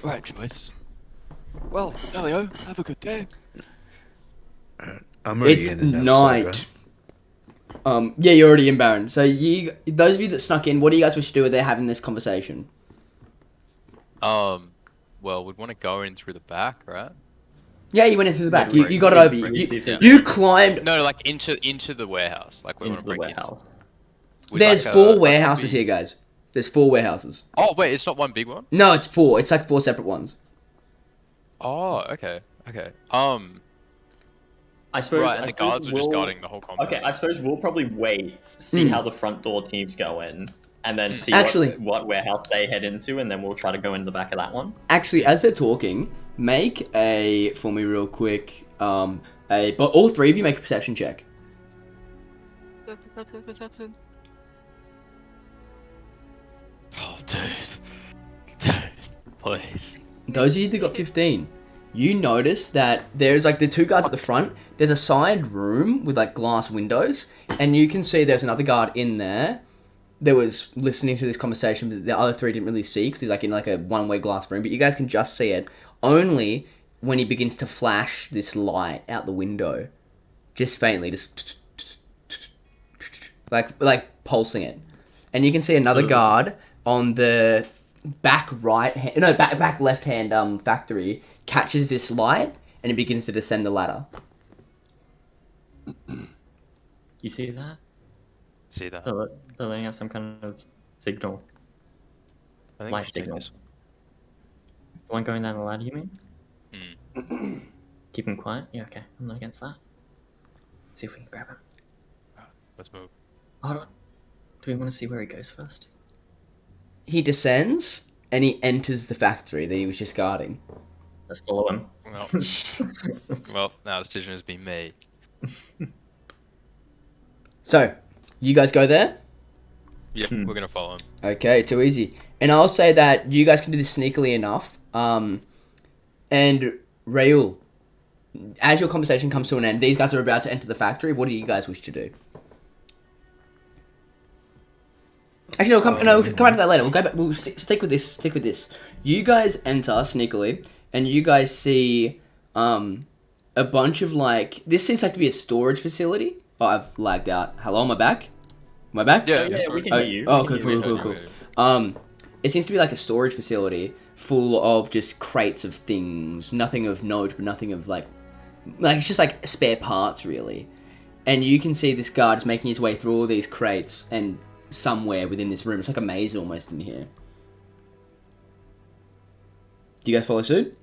Right, Joyce. Well, Delio, have a good day. I'm already It's in and outside, night. right? Yeah, you're already in Baron. So those of you that snuck in, what do you guys wish to do with they're having this conversation? Well, we'd want to go in through the back, right? Yeah, you went in through the back. Yeah, You got it over. we see if there's- You climbed. No, like into the warehouse. Like we want Into to the break warehouse. With There's like four like warehouses probably- here, guys. There's 4 warehouses. Oh wait, it's not one big one. No, it's 4. It's like 4 separate ones. Oh, okay. I suppose. Right, and I the suppose guards are just we'll- guarding the whole compound. Okay, I suppose we'll probably wait, see Hmm. how the front door teams go in, and then see Actually- what warehouse they head into, and then we'll try to go into the back of that one. Actually, as they're talking, make a for me real quick. But all 3 of you make a perception check. Perception. Oh, dude, please. Those of you that got 15, you notice that there's like the 2 guards at the front. There's a side room with like glass windows, and you can see there's another guard in there that was listening to this conversation that the other 3 didn't really see because he's like in like a one-way glass room. But you guys can just see it only when he begins to flash this light out the window, just faintly, just like pulsing it, and you can see another guard on the back left hand factory catches this light and it begins to descend the ladder. You see that? See that? They're letting out some kind of signal. I think Light we should take signal. this. The one going down the ladder, you mean? Keep him quiet? Yeah, okay. I'm not against that. See if we can grab him. Let's move. Hold on. Do we want to see where he goes first? He descends and he enters the factory that he was just guarding. Let's follow him. Well, well, now a decision has been made. So, you guys go there? Yeah, we're gonna follow him. Okay, too easy. And I'll say that you guys can do this sneakily enough. And Raul, as your conversation comes to an end, these guys are about to enter the factory. What do you guys wish to do? Actually, no, come back to that later. We'll go back. We'll stick with this. Stick with this. You guys enter sneakily, and you guys see a bunch of like. This seems like to be a storage facility. Oh, I've lagged out. Hello, am I back? Am I back? Yeah, we can hear you. Oh, We can hear cool. you. It seems to be like a storage facility full of just crates of things. Nothing of note, but nothing of like it's just like spare parts, really. And you can see this guard is making his way through all these crates and somewhere within this room. It's like a maze almost in here. Do you guys follow suit?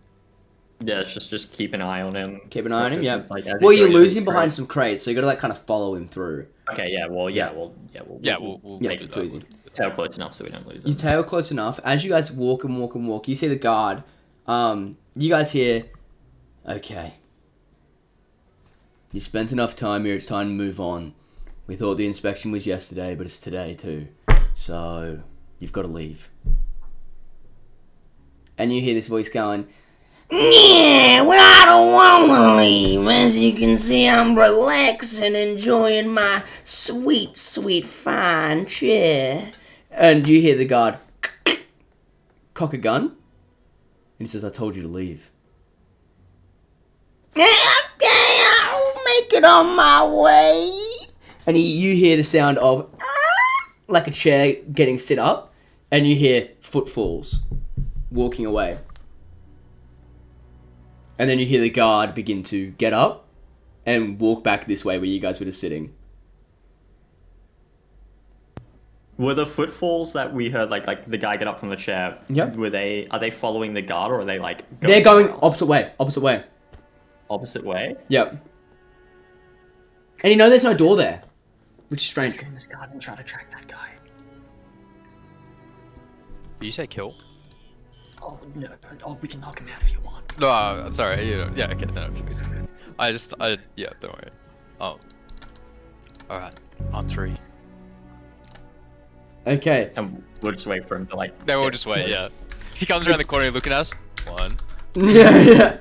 Yeah, it's just keep an eye on him. Keep an eye on him, yeah. Like, as Well, he you goes lose in him the behind crowd. some crates, so you gotta like kind of follow him through. Okay, yeah, well, we'll Yeah, take it too easy. tail close enough so we don't lose You him. tail close enough. As you guys walk and walk and walk, you see the guard. You guys hear, okay. You spent enough time here, it's time to move on. We thought the inspection was yesterday, but it's today too. So, you've got to leave. And you hear this voice going, yeah, well, I don't want to leave. As you can see, I'm relaxing, enjoying my sweet, sweet, fine chair. And you hear the guard cock a gun. And he says, I told you to leave. Okay, I'll make it on my way. And you hear the sound of like a chair getting sit up. And you hear footfalls walking away. And then you hear the guard begin to get up and walk back this way where you guys were just sitting. Were the footfalls that we heard, like the guy get up from the chair? Yep. Are they following the guard or are they like? They're going somewhere else? opposite way. Opposite way. Yep. And you know there's no door there, which is strange. Let's go in this garden and try to track that guy. Did you say kill? Oh no! Oh, we can knock him out if you want. No, sorry. Yeah, okay, no, please. Yeah, don't worry. Oh. Alright, on 3. Okay. And we'll just wait for him to like. Then we'll just wait, yeah. He comes around the corner looking at us. 1, Yeah.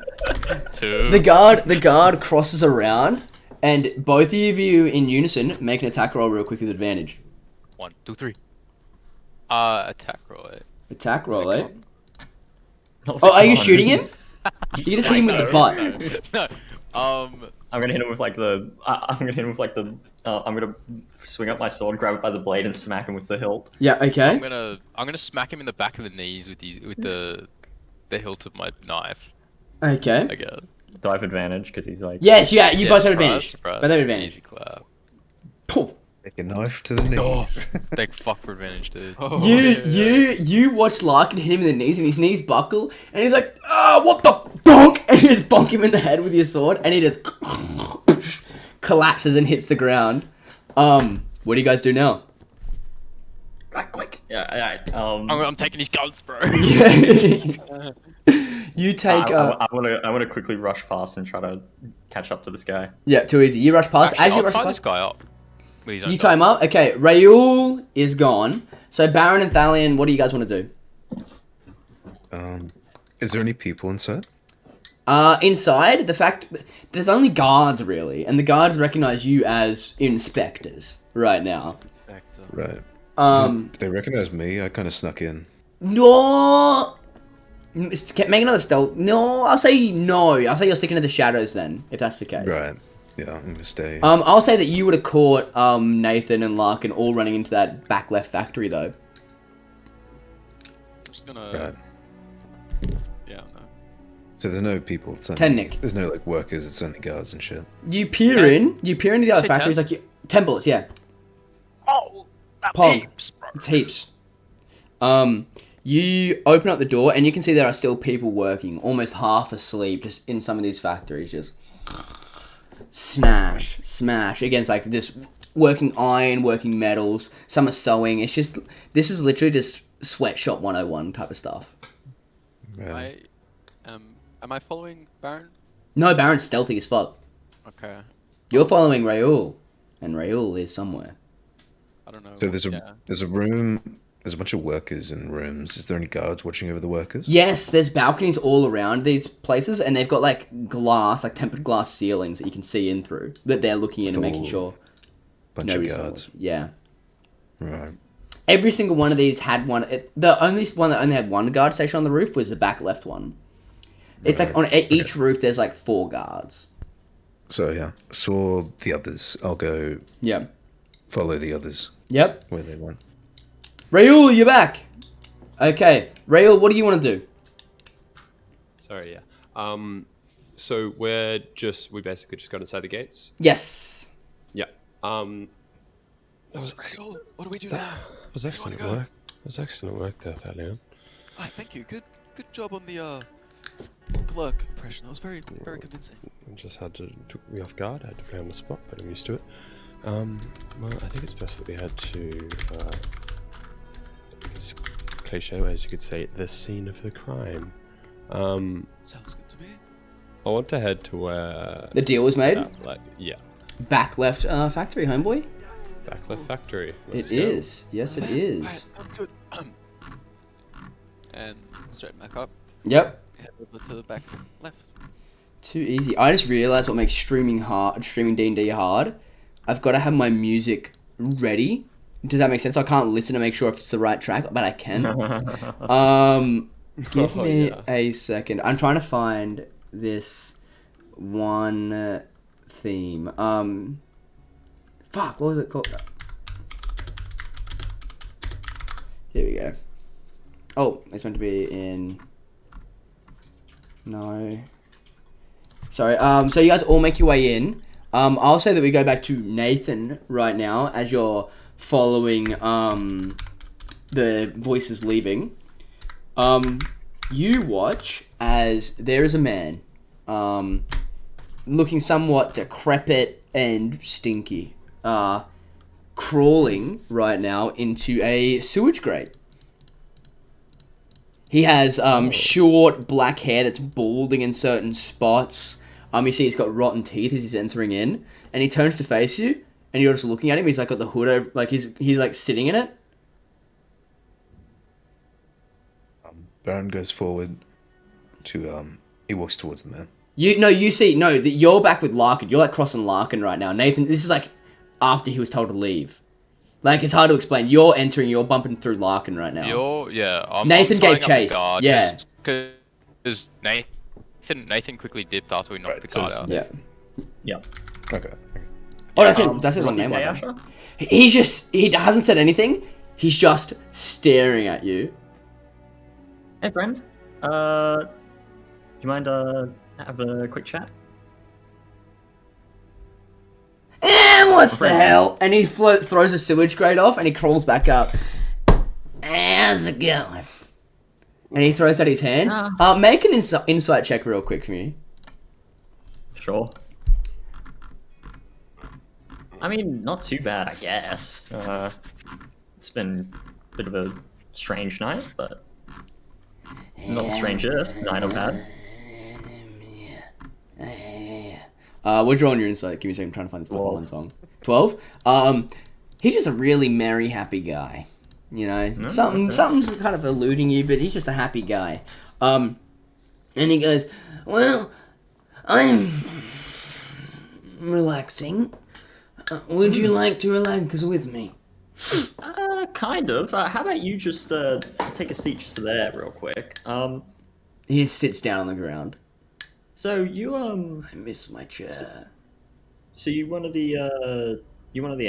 2. The guard crosses around, and both of you in unison make an attack roll real quick with advantage. 1, 2, 3. Attack roll, eh? Attack roll, eh? Oh, Oh, are you shooting him? You're gonna hit him with the butt. No. I'm gonna hit him with like the. I'm gonna hit him with like the. I'm gonna swing up my sword, grab it by the blade, and smack him with the hilt. Yeah. I'm Okay. gonna smack him in the back of the knees with the hilt of my knife, Okay. I guess. Do I have advantage? Because he's like. Yes. Yeah. You Yeah, both have surprise, advantage. surprise. Both have advantage. Easy clap. Poof. Take a knife to the knees. Thank fuck for advantage, dude. You watch Larkin hit him in the knees, and his knees buckle, and he's like, "Ah, what the bonk!" And you just bonk him in the head with your sword, and he just collapses and hits the ground. What do you guys do now? Right, quick. Yeah. I'm taking his guns, bro. You take. I want to quickly rush past and try to catch up to this guy. Yeah, too easy. You rush past. Actually, As you I'll rush tie past, this guy up. With his own you tie him up. Okay, Raul is gone. So Baron and Thalion, what do you guys want to do? Is there any people inside? Inside, the fact there's only guards really, and the guards recognize you as inspectors right now. Right. Um, They recognize me. I kind of snuck in. no. Make another stealth. No, I'll say no. I'll say you're sticking to the shadows then, if that's the case. Right. Yeah, I'm gonna stay. I'll say that you would have caught Nathan and Larkin all running into that back left factory though. I'm just gonna. Right. Yeah, no. So there's no people. It's only, 10, Nick. There's no like workers. It's only guards and shit. You peer into the other Say factories 10? like 10 bullets, yeah. Oh, that's Pog. heaps, bro. It's heaps. You open up the door and you can see there are still people working, almost half asleep, just in some of these factories, just smash against like just working iron, working metals. Some are sewing. It's just this is literally just sweatshop 101 type of stuff. Yeah. Am I following Baron? No, Baron's stealthy as fuck. Okay. You're following Raoul, and Raoul is somewhere. I don't know. So there's a room. There's a bunch of workers in rooms. Is there any guards watching over the workers? Yes, there's balconies all around these places, and they've got like glass, like tempered glass ceilings that you can see in through. That they're looking in and making sure. Bunch nobody's of guards. Yeah. Right. Every single one of these had one. The only one that only had one guard station on the roof was the back left one. It's like on each roof there's like 4 guards. So yeah, saw the others. I'll go Yeah. follow the others Yep. where they went. Raoul, you're back. Okay, Raoul, what do you want to do? Sorry, yeah. So we basically just got inside the gates. Yes. Yeah. Raoul, what do we do now? It was excellent work. It was excellent work there, Thalion. Ah, thank you. Good job on the clerk impression. That was very convincing. I just took me off guard. I had to play on the spot, but I'm used to it. Well, I think it's best that we head to, as cliche as you could say, the scene of the crime. Sounds good to me. I want to head to where The deal was made. yeah, Back left factory, homeboy. back left factory. Let's It go. is. Yes, it is. Alright, sounds good. And straighten back up. Yep. Head over to the back left. Too easy. I just realized what makes streaming D&D hard. I've got to have my music ready. Does that make sense? I can't listen to make sure if it's the right track, but I can. Give me a second. I'm trying to find this one theme. Fuck, what was it called? Here we go. Oh, it's meant to be in... No. Sorry. So you guys all make your way in. I'll say that we go back to Nathan right now as you're following the voices leaving. You watch as there is a man looking somewhat decrepit and stinky crawling right now into a sewage grate. He has short black hair that's balding in certain spots. You see he's got rotten teeth as he's entering in, and he turns to face you, and you're just looking at him. He's like got the hood over, like he's like sitting in it. Baron goes forward to he walks towards the man. You're back with Larkin. You're like crossing Larkin right now. Nathan, this is like after he was told to leave. Like it's hard to explain. You're entering. You're bumping through Larkin right now. Nathan I'm gave tying up the chase. guard Yeah. Because Nathan quickly dipped after we knocked the guard out. Yeah. Yeah. Okay. Oh, that's it. That's his what's long name. his name, Like that. Asher? He hasn't said anything. He's just staring at you. Hey, friend. Do you mind have a quick chat? And what's the hell? And he throws a sewage grate off and he crawls back up. How's it going? And he throws out his hand. Make an insight check real quick for me. Sure. I mean, not too bad, I guess. It's been a bit of a strange night, but not the strangest night I've had. What'd you roll on your insight? Give me a second, I'm trying to find this fucking one song. 12? He's just a really merry, happy guy. You know, something's kind of eluding you, but he's just a happy guy. And he goes, well, I'm relaxing. Would you like to relax with me? Kind of. How about you just take a seat just there real quick? He just sits down on the ground. So you I miss my chair. So you one of the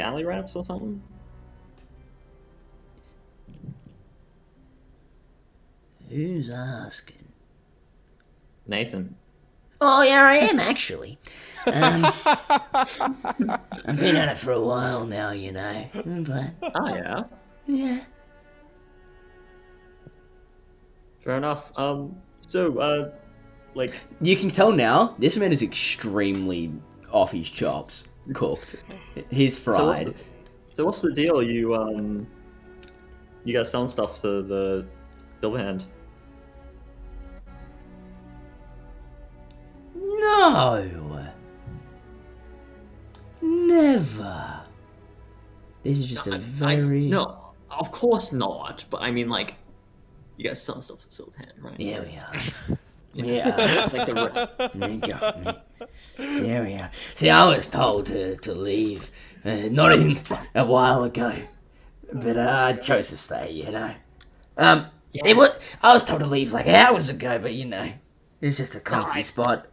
alley rats or something? Who's asking? Nathan. Oh, yeah, I am, actually. I've been at it for a while now, you know. But, Ah, yeah. yeah. Fair enough. Like... You can tell now, this man is extremely off his chops. cooked. He's fried. So what's the deal? You guys selling stuff to the Silverhand? No. Never. This is just a very... No, of course not. But I mean, like, you guys selling stuff to Silverhand, right? Yeah, we are. Yeah. Like the You got me. There we are. See, I was told to leave, not even a while ago, but I chose to stay. You know, it was. I was told to leave like hours ago, but you know, it's just a comfy spot.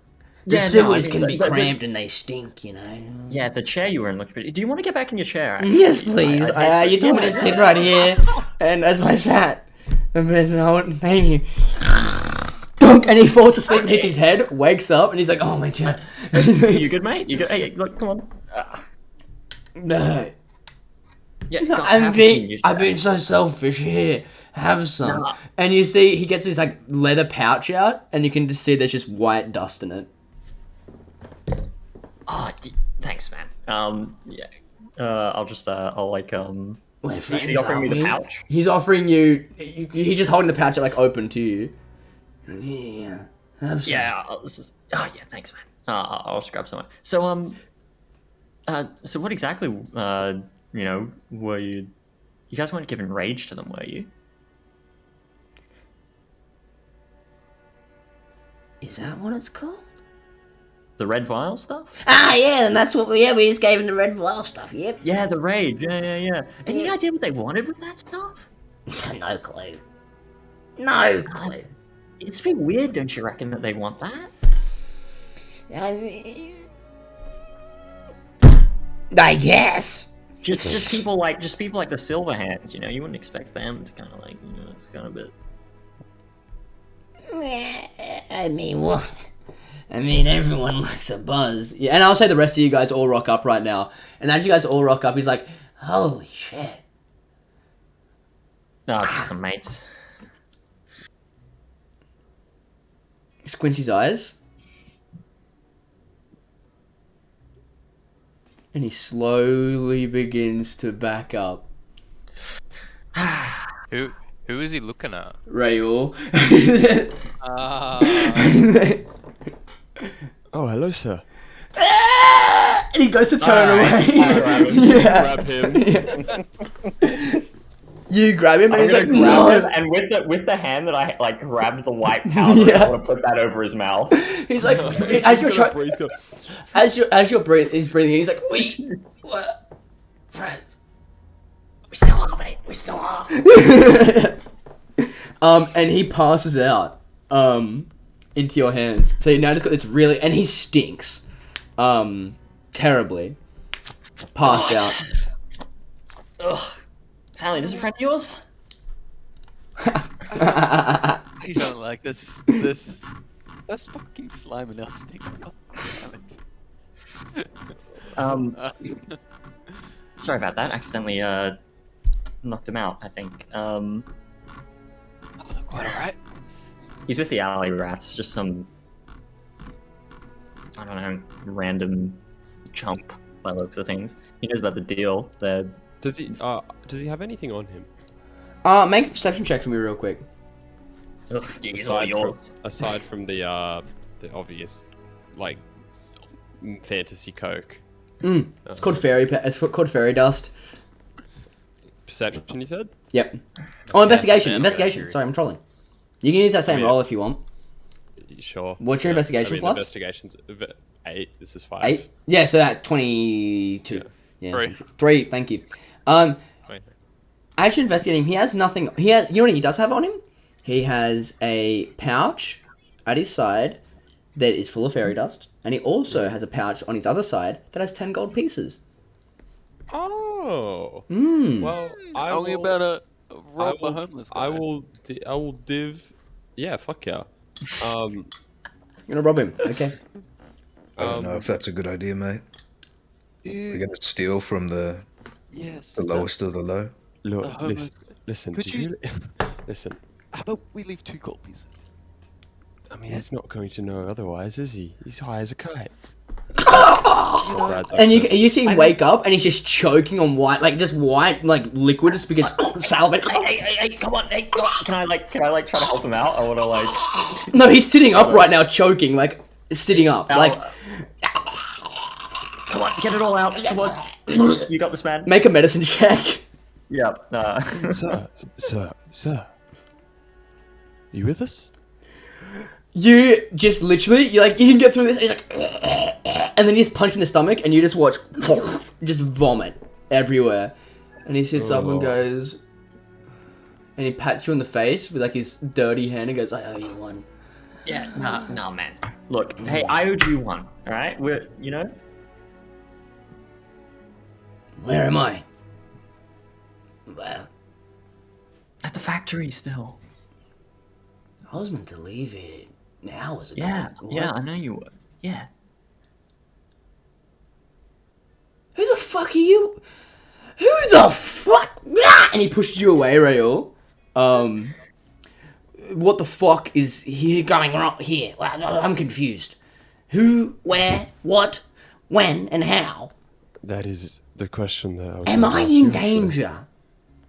The sewers can be cramped and they stink. You know. Yeah, the chair you were in looked pretty. Do you want to get back in your chair? Yes, please. You told me to sit right here, and that's why I sat. And then I went, thank you. Dunk, and he falls asleep and hits his head, wakes up, and he's like, oh my god. You good, mate? You good? Hey, look, come on. No. Yeah, No, no, I've been so selfish here. Have some. Nah. And you see, he gets this like leather pouch out, and you can just see there's just white dust in it. Oh, thanks, man. Yeah. I'll like, We're is friends, he offering me aren't the we? pouch? He's offering you. He's just holding the pouch like open to you. Yeah. Have some. Yeah, oh yeah, thanks, man. I'll just grab some. So so what exactly, were you guys weren't giving rage to them, were you? Is that what it's called? The red vial stuff? Ah, yeah, and that's what we just gave him the red vial stuff. Yep. Yeah, the rage. Yeah. Any idea what they wanted with that stuff? No clue. No clue. It's a bit weird, don't you reckon, that they want that? I guess. Just people like the Silverhands, you know. You wouldn't expect them to kind of like, it's kind of a bit. I mean, what? I mean, everyone likes a buzz. Yeah, and I'll say the rest of you guys all rock up right now. And as you guys all rock up, he's like, holy shit. No, just some mates. He squints his eyes. And he slowly begins to back up. Who is he looking at? Raoul. Oh, hello, sir. And he goes to turn away. Yeah. Grab him. You grab him and he's like, grab no. him, and with the hand that I like grabbed the white powder, Yeah. I want to put that over his mouth. He's like, as you're breathing, he's breathing, he's like, what? Friends. We still are, mate. We still are. And he passes out, into your hands. So you now just got this really, and he stinks, terribly. Passed out. Ugh. Sally, this is a friend of yours? I don't like this. That's fucking slime and now stink. God damn it. Sorry about that. Accidentally knocked him out, I think. Quite alright. He's with the alley rats, just some, I don't know, random chump by the looks of things. He knows about the deal. Does he have anything on him? Make a perception check for me real quick. Ugh, he's all yours. Aside from the obvious, like, fantasy coke. It's called fairy dust. Perception, you said? Yep. Oh, investigation. Yeah, Investigation. Sorry, I'm trolling. You can use that same I mean, roll if you want. Sure. What's your investigation plus? Investigation's 8. This is 5. 8? Yeah, so that 22. Yeah. 3, thank you. As you're investigating, he has nothing. You know what he does have on him? He has a pouch at his side that is full of fairy dust, and he also has a pouch on his other side that has 10 gold pieces. Oh. Well, Are we about to rob a homeless guy? I will div. Yeah, fuck yeah. I'm gonna rob him. Okay. I don't know if that's a good idea, mate. We're gonna steal from the lowest of the low. Look, homeless- listen. Could Do you listen? How about we leave 2 gold pieces? I mean, he's not going to know otherwise, is he? He's high as a kite. Besides, like, And so- you see him wake up, and he's just choking on white, like liquid, just because salivate. Hey, come on, can I try to help him out? I wanna like. No, he's sitting up right now, choking, like sitting up, Ow. like Come on, get it all out. Come on, you got this, man. make a medicine check. Yeah. Sir. You with us? You just literally, you can get through this, and he's like, and then you just punch him in the stomach, and you just watch, just vomit everywhere. And he sits up and goes, and he pats you on the face with like his dirty hand and goes, I owe you one. Yeah. Nah, man. Look, hey, I owed you one. All right, Where am I? Well, at the factory still. I was meant to leave it hours ago. Yeah, What? I know you were. Yeah. Who the fuck are you? Who the fuck? Ah! And he pushed you away, Raul. What the fuck is here going wrong here? I'm confused. Who, where, what, when, and how? That is the question that I was. Am gonna I ask in you, actually. danger?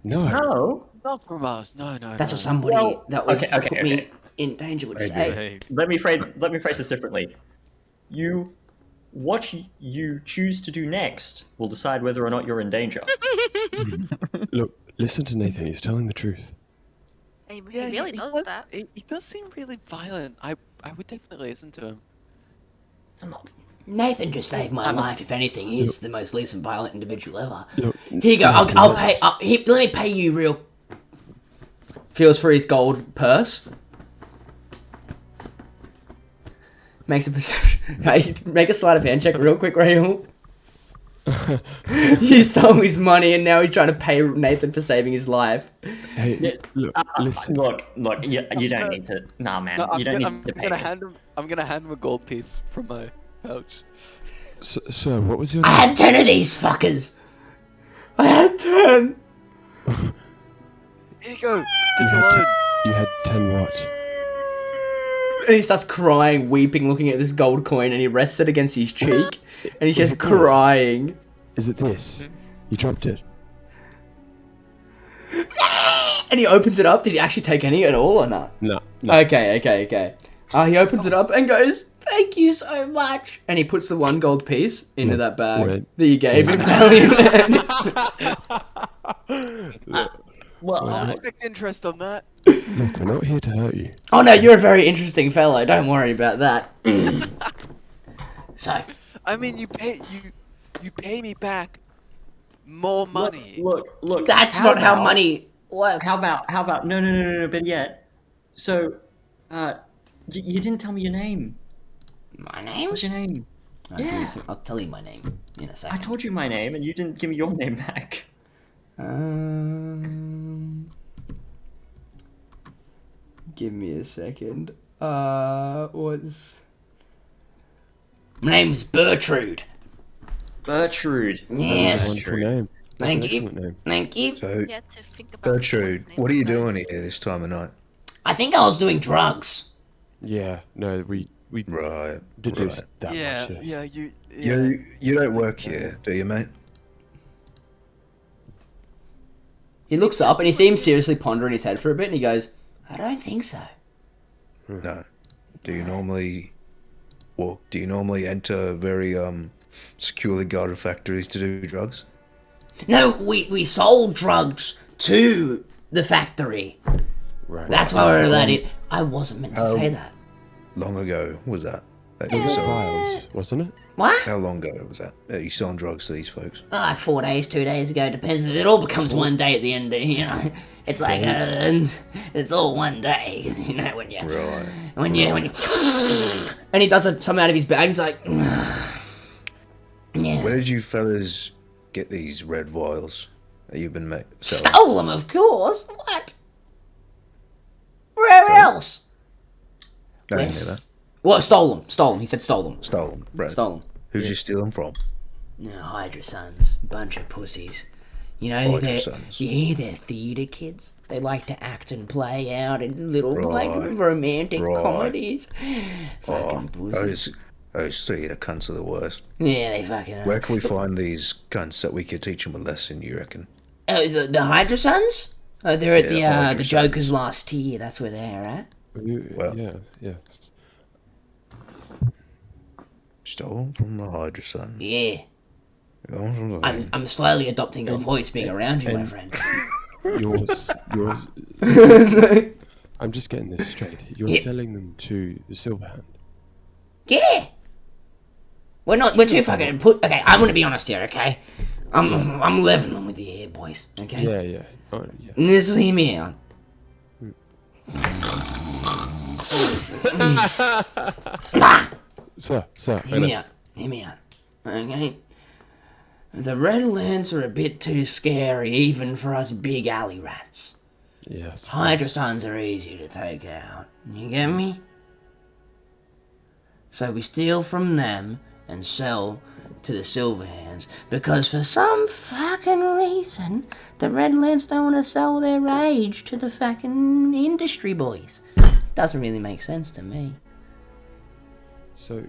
No. No. Not from us. No. That's what somebody Well, that would okay, put me in danger would Maybe. say. Hey, Let me phrase this differently. What you choose to do next will decide whether or not you're in danger. Look, listen to Nathan. He's telling the truth. He really does that. He does seem really violent. I would definitely listen to him. Nathan just saved my life. If anything, he's the most least violent individual ever. Look, Here you go. Nathan, I'll let's- pay. Let me pay you real. Feels for his gold purse. Makes a perception. Hey, make a sleight of hand check real quick, Rahul. You stole his money, and now he's trying to pay Nathan for saving his life. Hey, look, listen. Look, you don't need to. Nah, man, No, you don't I'm need to pay gonna me. hand him. I'm gonna hand him a gold piece from my pouch. Sir, what was your I name? had 10 of these fuckers. I had 10. Here you go. It's a loan. You had 10 what? And he starts crying, weeping, looking at this gold coin, and he rests it against his cheek, and he's Was just it this? crying. Is it this? You dropped it. And he opens it up. Did he actually take any at all or not? No. Okay. He opens it up and goes, "Thank you so much." And he puts the one gold piece into that bag Wait. that you gave him. Valiant. I'll expect interest on that. Look, we're not here to hurt you. Oh no, you're a very interesting fellow. Don't worry about that. So, I mean, you pay me back more money. Look. that's not how money works. How about? No. But yet, so, you didn't tell me your name. My name? What's your name? I'll tell you my name in a I second. told you my name, and you didn't give me your name back. Give me a second. What's... My name's Bertrude. Bertrude. That's a Yes. wonderful name. That's Thank an you. excellent name. Thank you. So, You had to think about Bertrude, his name what are you first. doing here this time of night? I think I was doing drugs. Yeah, no, we Right. deduced right. that Yeah, much, yes. You don't work here, do you, mate? He looks up and he seems seriously pondering his head for a bit and he goes, I don't think so. No. Do you normally enter very securely guarded factories to do drugs? No, we sold drugs to the factory. Right. That's why we're let in. I wasn't meant to say that. Long ago was that? It was vials, wasn't it? What? How long ago was that? You selling drugs to these folks? Like 4 days, 2 days ago. Depends. It all becomes one day at the end. It's like it's all one day. You know when you Right. when you and he does something out of his bag. He's like, yeah. Where did you fellas get these red vials that you've been selling? Stole them, of course. What? Where else? I didn't hear that. Well, stole them. Stole them. He said stole them. Stole them. Right. Stole them. Who'd you steal them from? No, Hydra Sons. Bunch of pussies. You know, Hydra Sons. they're theatre kids. They like to act and play out in little like Right. romantic Right. comedies. Fucking pussies. Those three, the cunts are the worst. Yeah, they fucking are. Where can we find these cunts that we could teach them a lesson, you reckon? Oh, the Hydra Sons? Oh, they're at Yeah, Hydra the Joker's Sons. last tier. That's where they're at. Well- yeah. Stole from the Hydra Sun. Yeah. Stole from the I'm slowly adopting your voice being around you, my and- friend. Yours. I'm just getting this straight. You're Yeah. selling them to the Silverhand. Yeah. We're too fucking okay, I'm gonna be honest here, okay? I'm leveling with you here, boys. Okay? Yeah. Oh, yeah. And this is hear me out. Sir. Hear me out. Hear me out. Okay? The red lands are a bit too scary even for us big alley rats. Yes. Hydra Sons are easy to take out. You get me? So we steal from them and sell to the Silverhands because for some fucking reason the Redlands don't want to sell their rage to the fucking industry boys. Doesn't really make sense to me. So,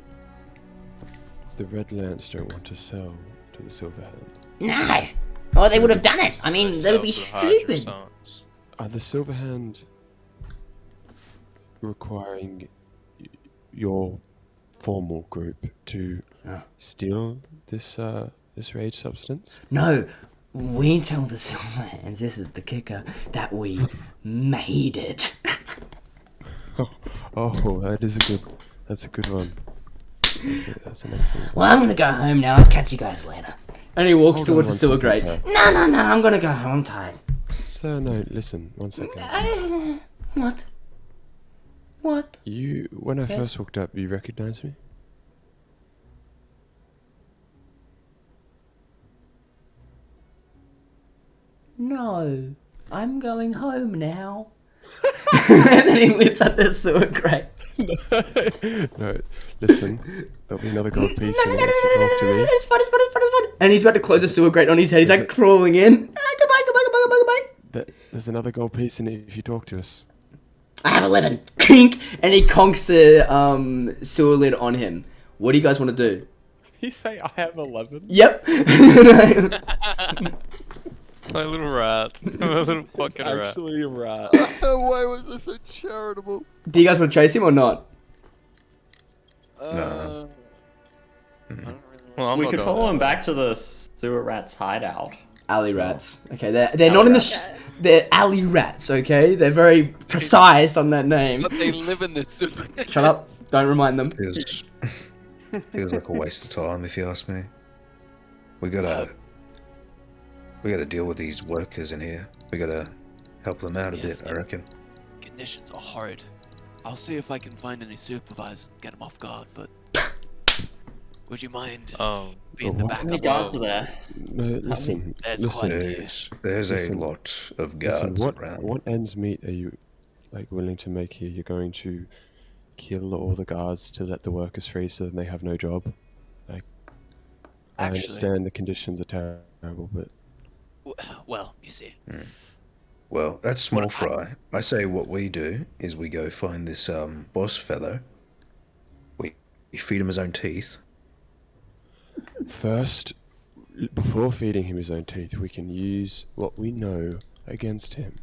the Red Lance don't want to sell to the Silverhand. No! Or they would have done it. I mean, that would be stupid. Are the Silverhand requiring your formal group to steal this this rage substance? No, we tell the Silverhands, this is the kicker, that we made it. Oh, that's a good one. That's an excellent one. Well, I'm gonna go home now. I'll catch you guys later. And he walks Hold on towards the one sewer second, grate. sir. No, I'm gonna go home. I'm tired. Sir, no, listen, 1 second. What? What? You, when I Yes? first walked up, you recognized me? No, I'm going home now. And then he whips out the sewer grate. No, listen, there'll be another gold piece in it if you talk to me. It's fine. And he's about to close the sewer grate on his head. He's like crawling in. Ah, goodbye. There's another gold piece in it if you talk to us. I have 11. Kink. And he conks the sewer lid on him. What do you guys want to do? You say I have 11? Yep. My little rat. My little fucking rat. Actually, a rat. Why was this so charitable? Do you guys want to chase him or not? No. Well, I'm We not could going follow there. him back to the sewer rat's hideout. Alley rats. Okay, they're not in the. They're alley rats. Okay, they're very precise on that name. But they live in the sewer. Shut up! Don't remind them. Feels like a waste of time, if you ask me. We gotta deal with these workers in here. We gotta help them out a Yes, bit, I reckon. Conditions are hard. I'll see if I can find any supervisors and get them off guard, but... Would you mind being the what? How many backup? guards are there? No, listen, There's listen, quite a There's Listen, a lot of listen, guards what around. ends meet are you, like, willing to make here? You're going to kill all the guards to let the workers free so then they have no job? Like, I Actually- understand the conditions are terrible, but... Well, you see. Well, that's small fry. I say what we do is we go find this boss fellow. We feed him his own teeth. First, before feeding him his own teeth, we can use what we know against him.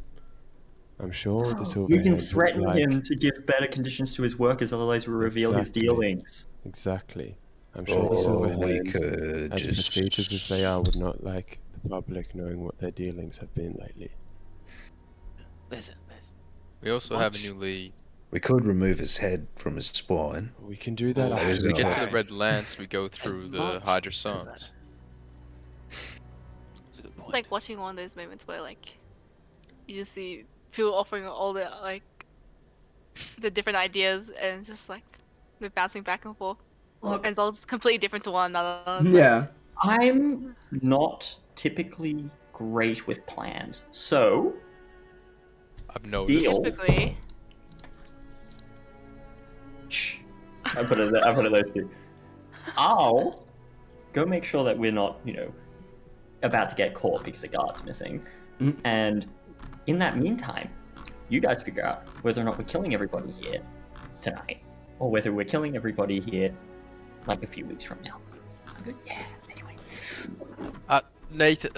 I'm sure the Silverhand We can would threaten like- him to give better conditions to his workers, otherwise we'll reveal his Exactly. dealings. Exactly. I'm sure the Or we Silverhand, could as just... prestigious as they are, would not like the public knowing what their dealings have been lately. Listen. We also have a Watch. new lead. We could remove his head from his spine. We can do that Oh, after is We it get okay? to the Red Lance, we go through the much Hydra as Sons. That's a good point. It's like watching one of those moments where like you just see people offering all the like the different ideas and it's just like they're bouncing back and forth. Look, And it's all just completely different to one another. It's like, Yeah. I'm not typically great with plans, so I've noticed. Deal. typically. shh. I put it those two. I'll go make sure that we're not, about to get caught because a guard's missing. Mm. And in that meantime, you guys figure out whether or not we're killing everybody here tonight, or whether we're killing everybody here like a few weeks from now. So good. Yeah. Anyway. Nathan.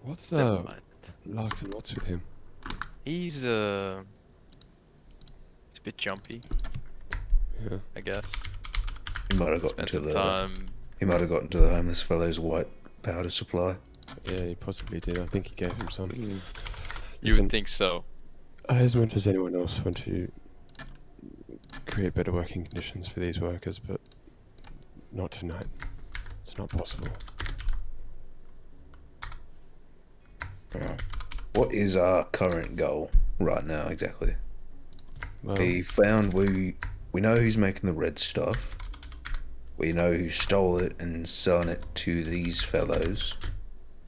What's Never mind. Larkin? What's with him? He's a bit jumpy, Yeah. I guess. He might have Spent some time. He might have gotten to the homeless fellow's white powder supply. Yeah, he possibly did. I think he gave him some. You Listen, would think so. as much as anyone else want to create better working conditions for these workers, but not tonight. It's not possible. Right. What is our current goal right now exactly? Well, We know who's making the red stuff. We know who stole it and selling it to these fellows.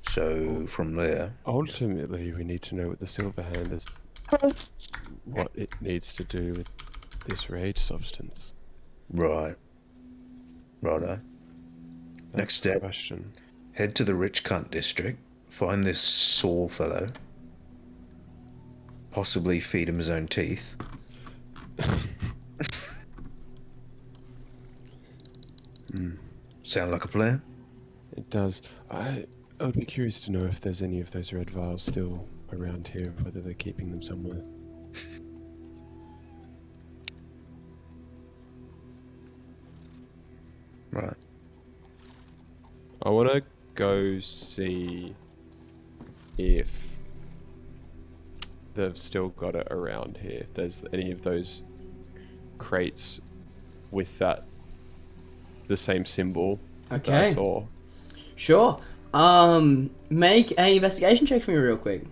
So from there, ultimately, we need to know what the Silver Hand is. What it needs to do with this rage substance. right. Righto. That's Next the step. question. Head to the rich cunt district. Find this Saul fellow. Possibly feed him his own teeth. Sound like a plan? It does. I would be curious to know if there's any of those red vials still around here, whether they're keeping them somewhere. Right. I want to go see if they've still got it around here. If there's any of those crates with the same symbol that I Okay. saw. Sure. Make a investigation check for me real quick.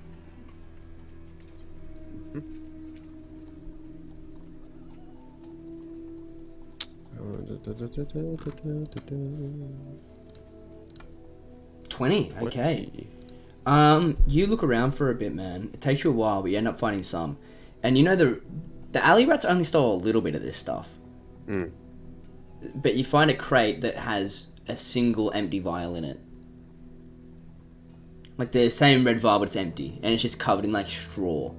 Uh, 20. Okay. 20. You look around for a bit, man. It takes you a while, but you end up finding some. And you know the alley rats only stole a little bit of this stuff. Mm. But you find a crate that has a single empty vial in it. Like the same red vial, but it's empty. And it's just covered in like straw.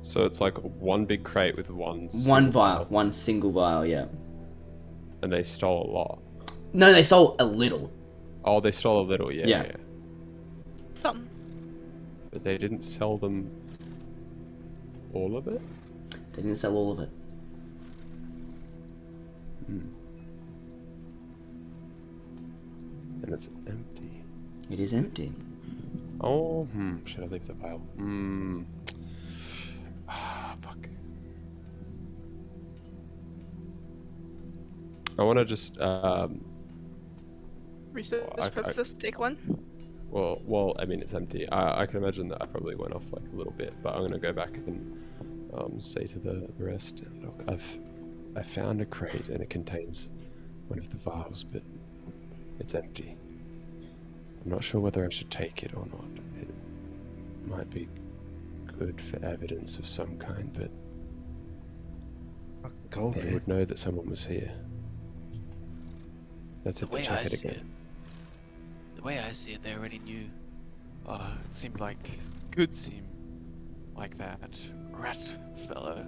So it's like one big crate with one One vial. One single vial, yeah. And they stole a lot. No, they stole a little. Oh, they stole a little, yeah. Yeah. yeah. Some. But they didn't sell them all of it? They didn't sell all of it. And it's empty. It is empty. Oh, should I leave the vial? Fuck. I want to just, Research I- purposes, take one. well, I mean, it's empty. I can imagine that I probably went off like a little bit, but I'm gonna go back and say to the rest, look, I found a crate and it contains one of the vials, but it's empty. I'm not sure whether I should take it or not. It might be good for evidence of some kind, but Gold, they would know that someone was here. That's if they check it again. The way I see it, they already knew. It seemed like, could seem like that rat fellow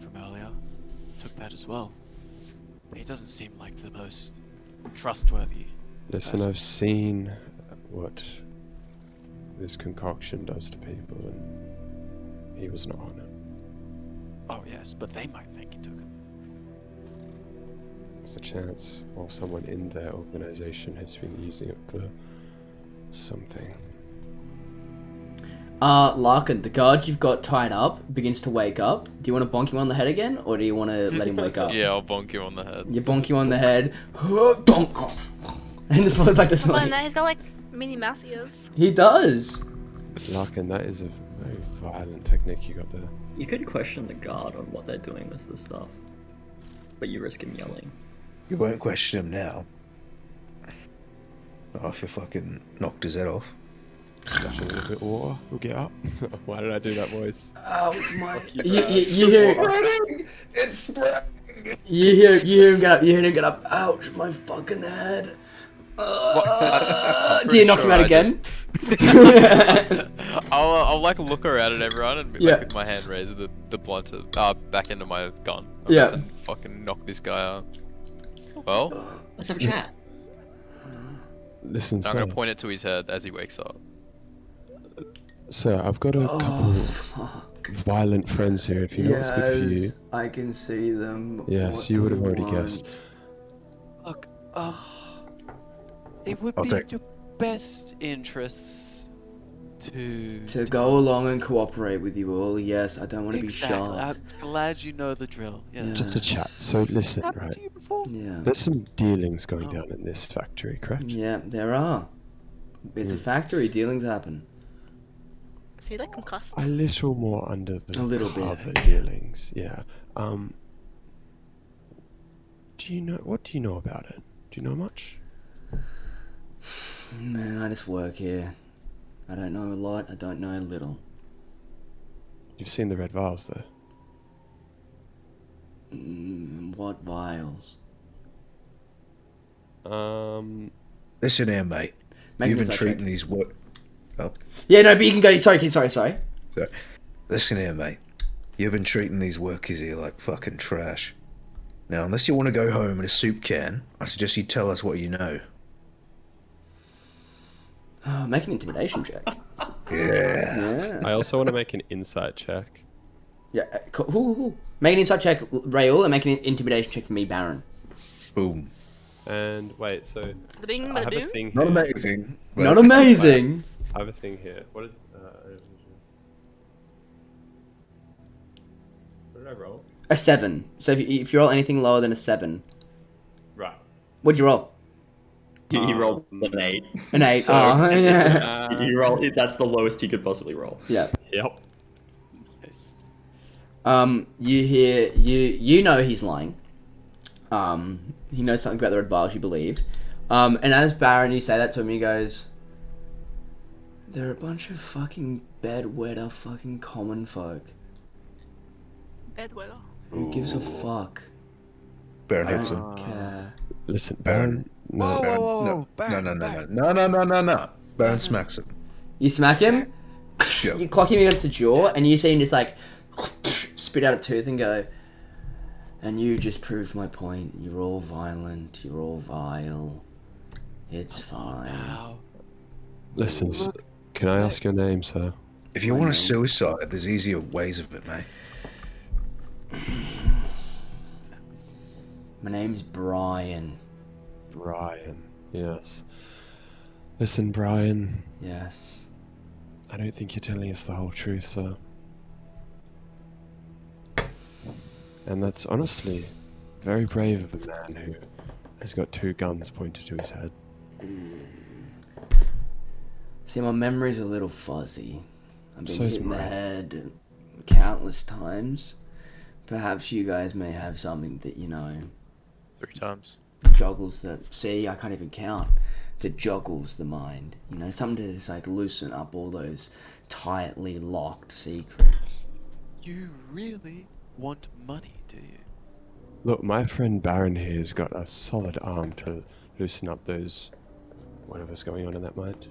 from earlier took that as well. He doesn't seem like the most trustworthy. Listen, person. I've seen what this concoction does to people, and he was not on it. Oh yes, but they might think he took it. There's a chance, or someone in their organization has been using it for something. Larkin, the guard you've got tied up begins to wake up. Do you want to bonk him on the head again, or do you want to let him wake up? Yeah, I'll bonk you on the head. You bonk him on the head. Donk. And this was like this. Come on, now he's got like mini mouse ears. He does. Larkin, that is a very violent technique you got there. You could question the guard on what they're doing with the stuff, but you risk him yelling. You won't question him now. Oh, if you fucking knocked his head off. Splash a little bit of water, we'll get up. Why did I do that voice? Ouch, my. you, You It's hear. spreading! It's spreading! You hear him get up. You hear him get up. Ouch, my fucking head. Do you knock him out again? I'll like look around at everyone and Yeah. like with my hand raised, the blunt back into my gun. I'm Yeah. about to fucking knock this guy out. Well, Let's have a chat. Listen, I'm sir. gonna point it to his head as he wakes up. Sir, I've got a couple violent friends here. If you know what's good for you. I can see them. Yes, What you do would have already want? guessed. Look, it would I'll be take- in your best interests to To tell go us- along and cooperate with you all. Yes, I don't want to Exactly. be shot. I'm glad you know the drill. Yeah. Just a chat. So listen, Happened right? to you before? Yeah. There's some dealings going down in this factory, correct? Yeah, there are. It's a factory. Dealings happen. Is he like concussed? A little more under the A little bit. cover dealings, yeah. What do you know about it? Do you know much? Man, I just work here. I don't know a lot. I don't know a little. You've seen the red vials, though. What vials? Listen here, mate. Make You've an been insight treating check. these work. Oh, Yeah, no, but you can go. Sorry, kid. Sorry. sorry. Listen here, mate. You've been treating these workers here like fucking trash. Now, unless you want to go home in a soup can, I suggest you tell us what you know. Make an intimidation check. Yeah. Yeah. I also want to make an insight check. Yeah. Cool. Ooh. Make an insight check, Raoul, and make an intimidation check for me, Baron. Boom. And wait, so The bing, I have the a boo. thing here. Not amazing. But Not amazing. I have a thing here. What did I roll? A 7. So if you roll anything lower than a 7, Right. what'd you roll? He rolled an 8. An 8. So, Oh, yeah. he rolled. That's the lowest he could possibly roll. Yeah. Yep. You hear you know he's lying. He knows something about the red vials, you believe. And as Baron, you say that to him, he goes, "They're a bunch of fucking bedwetter, fucking common folk. Bedwetter. Who gives a fuck? Baron I hits him. don't care." Listen, Baron. No. Whoa, Baron, whoa, no, whoa, Baron, Baron. no. Baron smacks him. You smack him, Yep. you clock him against the jaw, and you see him just like spit out a tooth and go, "And you just proved my point. You're all violent. You're all vile. It's fine." Wow. Listen, can I ask your name, sir? If you want a suicide, there's easier ways of it, mate. My name's Brian. Brian. Yes. Listen, Brian, Yes. I don't think you're telling us the whole truth, sir. And that's honestly very brave of a man who has got 2 guns pointed to his head. See, my memory's a little fuzzy. I've been So is hit in the mine. head countless times. Perhaps you guys may have something that, 3 times. joggles the... See, I can't even count. That joggles the mind. Something to just, like, loosen up all those tightly locked secrets. You really want money, do you? Look, my friend Baron here has got a solid arm to loosen up those... whatever's going on in that mind.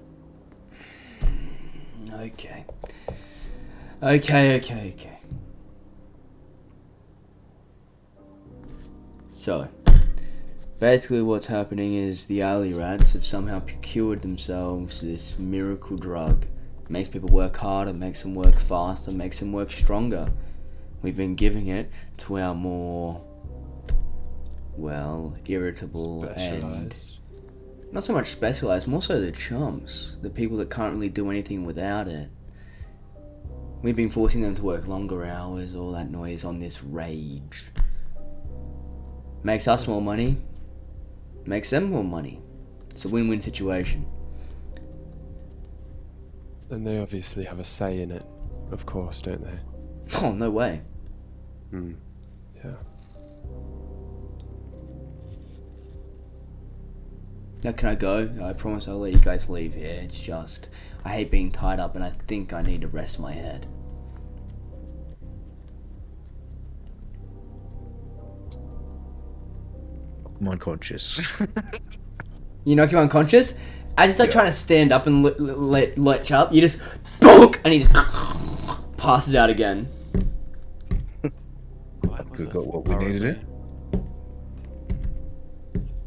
Okay. Okay. So, basically what's happening is the alley rats have somehow procured themselves this miracle drug. Makes people work harder, makes them work faster, makes them work stronger. We've been giving it to our more, irritable and... Specialized. Not so much specialized, more so the chumps. The people that can't really do anything without it. We've been forcing them to work longer hours, all that noise on this rage. Makes us more money. Makes them more money. It's a win-win situation. And they obviously have a say in it, of course, don't they? Oh, no way. Yeah. Now can I go? I promise I'll let you guys leave here. It's just, I hate being tied up and I think I need to rest my head. I'm unconscious. You knock him unconscious. As he's like trying to stand up and lurch up, you just bonk, and he just passes out again. We got what we needed it.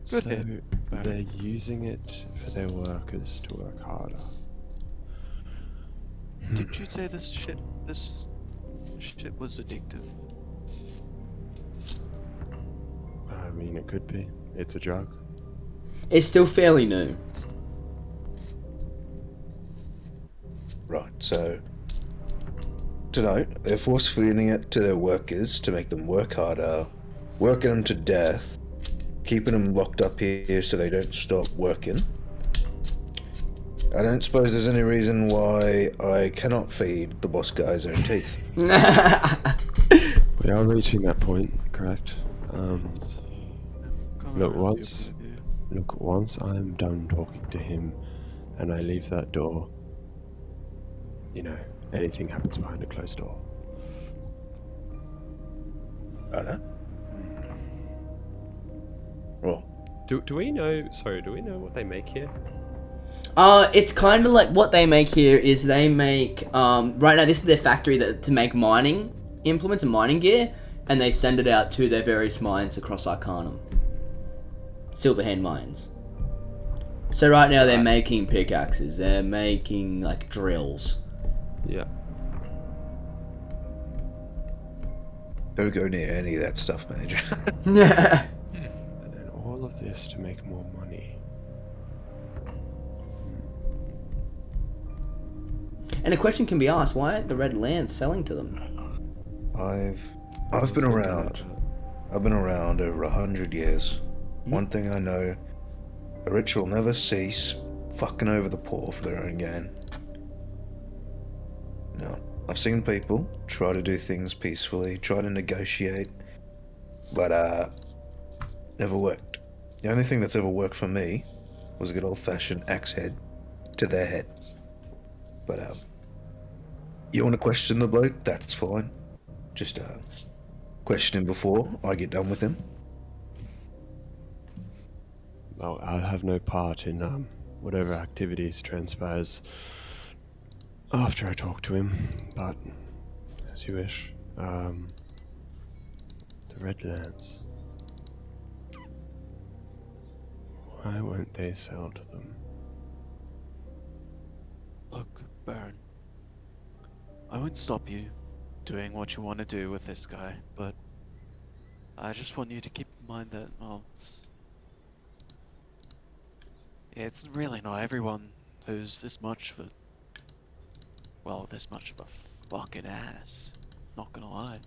So Good hit, Baron. they're using it for their workers to work harder. Did you say this shit was addictive? I mean, it could be. It's a drug. It's still fairly new. Right, so tonight they're force feeding it to their workers to make them work harder, working them to death, keeping them locked up here so they don't stop working. I don't suppose there's any reason why I cannot feed the boss guy's own teeth. We are reaching that point, correct? Look, once I'm done talking to him and I leave that door, you know, anything happens behind a closed door. I know. Well, Do we know what they make here? It's kind of like what they make here is they make, right now this is their factory to make mining implements and mining gear, and they send it out to their various mines across Arcanum. Silverhand mines. So right now they're making pickaxes, they're making like drills. Yeah. don't go near any of that stuff, Manager. And then all of this to make more money. And a question can be asked, why aren't the Red Lands selling to them? I've been around. I've been around over 100 years. One thing I know, the rich will never cease fucking over the poor for their own gain. No, I've seen people try to do things peacefully, try to negotiate, but never worked. The only thing that's ever worked for me was a good old-fashioned axe head to their head. But you want to question the bloke? That's fine. Just question him before I get done with him. Well, I'll have no part in whatever activities transpires after I talk to him, but as you wish. The Red Lands. Why won't they sell to them? Look, Baron. I won't stop you doing what you want to do with this guy, but I just want you to keep in mind that, well, it's really not everyone who's this much of a fucking ass. Not gonna lie.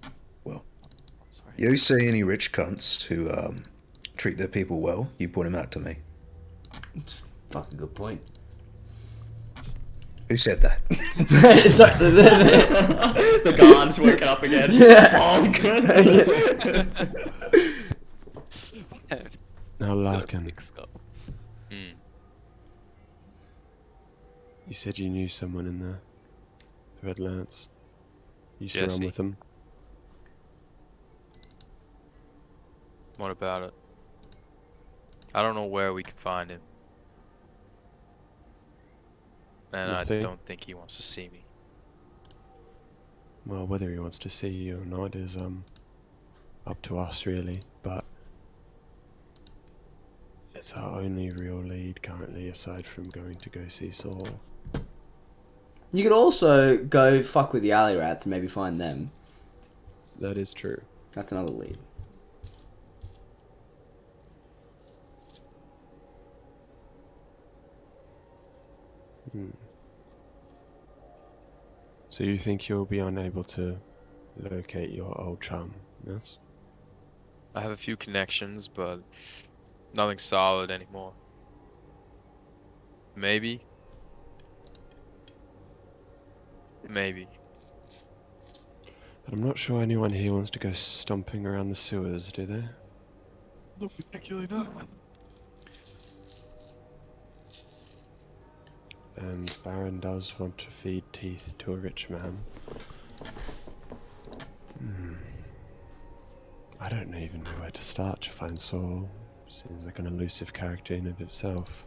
Well, Sorry. you see any rich cunts who treat their people well, you point them out to me. It's a fucking good point. Who said that? It's like The guard's waking up again. Bonk. Now, Larkin, Hmm. you said you knew someone in the Red Lance. You used to run Jesse. with them. What about it? I don't know where we can find him. And Nothing. I don't think he wants to see me. Well, whether he wants to see you or not is up to us, really. But it's our only real lead currently, aside from going to go see Saul. You could also go fuck with the alley rats and maybe find them. That is true. That's another lead. So you think you'll be unable to locate your old chum, yes? I have a few connections, but nothing solid anymore. Maybe. Maybe. But I'm not sure anyone here wants to go stomping around the sewers, do they? Not particularly, no. And Baron does want to feed teeth to a rich man. I don't even know where to start to find Saul. Seems like an elusive character in of itself.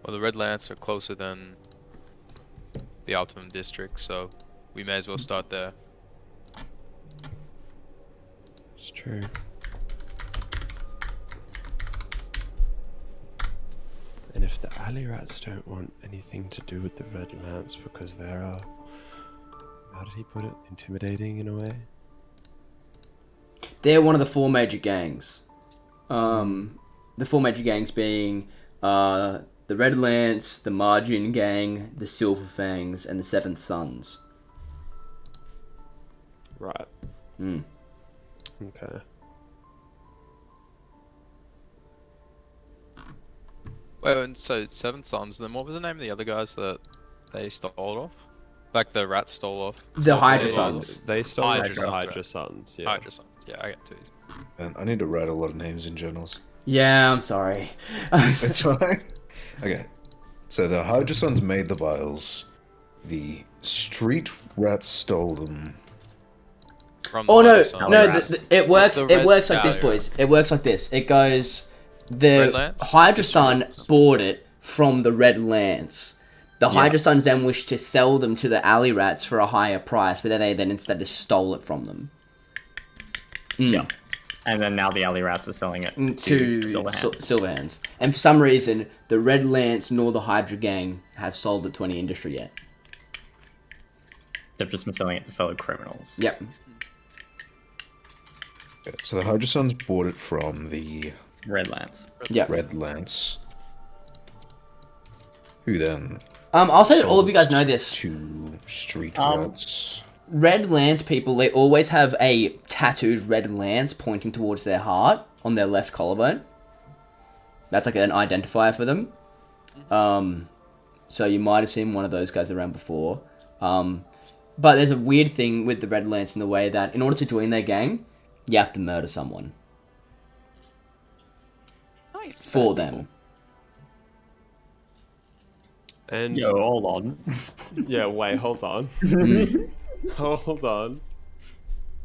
Well, the Red Lance are closer than the Optimum District, so we may as well start there. It's true. And if the alley rats don't want anything to do with the Red Lance because they're, how did he put it? Intimidating in a way? They're one of the four major gangs. The four major gangs being the Red Lance, the Margin Gang, the Silver Fangs, and the Seventh Sons. Right. Hmm. Okay. Wait, and so Seven Sons, then what was the name of the other guys that they stole off? Like the rats stole off? The Hydra They- Sons. They stole Hydra the Sons, Hydra right. Sons, yeah. Hydra Sons, yeah, I get two. And I need to write a lot of names in journals. Yeah, I'm sorry. That's fine. Okay. So the Hydra Sons made the vials. The street rats stole them. From the Oh no, Hydra Sons. no! Rats. It works. The It red- works like this, yeah. boys. It works like this. It goes. The Red Lance? Hydra Sun Distributes. bought it from the Red Lance. The Yeah. Hydra Suns then wished to sell them to the alley rats for a higher price, but then they instead just stole it from them. Yeah. And then now the alley rats are selling it To to Silverhand. Silverhands. And for some reason, the Red Lance nor the Hydra Gang have sold it to any industry yet. They've just been selling it to fellow criminals. Yep. Okay, so the Hydra Sons bought it from the Red Lance. Yep. Red Lance. Who then? I'll say that all sold of you guys it know this. To street Um, rats. Red Lance people, they always have a tattooed red lance pointing towards their heart on their left collarbone. That's like an identifier for them. So you might have seen one of those guys around before. But there's a weird thing with the Red Lance in the way that in order to join their gang, you have to murder someone Nice. for Bad them. people. And Yo, hold on. yeah, wait, hold on. Hold on.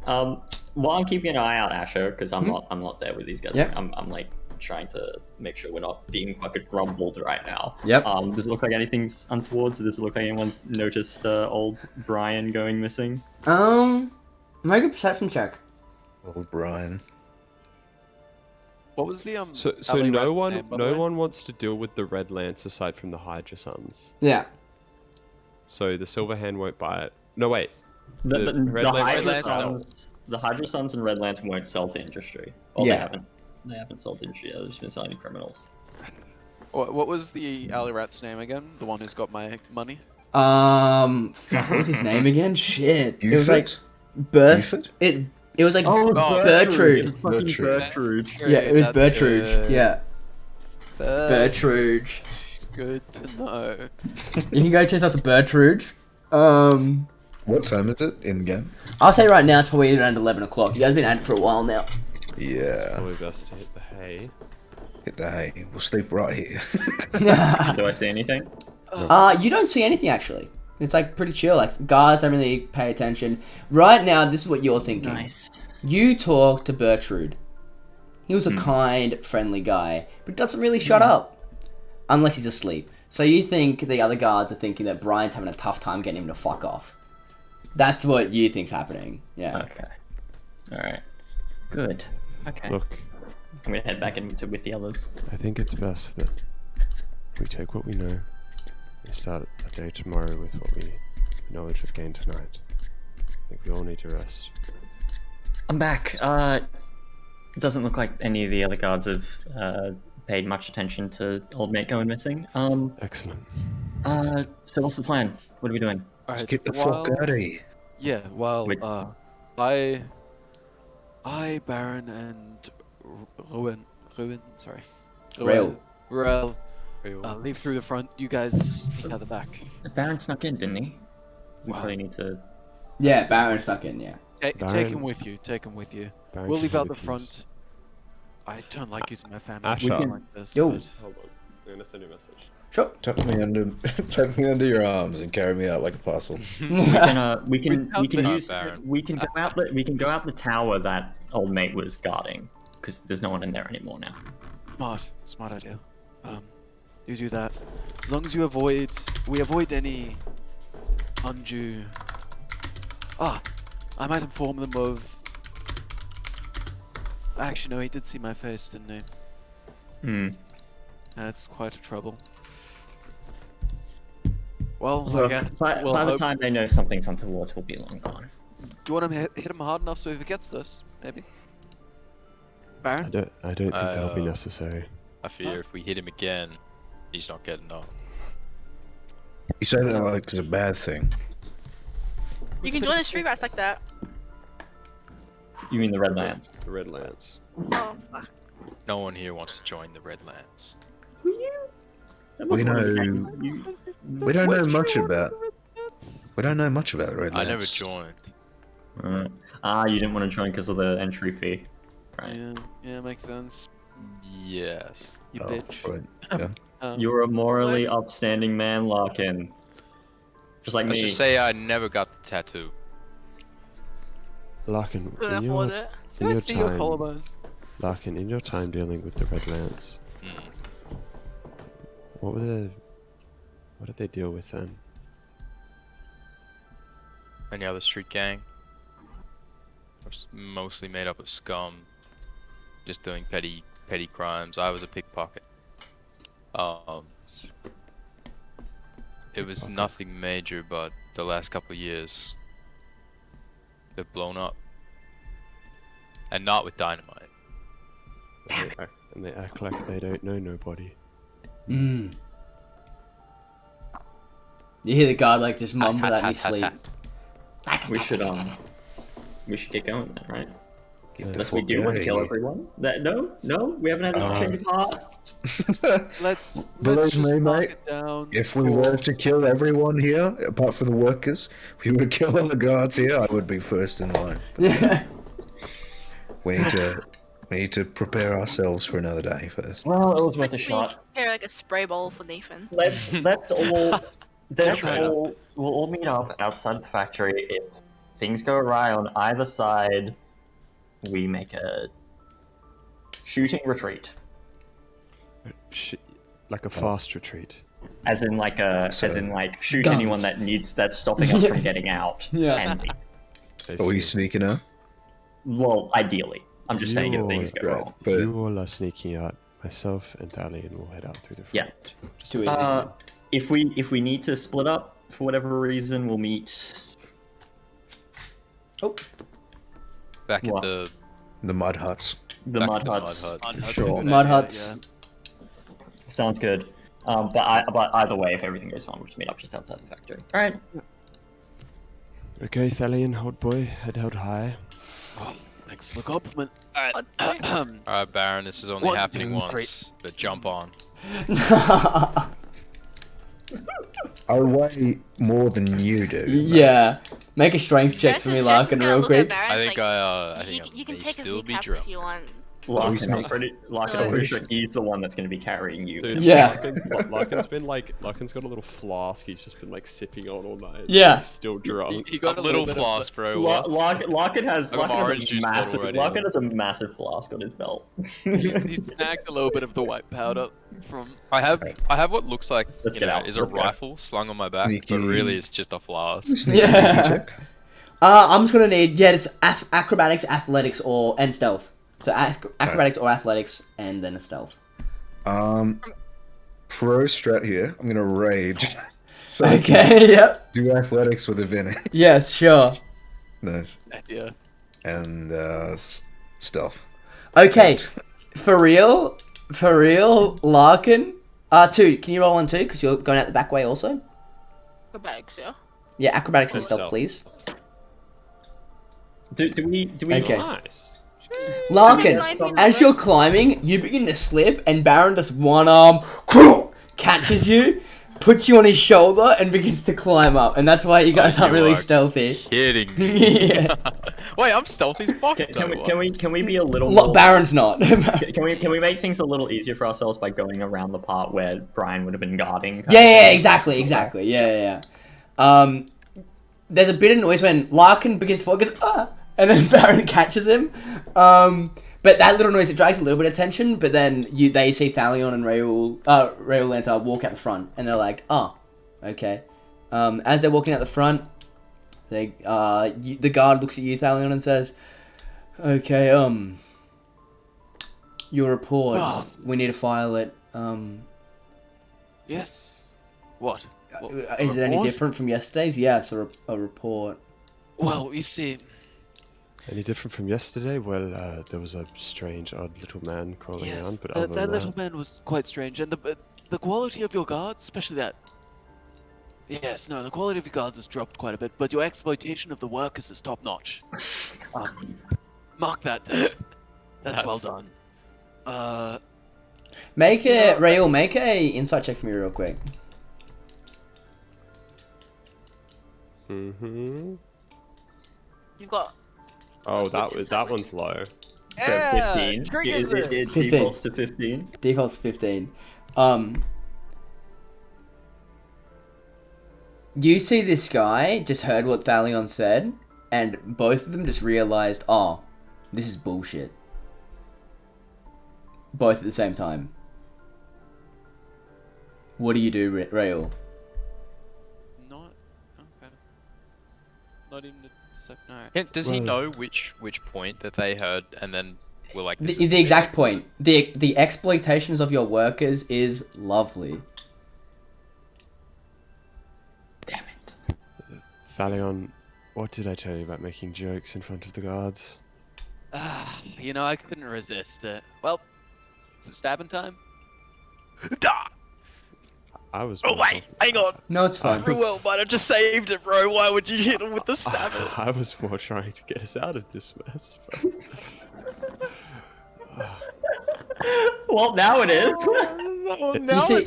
Well, I'm keeping an eye out, Asher, because I'm not there with these guys. Yeah. I'm like trying to make sure we're not being fucking grumbled right now. Yep. Does it look like anything's untoward? Does it look like anyone's noticed old Brian going missing? Make a perception check. Old Brian. What was the So alley no rat's one name, by the no way? one wants to deal with the Red Lance aside from the Hydra Sons. Yeah. So the Silverhand won't buy it. No wait. The Red Lance- Hydra Red Lance Sons, the Hydra Sons and Red Lance won't sell to industry. Oh, Yeah. they haven't. They haven't sold to industry. They've just been selling to criminals. What was the alley rat's name again? The one who's got my money? Fuck, what was his name again? Shit. It was like Buford? It was like Bertrude. Bertrude. Bertrude. Yeah, it was That's Bertrude. good. Yeah. Bertrude. Bertrude. Good to know. You can go chase out to Bertrude. What time is it in game? I'll say right now it's probably around 11 o'clock. You guys have been at it for a while now. Yeah. Probably best to hit the hay. Hit the hay. We'll sleep right here. Do I see anything? You don't see anything actually. It's like pretty chill. Like guards don't really pay attention. Right now, this is what you're thinking. Nice. You talk to Bertrude. He was a kind, friendly guy, but doesn't really shut up. Unless he's asleep. So you think the other guards are thinking that Brian's having a tough time getting him to fuck off. That's what you think's happening. Yeah. Okay. Alright. Good. Okay. Look, I'm gonna head back with the others. I think it's best that we take what we know and start a day tomorrow with what we knowledge we've gained tonight. I think we all need to rest. I'm back. It doesn't look like any of the other guards have paid much attention to old mate going missing. Excellent. So what's the plan? What are we doing? Alright, Get the fuck out of here. Yeah, well, Wait. I, Baron, and Ruin, sorry. Rail. Ruel, leave through the front, you guys out the back. The Baron snuck in, didn't he? We Wow. probably need to. Yeah, Baron stuck in, yeah. Take Baron- him with you, take him with you. Baron We'll should leave be out the with you. front. I don't like using my family Asher. like this, Yo. but Hold on. I'm gonna send you a message. Sure. tuck me under your arms and carry me out like a parcel. We can use Baron. we can go out the tower that old mate was guarding because there's no one in there anymore now. Smart idea. You do that. As long as we avoid any undue. I might inform them of. Actually, no, he did see my face, didn't he? That's quite a trouble. Well, I guess. By the time they know something's untoward, we'll be long gone. Do you want to hit him hard enough so he forgets this? Maybe. Baron? I don't think that'll be necessary. I fear if we hit him again, he's not getting up. You say that like it's a bad thing. You can join the street rats like that. You mean the Red Lance? The Red Lance. Oh, fuck. No one here wants to join the Red Lance. We don't know much about. We don't know much about the Red Lance. I never joined. You didn't want to join because of the entry fee, right? Yeah, makes sense. Yes. You bitch. Right. Yeah. You're a morally upstanding man, Larkin. Just like Let's me. just say I never got the tattoo. Larkin, Couldn't afford it. Can I see your collarbone? Larkin, in your time dealing with the Red Lance, what did they deal with then? Any other street gang? Was mostly made up of scum, just doing petty crimes. I was a pickpocket. It was nothing major, but the last couple of years, they've blown up, and not with dynamite. And they act like they don't know nobody. You hear the guard like just mumble that in his sleep. We should get going then, right? Unless we we do want to kill everyone. No, we haven't had a change of heart. Let's Believe just me, mark mate, it down. If we were to kill everyone here, apart from the workers, we would kill all the guards here. I would be first in line. We need to prepare ourselves for another day first. Well, it was worth a We shot. prepare like a spray ball for Nathan. Let's all we'll all meet up outside the factory. If things go awry on either side, we make a shooting retreat. Like a fast retreat. As in shoot Guns. anyone that's stopping us from getting out. Yeah. And leave. Are we sneaking out? Well, ideally. I'm just saying if things go wrong. But You all are sneaking out. Myself and Thalian will head out through the front. Yeah. Too easy. If we need to split up for whatever reason, we'll meet. Oh, Back What? at the mud huts. The back mud at huts. Sure. mud huts. Sounds good. But either way, if everything goes fine, we'll just meet up just outside the factory. All right. Okay, Thalian, old boy, head held high. Thanks for the compliment. Alright, Baron, this is only One, happening two, once, but jump on. I weigh more than you do. Yeah. Make a strength check for me, Jason's Larkin, gonna real look quick. at Baron, I think like, I you think can I may take his still knee be caps drunk. if you want. Larkin, we- I'm pretty sure Sorry. he's the one that's going to be carrying you. Dude, Yeah. Larkin's got a little flask he's just been like sipping on all night. Yeah. He's still drunk. He got A little bit of flask, bro. What? Larkin has I got my orange juice bottle massive. ready. Larkin has a massive flask on his belt. he snagged a little bit of the white powder from. I have what looks like Let's get out. is a Let's go. rifle slung on my back, but Sneaky. really it's just a flask. Yeah. I'm just gonna need it's acrobatics, athletics, and stealth. So acrobatics or athletics, and then a stealth. Pro strat here. I'm gonna rage. So Okay. Yep. do athletics with advantage. Yes. Sure. Nice. Idea. And stealth. Okay. For real, Larkin. 2. Can you roll on 2? Because you're going out the back way also. The bags, yeah. Yeah, acrobatics and stealth, Stealth. please. Do we? Okay. Nice. Larkin, Nineteen, as you're climbing, you begin to slip, and Baron just one arm catches you, puts you on his shoulder, and begins to climb up. And that's why you guys aren't you really are stealthy. Kidding me. Yeah. Wait, I'm stealthy as fuck. Can we be a little Look, more? Baron's not. Can we make things a little easier for ourselves by going around the part where Brian would have been guarding? Yeah, exactly. Yeah. There's a bit of noise when Larkin begins to fall, goes, ah, and then Baron catches him. But that little noise, it drags a little bit of tension, but then they see Thalion and Raoul Lantar walk out the front, and they're like, oh, okay. As they're walking out the front, the guard looks at you, Thalion, and says, okay, your report, we need to file it. Yes. What? Is it any different from yesterday's? Yes, a report. Well, you see, Any different from yesterday? Well, there was a strange, odd little man crawling around, but other that than little that, man was quite strange, and the quality of your guards, especially that. Yes, no, the quality of your guards has dropped quite a bit, but your exploitation of the workers is top notch. Mark that down. That's well done. Raoul, make a insight check for me real quick. Mm-hmm. You've got. Oh, that one's low. So 15. It 15. defaults to 15. Default's 15. You see this guy just heard what Thalion said, and both of them just realized, oh, this is bullshit. Both at the same time. What do you do, Raoul? Not okay. Not even a deception. No. Yeah, does he know which point that they heard and then were like this The is exact point. The exploitations of your workers is lovely. Thalion, what did I tell you about making jokes in front of the guards? You know, I couldn't resist it. Well, is it stabbing time? I was. Oh wait, hang on. No, it's fine. Well, might have just saved it, bro. Why would you hit him with the stabber? I was more trying to get us out of this mess. Well, now it is.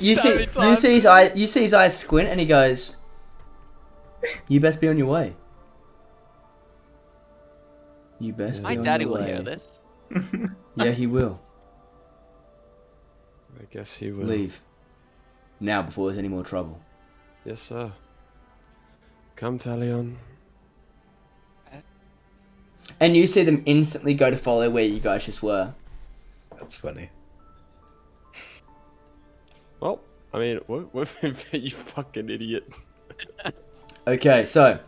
You see his eyes squint, and he goes, "You best be on your way. You best My be on daddy your will way." hear this. Yeah, he will. I guess he will. Leave. Now, before there's any more trouble. Yes, sir. Come, Thalion. And you see them instantly go to follow where you guys just were. That's funny. Well, I mean, what you fucking idiot. Okay, so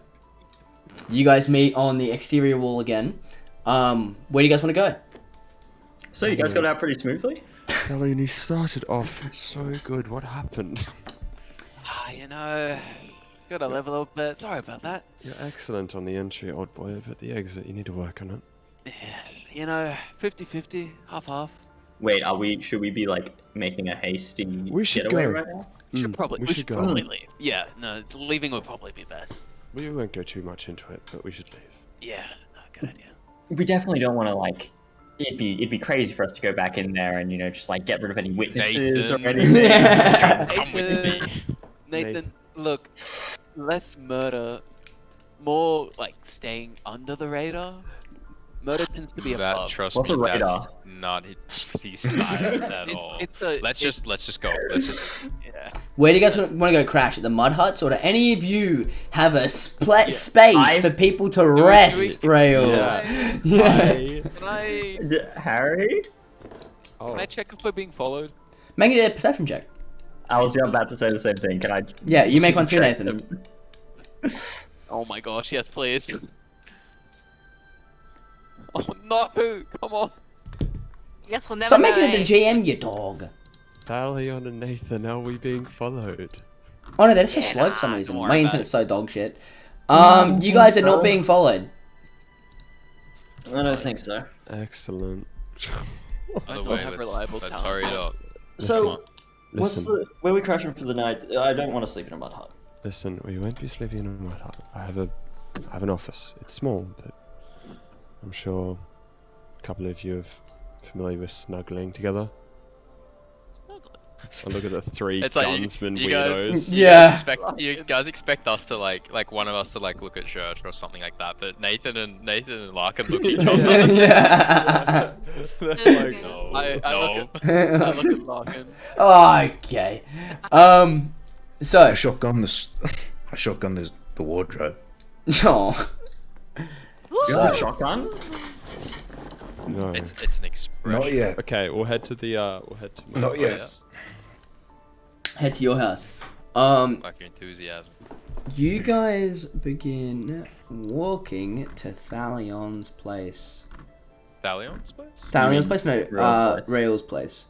you guys meet on the exterior wall again. Where do you guys want to go? So you guys got out pretty smoothly? Thalion, you started off so good. What happened? You know, gotta level up a bit. Sorry about that. You're excellent on the entry, old boy, but the exit, you need to work on it. Yeah, you know, 50-50, half-half. Wait, should we be like making a hasty We should getaway go. right now? We should go. probably leave. Yeah, no, leaving would probably be best. We won't go too much into it, but we should leave. Yeah, no, good idea. We definitely don't want to like. It'd be crazy for us to go back in there and just like get rid of any witnesses or Nathan. anything. Come with me. Nathan, look, less murder, more like staying under the radar. Murder tends to be That above. trust What's me, a radar? that's not his style at all. Let's just go. Let's just. Yeah. Where do you guys want to go crash? At the mud huts? Or do any of you have a space for people to rest, Raoul? Yeah. Can I Harry? can I check if we're being followed? Make it a perception check. I was about to say the same thing. Can I? Yeah, you make one too, check Nathan. them? Oh my gosh, yes please. Oh no, come on. Guess we'll never Stop know. making it eh? the GM, you dog. Thalion and Nathan, are we being followed? Oh no, that's so slow for some nah, reason. don't worry My about internet's it. so dog shit. You guys are not being followed. I don't think so. Excellent. I By the don't way, have let's reliable hurry talent. it up. So, Listen, where are we crashing for the night? I don't want to sleep in a mud hut. listen, we won't be sleeping in a mud hut. I have an office. It's small, but I'm sure a couple of you are familiar with snuggling together. Snuggling. I look at the three It's like gunsman you guys, weirdos. Yeah. you guys expect us to like one of us to like look at church or something like that, but Nathan and Larkin look at each other. Yeah. Like, No, I no. I look at Larkin. Okay. So. I shotgun this. I shotgun this the wardrobe. Oh. You have a shotgun? no. It's an expression. Not yet. Okay, we'll head to the we'll head to my Not yet. place. Head to your house. Like your enthusiasm. You guys begin walking to Thalion's place. Thalion's place? Thalion's place? No, Rael's place. Rael's place.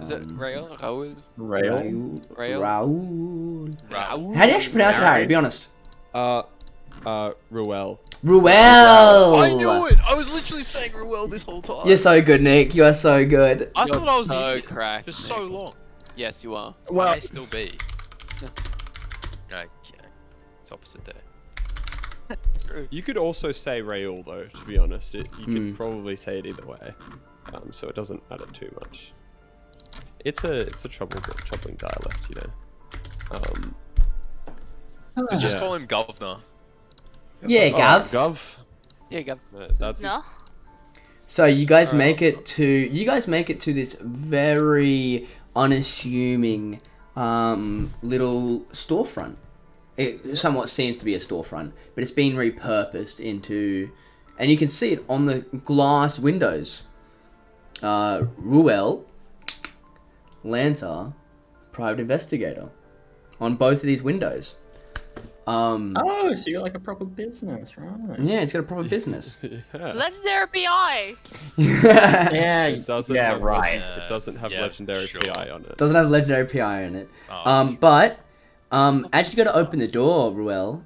Is it Rael? Raul? Rail? Rael? Raul. Raul. How do you actually pronounce it, Harry? Be honest. Ruel. Ruel. I knew it! I was literally saying Ruel this whole time. You're so good, Nick. You are so good. I thought I was so the idiot cracked, for so Nick. long. Yes, you are. Well, I may still be. Okay. It's opposite there. You could also say Rael though, to be honest. You could probably say it either way. So it doesn't matter too much. It's a troubling dialect, you know. Just Yeah. call him Governor. Yeah, Gav. Gov. Yeah, Gav. No, that's No? So you guys make it to this very unassuming little storefront. It somewhat seems to be a storefront, but it's been repurposed into, and you can see it on the glass windows. Ruel, Lantar, private investigator, on both of these windows. Oh, so you're like a proper business, right? Yeah, it's got a proper business. yeah. Legendary PI. Yeah, It doesn't yeah, have right. It doesn't have Yeah, legendary sure. PI on it. Doesn't have legendary PI in it. Oh, But as you go to open the door, Ruel,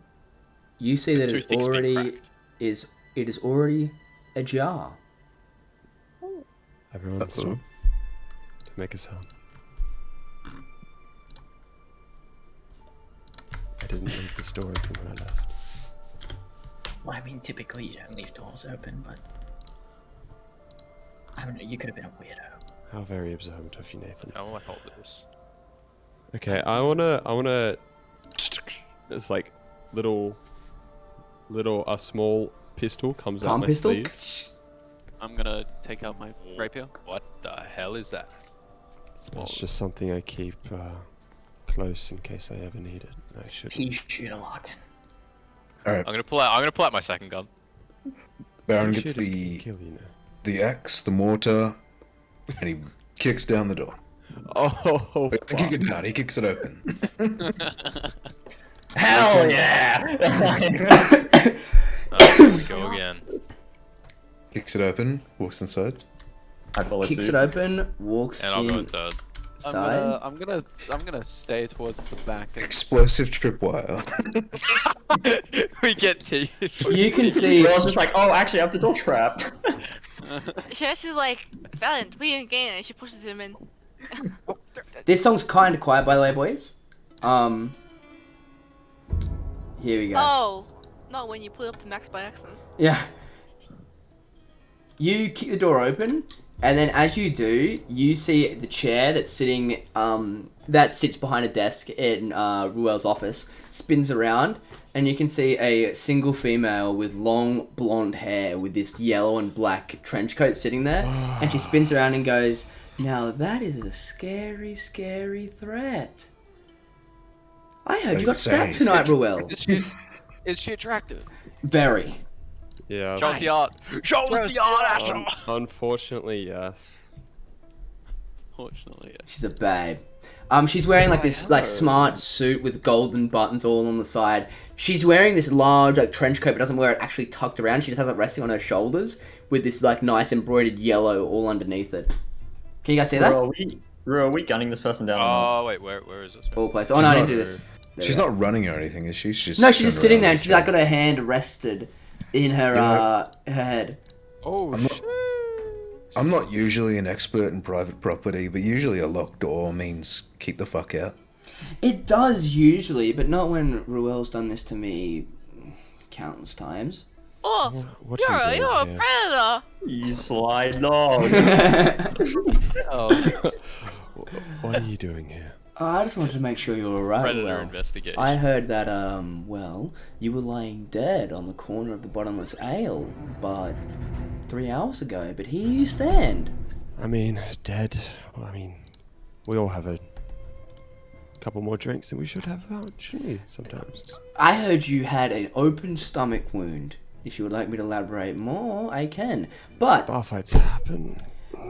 you see that it Toothpick's been already cracked. is already ajar. Everyone That's stop all. to make a sound. I didn't leave this door open when I left. Well, I mean, typically you don't leave doors open, but I don't know. You could have been a weirdo. How very observant of you, Nathan. How will I hold this? Okay, I wanna. It's like a small pistol comes out Palm my pistol. sleeve. I'm gonna take out my rapier. What the hell is that? Small. It's just something I keep close in case I ever need it. I should. He shoot a Larkin. Alright, I'm gonna pull out my second gun. Baron Shoot gets is gonna the kill you now. the axe, the mortar, and he kicks down the door. Oh, He doesn't kick it down, he kicks it open. Hell yeah! Here we go again. Kicks it open, walks inside. I follow Kicks suit. it open, walks And I'll go in third. inside. I'm gonna stay towards the back. And Explosive tripwire. We get teeth. You can see. I was just like, oh, actually, I have the door trapped. She's like, Valiant, we in game, and she pushes him in. This song's kind of quiet, by the way, boys. Here we go. Oh, no, when you put it up to max by accident. Yeah. You kick the door open, and then as you do, you see the chair that's sitting, that sits behind a desk in Ruel's office, spins around, and you can see a single female with long blonde hair with this yellow and black trench coat sitting there, and she spins around and goes, "Now that is a scary, scary threat. I heard you got stabbed tonight, Ruel." is she attractive? Very. yeah. Show us the art. Show us the art, Asher. Unfortunately, yes. Fortunately, yeah. She's a babe. She's wearing like this like smart suit with golden buttons all on the side. She's wearing this large like trench coat, but doesn't wear it actually tucked around. She just has it resting on her shoulders with this like nice embroidered yellow all underneath it. Can you guys see that? Are we gunning this person down? or not? Oh wait, where is this? All place. Oh no, I didn't do this. There She's we go. not running or anything, is she? She's No, she's just turned sitting around there, and and she's like got her hand rested in her Yeah. her head. Oh I'm not- shit! I'm not usually an expert in private property, but usually a locked door means keep the fuck out. It does usually, but not when Ruel's done this to me countless times. Oh, What are you you're a doing predator. You sly dog. Oh, What are you doing here? I just wanted to make sure you're alright. Predator Well, investigation. I heard that, well, you were lying dead on the corner of the bottomless ale, but 3 hours ago, but here you stand. I mean, dead. Well, I mean, we all have a couple more drinks than we should have out, shouldn't we? Sometimes. I heard you had an open stomach wound. If you would like me to elaborate more, I can. But Bar fights happen.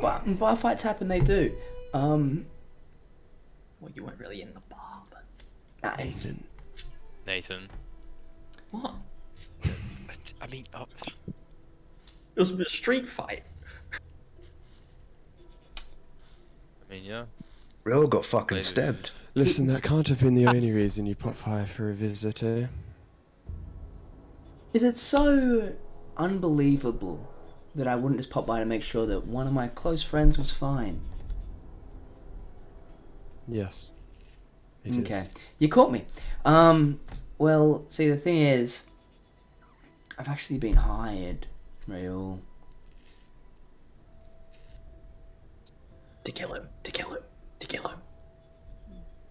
bar fights happen, they do. Well, you weren't really in the bar, but... Nathan. Nathan. What? I mean, It was a street fight. yeah. We all got fucking Maybe. stabbed. Listen, that can't have been the only reason you put fire for a visitor. Is it so unbelievable that I wouldn't just pop by to make sure that one of my close friends was fine? Yes. It is. Okay. You caught me. Well, see, the thing is, I've actually been hired, Raoul. To kill him. To kill him. To kill him.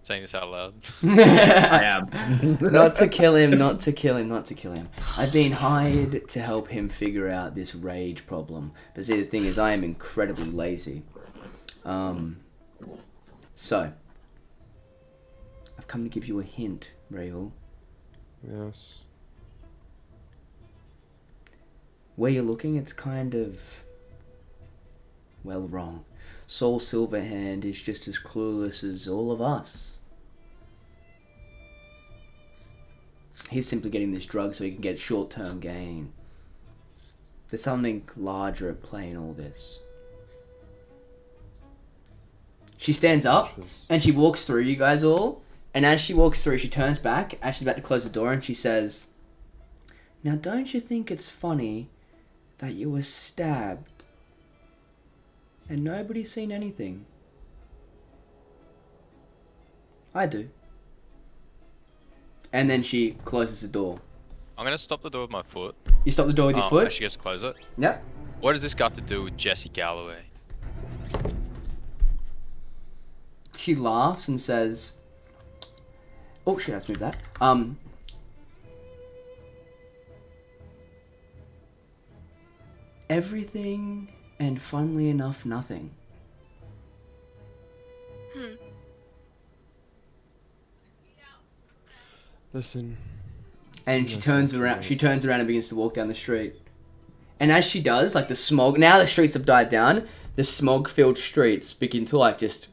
Saying this out loud. I am. Not to kill him, not to kill him, not to kill him. I've been hired to help him figure out this rage problem. But see, the thing is, I am incredibly lazy. So, I've come to give you a hint, Raoul. Yes. Where you're looking, it's kind of, well, wrong. Saul Silverhand is just as clueless as all of us. He's simply getting this drug so he can get short-term gain. There's something larger at play in all this. She stands up and she walks through you guys all. And as she walks through, she turns back as she's about to close the door and she says, "Now don't you think it's funny that you were stabbed and nobody's seen anything?" I do. And then she closes the door. I'm gonna stop the door with my foot. You stop the door with your As foot? she gets to close it. Yep. What does this got to do with Jesse Galloway? She laughs and says, "Oh shit, let's move that. Everything and funnily enough, nothing." Listen. And she Yes, turns that's around. right. She turns around and begins to walk down the street. And as she does, like the smog. Now the streets have died down. The smog-filled streets begin to like just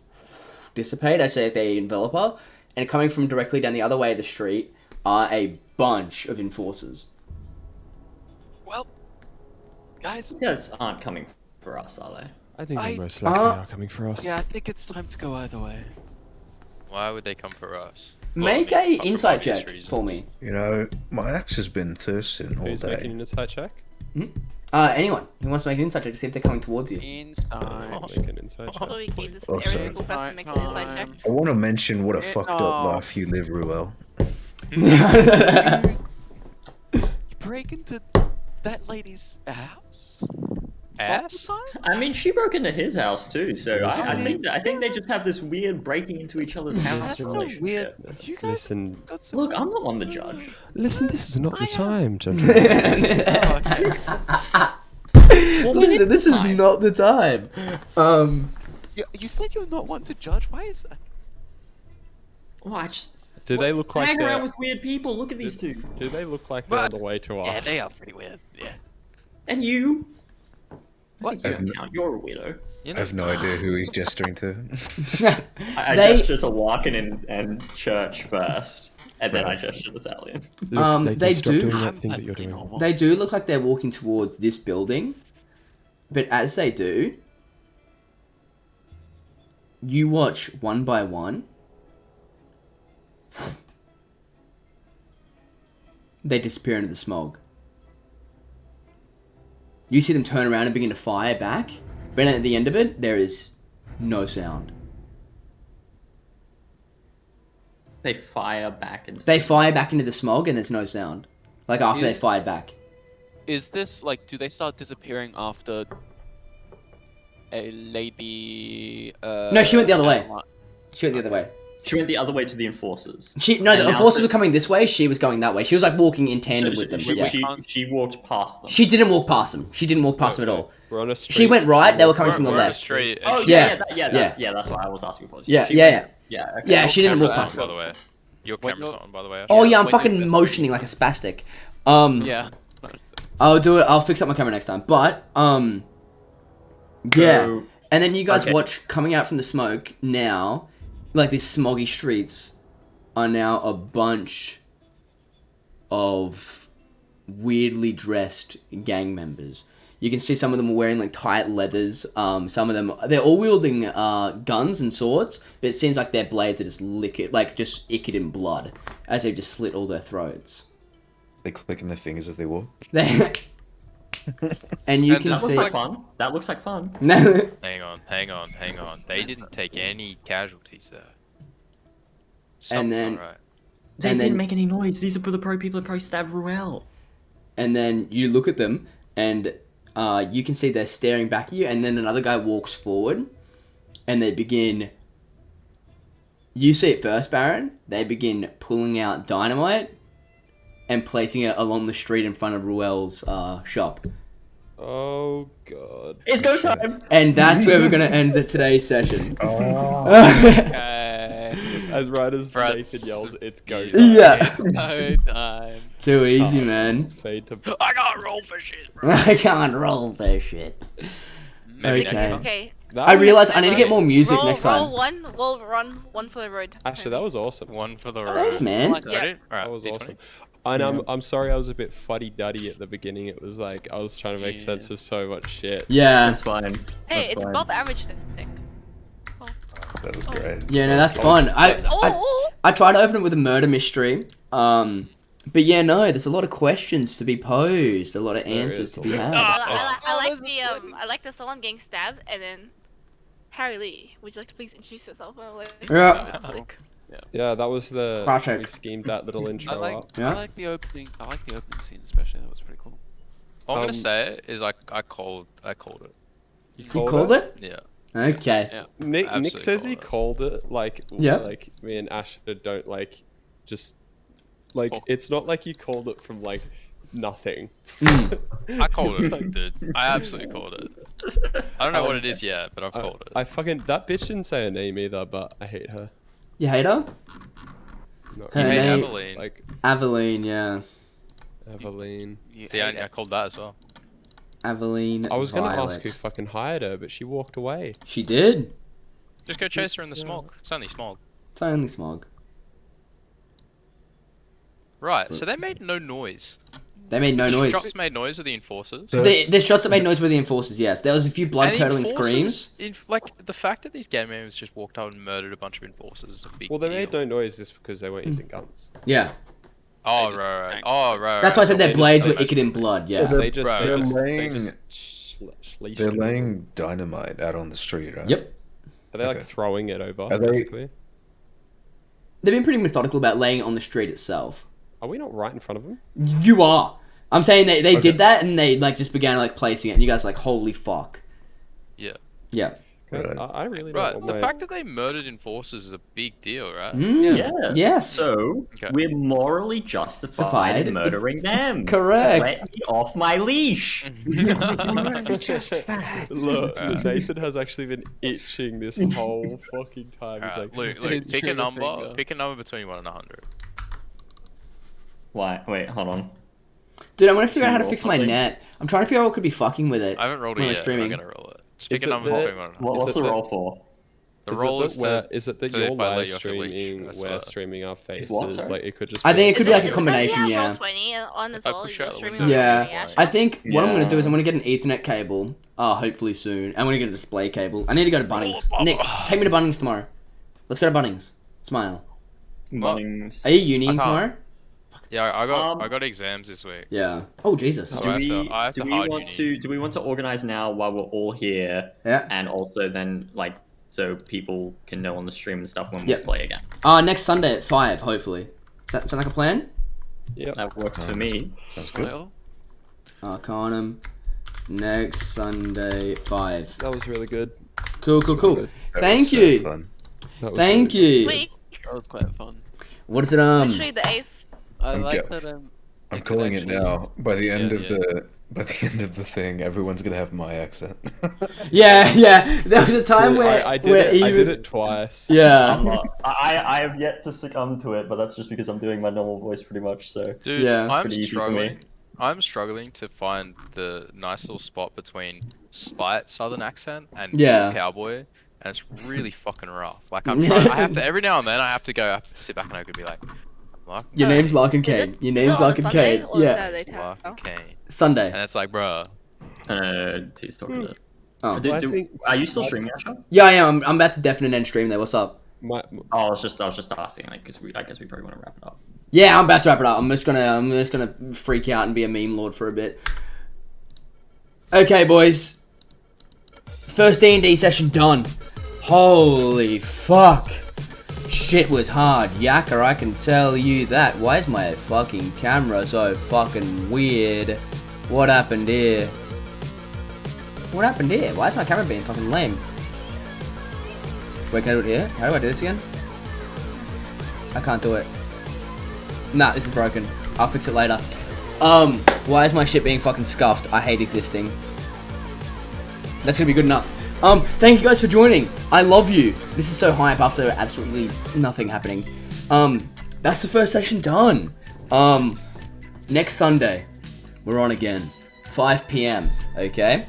dissipate as they envelop her. And coming from directly down the other way of the street are a bunch of enforcers. Well, guys, You guys aren't coming for us, are they? I think they I- most likely are coming for us. yeah, I think it's time to go either way. Why would they come for us? Make Well, I mean, a for insight obvious check reasons. for me. You know, my axe has been thirsting all Who's making day. an insight check? Anyone who wants to make an insight check to see if they're coming towards you. Inside. Make an insight check. Probably keep this Oh, every sorry. single person makes an inside check. I want to mention what a fucked up Oh. life you live, Ruel. You break into that lady's house? Ass? I mean, she broke into his house too, so I Listen. think they just have this weird breaking into each other's house That's so weird. relationship. You guys Listen, got some Look, I'm not one the judge. listen. This is not the I am. time, gentlemen. Listen, this is Time. not the time. You said you're not one to judge. Why is that? Oh, I just Do they look like hang around they're? with weird people. Look at these two. Do they look like they're on the way to us? Yeah, they are pretty weird. Yeah. And you. I think you I've don't count. You're a weirdo. You I know, have no idea who he's gesturing to. I They- gesture to Larkin and Church first, and then I gesture to Thalion. Look, Nathan, they stop do- doing that I'm- thing that you're you know doing. what? They do look like they're walking towards this building, but as they do, you watch one by one. They disappear into the smog. You see them turn around and begin to fire back, but at the end of it, there is no sound. They fire back into. They fire back into the smog and there's no sound. Like after they Is- fired back. Is this like? Do they start disappearing after a lady. No, she went the other way. She went the other way. She went the other way to the enforcers. No, And the now enforcers so- were coming this way. She was going that way. She was like walking in tandem with them. Yeah. She walked past them. She didn't walk past them. She didn't walk past them at all. We're on a street. She went right. They were coming We're- from the we're on a left. street, and Oh she- yeah, Yeah. yeah, that's what I was asking for. Yeah, She yeah, went- yeah. Okay. Yeah, she didn't walk Camera's past on, by them. the way. Your When camera's you're- on, by the way. Oh yeah, I'm when fucking you're- motioning like a spastic. Yeah. I'll do it. I'll fix up my camera next time. But yeah. So- And then you guys okay. watch coming out from the smoke now, like these smoggy streets, are now a bunch of weirdly dressed gang members. You can see some of them are wearing like tight leathers. Some of them they're all wielding guns and swords, but it seems like their blades are just just icked in blood as they just slit all their throats. They clicking their fingers as they walk. And you And can That looks see. like fun. That looks like fun. No. Hang on. They didn't take any casualties there. And Something's then- not right. They And didn't then- make any noise. These are the pro people that probably stabbed Ruel. And then you look at them, and you can see they're staring back at you, and then another guy walks forward, and they begin... You see it first, Baron. They begin pulling out dynamite and placing it along the street in front of Ruel's shop. Oh god. It's go time. And that's where we're going to end today's session. Okay. As right as Frats. Nathan yells, it's go Yeah. time. Yeah. No time. Too easy, man. Fade to I got roll for shit, bro. I can't roll for shit. Maybe Okay. next time. Okay. That I was- realize I need to get more music roll, next roll time. one. We'll run one for the road. Actually, that was awesome. One for the road. Thanks, man. Like, Yeah. Ready? Alright, That was D20. awesome. And I'm sorry I was a bit fuddy-duddy at the beginning. It was like I was trying to make sense of so much shit. Yeah. That's fine. Hey, That's it's fine. above average thing. That was great. Yeah, no, that's fun. I tried to open it with a murder mystery. But yeah, no, there's a lot of questions to be posed, a lot of There answers is to a be lot. had. I like the someone getting stabbed and then Harry Lee. Would you like to please introduce yourself? I'm like, Yeah. sick. Yeah, that was the Classic. we schemed that little intro I like, up. Yeah. I like the opening. I like the opening scene especially. That was pretty cool. All I'm Um, gonna say is I called it. You You called it? Yeah. Okay. Yeah. Nick Absolutely says he called called it like Yeah. like me and Asher don't like just like Oh. it's not like you called it from like nothing. I called It's it, dude. I absolutely called it. I don't know what it is yet, but I've called it. I fucking that bitch didn't say her name either, but I hate her. You hate her? Not Her You hate name- Evelyn. like Aveline, yeah. Evelyn. You See, hate I it. called that as well. Aveline I was gonna Violet. ask who fucking hired her, but she walked away. She did. Just go chase her in the smog. It's only smog. It's only smog. Right, so they made no noise. They made no The noise. shots made noise of the enforcers. The shots that made noise were the enforcers, yes. There was a few And blood-curdling enforcers- screams. Like, the fact that these game members just walked out and murdered a bunch of enforcers is a big Well, they deal. made no noise just because they weren't using guns. Yeah. Oh, right. Oh, right. That's why I said their They just- blades were they icked in blood, yeah. They just, Right. they They're just, they laying- just leashed They're it. laying dynamite out on the street, right? Yep. Are they like Okay. throwing it over? Are they- Basically, They've been pretty methodical about laying it on the street itself. are we not right in front of them? You are. I'm saying they Okay. did that and they like just began like placing it and you guys are like, holy fuck. Yeah. Yeah. Right. I really don't Right, want the my- fact that they murdered enforcers is a big deal, right? Mm. Yeah. Yes. So Okay. we're morally justified Justified. in murdering them. Correct. Let me off my leash. Look, Nathan has actually been itching this whole fucking time. He's Alright, like, Luke, It's pick a true, number. finger. Pick a number between 1 and 100. Why? Wait, hold on. Dude, I'm gonna figure out how to Roll fix my something. net. I'm trying to figure out what could be fucking with it. I haven't rolled it when we're yet. streaming. I'm gonna roll it. Just Is pick a it number the- between 1 and 100. What's it the the- roll for? The is roll it is that where, to... is it that so you're if I let live you off your leash, streaming, that's we're what- streaming our faces? what, sorry? Like it could just. I be think it like- could be like a Does combination, have yeah. roll 20 on as I well. push You're out the streaming window. on Yeah, Ash. I think what I'm gonna do is Yeah. I'm gonna get an Ethernet cable. Hopefully soon. I'm gonna get a display cable. I need to go to Bunnings. Nick, take me to Bunnings tomorrow. Let's go to Bunnings. Smile. Bunnings. Are you uniing can't. tomorrow? Yeah, Um, I got exams this week. Yeah. Oh Jesus. So Do I have we, to- I have do to we hard want uni. to do we want to organize now while we're all here, Yeah. and also then like so people can know on the stream and stuff when Yep. we play again? Next Sunday at 5, hopefully. Does that sound like a plan? Yep. That works for me. Sounds good. Well, Arcanum. Next Sunday, 5. That was really good. Cool. Really good. That Thank was so you. fun. That was Thank really you. Sweet. That was quite fun. What is it? Literally the 8th. I I'm like get- that. I'm it could calling it actually now. use- By the end Yeah, of yeah. the thing, everyone's gonna have my accent. Yeah. There was a time Dude, where I did where it. I even did it twice. yeah. I'm not. I have yet to succumb to it, but that's just because I'm doing my normal voice pretty much. So Dude, Yeah. I'm pretty easy for me. struggling. I'm struggling to find the nice little spot between slight southern accent and Yeah. cowboy, and it's really fucking rough. Like I'm trying, I have to every now and then I have to sit back and I could be like, Your name's Lark and Is Kane. it- Your is it name's on a Lark and Sunday Kane. or Yeah. Saturday Lark town? and Kane, Sunday. and it's like, bruh, he's talking about. Oh. Do, I do- think- are you still streaming, Asha? Yeah, I am. I'm about to definitely end stream there. What's up? My, Oh, I was just asking, like, because I guess we probably want to wrap it up. Yeah, I'm about to wrap it up. I'm just gonna freak out and be a meme lord for a bit. Okay, boys. First D&D session done. Holy fuck. Shit was hard, Yakka, I can tell you that. Why is my fucking camera so fucking weird? What happened here? What happened here? Why is my camera being fucking lame? Wait, can I do it here? How do I do this again? I can't do it. Nah, this is broken. I'll fix it later. Why is my shit being fucking scuffed? I hate existing. That's gonna be good enough. Thank you guys for joining. I love you. This is so hype after absolutely nothing happening. That's the first session done. Next Sunday, we're on again. 5 p.m. Okay?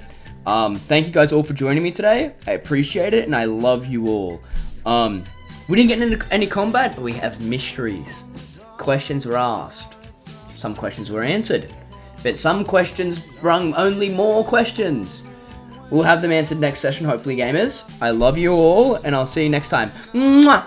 Thank you guys all for joining me today. I appreciate it, and I love you all. We didn't get into any combat, but we have mysteries. Questions were asked. Some questions were answered. But some questions brung only more questions. We'll have them answered next session, hopefully, gamers. I love you all, and I'll see you next time. Mwah!